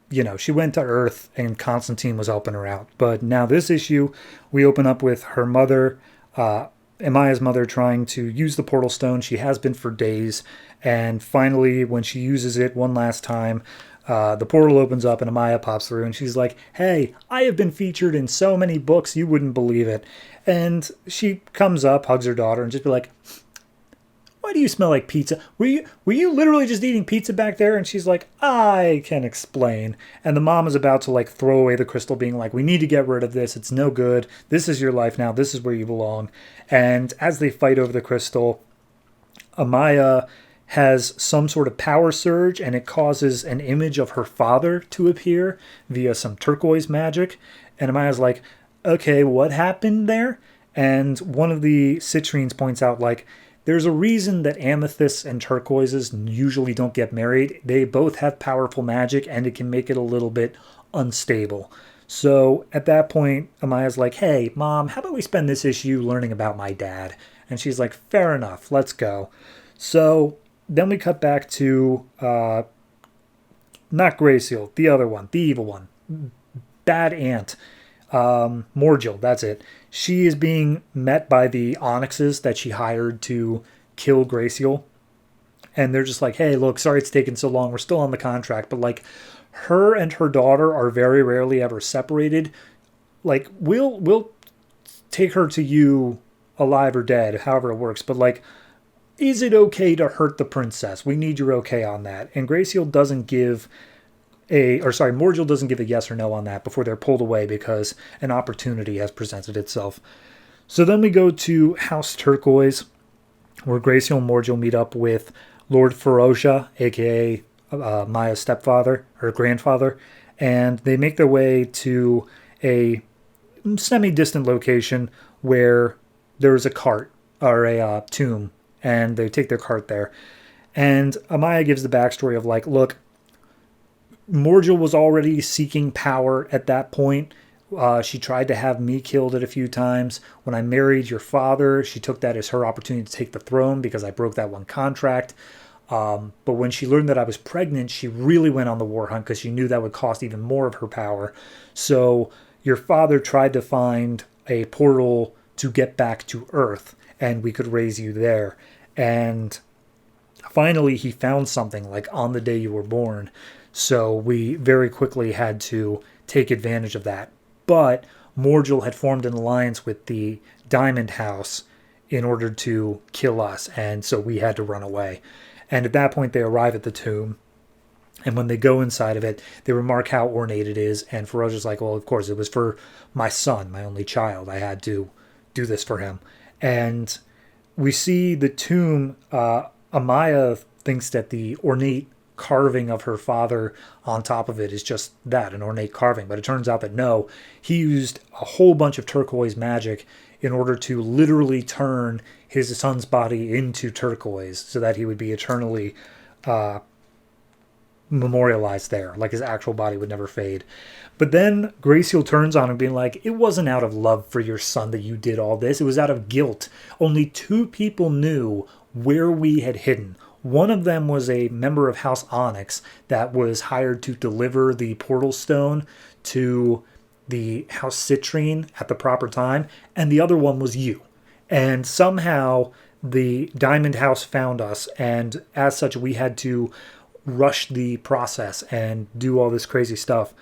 you know, she went to Earth and Constantine was helping her out. But now this issue, we open up with her mother, Amaya's mother, trying to use the portal stone. She has been for days. And finally, when she uses it one last time, the portal opens up and Amaya pops through and she's like, hey, I have been featured in so many books, you wouldn't believe it. And she comes up, hugs her daughter, and just be like, why do you smell like pizza? Were you literally just eating pizza back there? And she's like, I can explain. And the mom is about to, like, throw away the crystal, being like, we need to get rid of this. It's no good. This is your life now. This is where you belong. And as they fight over the crystal, Amaya has some sort of power surge, and it causes an image of her father to appear via some turquoise magic. And Amaya's like, okay, what happened there? And one of the citrines points out, like, there's a reason that amethysts and turquoises usually don't get married. They both have powerful magic, and it can make it a little bit unstable. So at that point, Amaya's like, hey, Mom, how about we spend this issue learning about my dad? And she's like, fair enough, let's go. So then we cut back to, not Grayseal, the other one, the evil one, Bad Aunt, Morgil, that's it. She is being met by the Onyxes that she hired to kill Grayseal. And they're just like, hey, look, sorry it's taken so long. We're still on the contract. But, like, her and her daughter are very rarely ever separated. Like, we'll take her to you alive or dead, however it works. But, like, is it okay to hurt the princess? We need your okay on that. And Grayseal doesn't give Morgil doesn't give a yes or no on that before they're pulled away because an opportunity has presented itself. So then we go to House Turquoise, where Grayseal and Morgil meet up with Lord Ferocia, aka Maya's stepfather or grandfather, and they make their way to a semi-distant location where there's a cart or a tomb, and they take their cart there. And Amaya gives the backstory of, like, look, Morgil was already seeking power at that point. She tried to have me killed a few times. When I married your father, she took that as her opportunity to take the throne because I broke that one contract. But when she learned that I was pregnant, she really went on the war hunt because she knew that would cost even more of her power. So your father tried to find a portal to get back to Earth, and we could raise you there. And finally, he found something, like, on the day you were born. So we very quickly had to take advantage of that. But Morgil had formed an alliance with the Diamond House in order to kill us, and so we had to run away. And at that point, they arrive at the tomb, and when they go inside of it, they remark how ornate it is, and Ferocia's like, well, of course, it was for my son, my only child. I had to do this for him. And we see the tomb. Amaya thinks that the ornate carving of her father on top of it is just that, an ornate carving. But it turns out that no, he used a whole bunch of turquoise magic in order to literally turn his son's body into turquoise so that he would be eternally memorialized there, like his actual body would never fade. But then Grayseal turns on him being like, it wasn't out of love for your son that you did all this. It was out of guilt. Only 2 people knew where we had hidden. One of them was a member of House Onyx that was hired to deliver the portal stone to the House Citrine at the proper time, and the other one was you. And somehow the Diamond House found us, and as such we had to rush the process and do all this crazy stuff.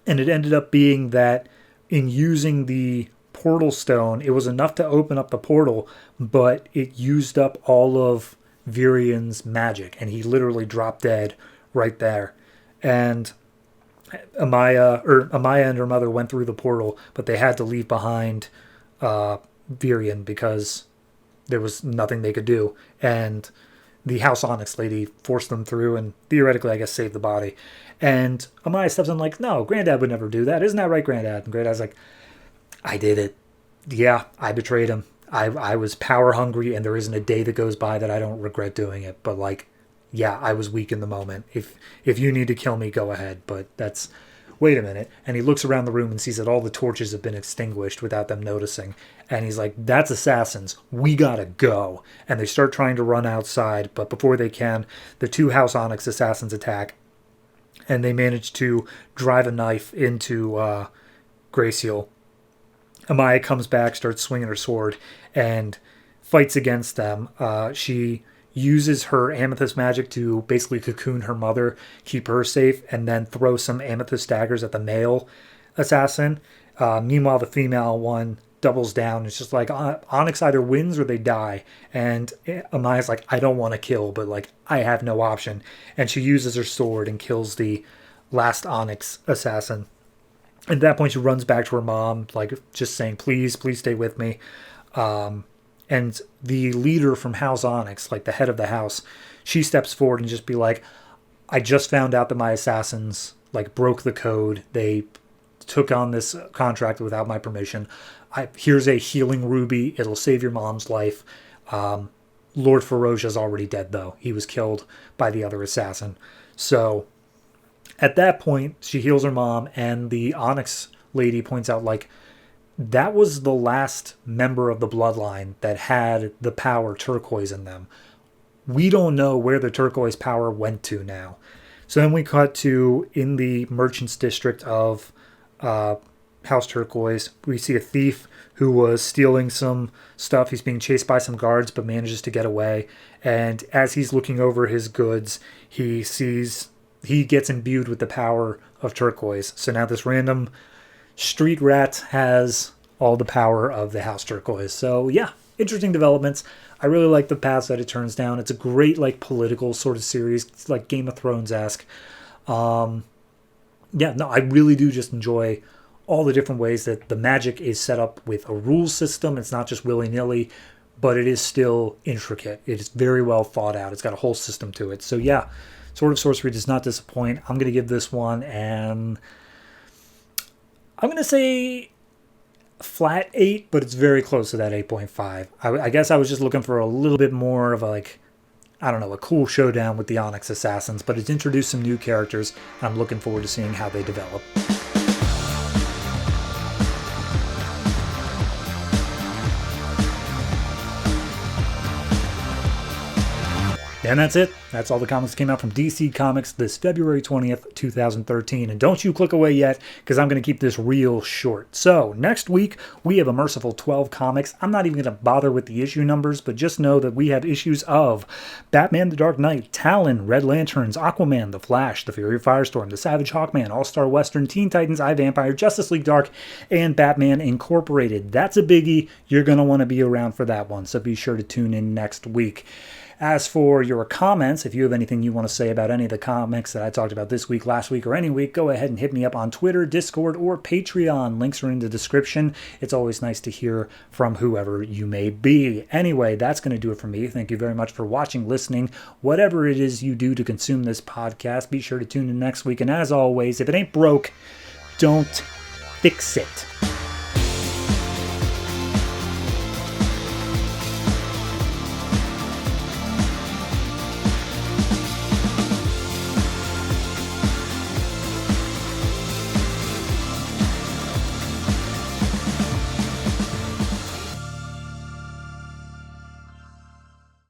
And it ended up being that in using the portal stone, it was enough to open up the portal, but it used up all of Virian's magic, and he literally dropped dead right there. And Amaya and her mother went through the portal, but they had to leave behind Virian because there was nothing they could do. And the House Onyx lady forced them through and theoretically, I guess, saved the body. And Amaya steps in like, no, Granddad would never do that. Isn't that right, Granddad? And Granddad's like, I did it. Yeah, I betrayed him. I was power hungry, and there isn't a day that goes by that I don't regret doing it. But, like, yeah, I was weak in the moment. If you need to kill me, go ahead. But that's... Wait a minute. And he looks around the room and sees that all the torches have been extinguished without them noticing. And he's like, that's assassins. We gotta go. And they start trying to run outside, but before they can, the 2 House Onyx assassins attack. And they manage to drive a knife into Grayseal. Amaya comes back, starts swinging her sword, and fights against them. She uses her amethyst magic to basically cocoon her mother, keep her safe, and then throw some amethyst daggers at the male assassin. Meanwhile, the female one doubles down. It's just like Onyx either wins or they die. And Amaya's like, I don't want to kill, but like I have no option. And she uses her sword and kills the last Onyx assassin. At that point, she runs back to her mom, like just saying, please stay with me. And And the leader from House Onyx, like the head of the house, she steps forward and just be like, I just found out that my assassins like broke the code. They took on this contract without my permission. Here's a healing ruby. It'll save your mom's life. Lord Ferocia's already dead, though. He was killed by the other assassin. So at that point, she heals her mom, and the Onyx lady points out, like, that was the last member of the bloodline that had the power turquoise in them. We don't know where the turquoise power went to now. So then we cut to, in the merchants district of House Turquoise, we see a thief who was stealing some stuff. He's being chased by some guards but manages to get away. And as he's looking over his goods, he gets imbued with the power of turquoise. So now this random street rat has all the power of the House Turquoise. So yeah, interesting developments. I really like the paths that it turns down. It's a great like political sort of series. It's like Game of Thrones-esque. I really do just enjoy all the different ways that the magic is set up with a rule system. It's not just willy-nilly, but it is still intricate. It is very well thought out. It's got a whole system to it. So yeah, Sword of Sorcery does not disappoint. I'm going to give this one, and I'm going to say flat 8, but it's very close to that 8.5. I guess I was just looking for a little bit more of a cool showdown with the Onyx Assassins, but it's introduced some new characters, and I'm looking forward to seeing how they develop. And that's it. That's all the comics that came out from DC Comics this February 20th, 2013. And don't you click away yet, because I'm going to keep this real short. So, next week, we have a merciful 12 comics. I'm not even going to bother with the issue numbers, but just know that we have issues of Batman the Dark Knight, Talon, Red Lanterns, Aquaman, The Flash, The Fury of Firestorm, The Savage Hawkman, All-Star Western, Teen Titans, iVampire, Justice League Dark, and Batman Incorporated. That's a biggie. You're going to want to be around for that one, so be sure to tune in next week. As for your comments, if you have anything you want to say about any of the comics that I talked about this week, last week, or any week, go ahead and hit me up on Twitter, Discord, or Patreon. Links are in the description. It's always nice to hear from whoever you may be. Anyway, that's going to do it for me. Thank you very much for watching, listening, whatever it is you do to consume this podcast. Be sure to tune in next week. And as always, if it ain't broke, don't fix it.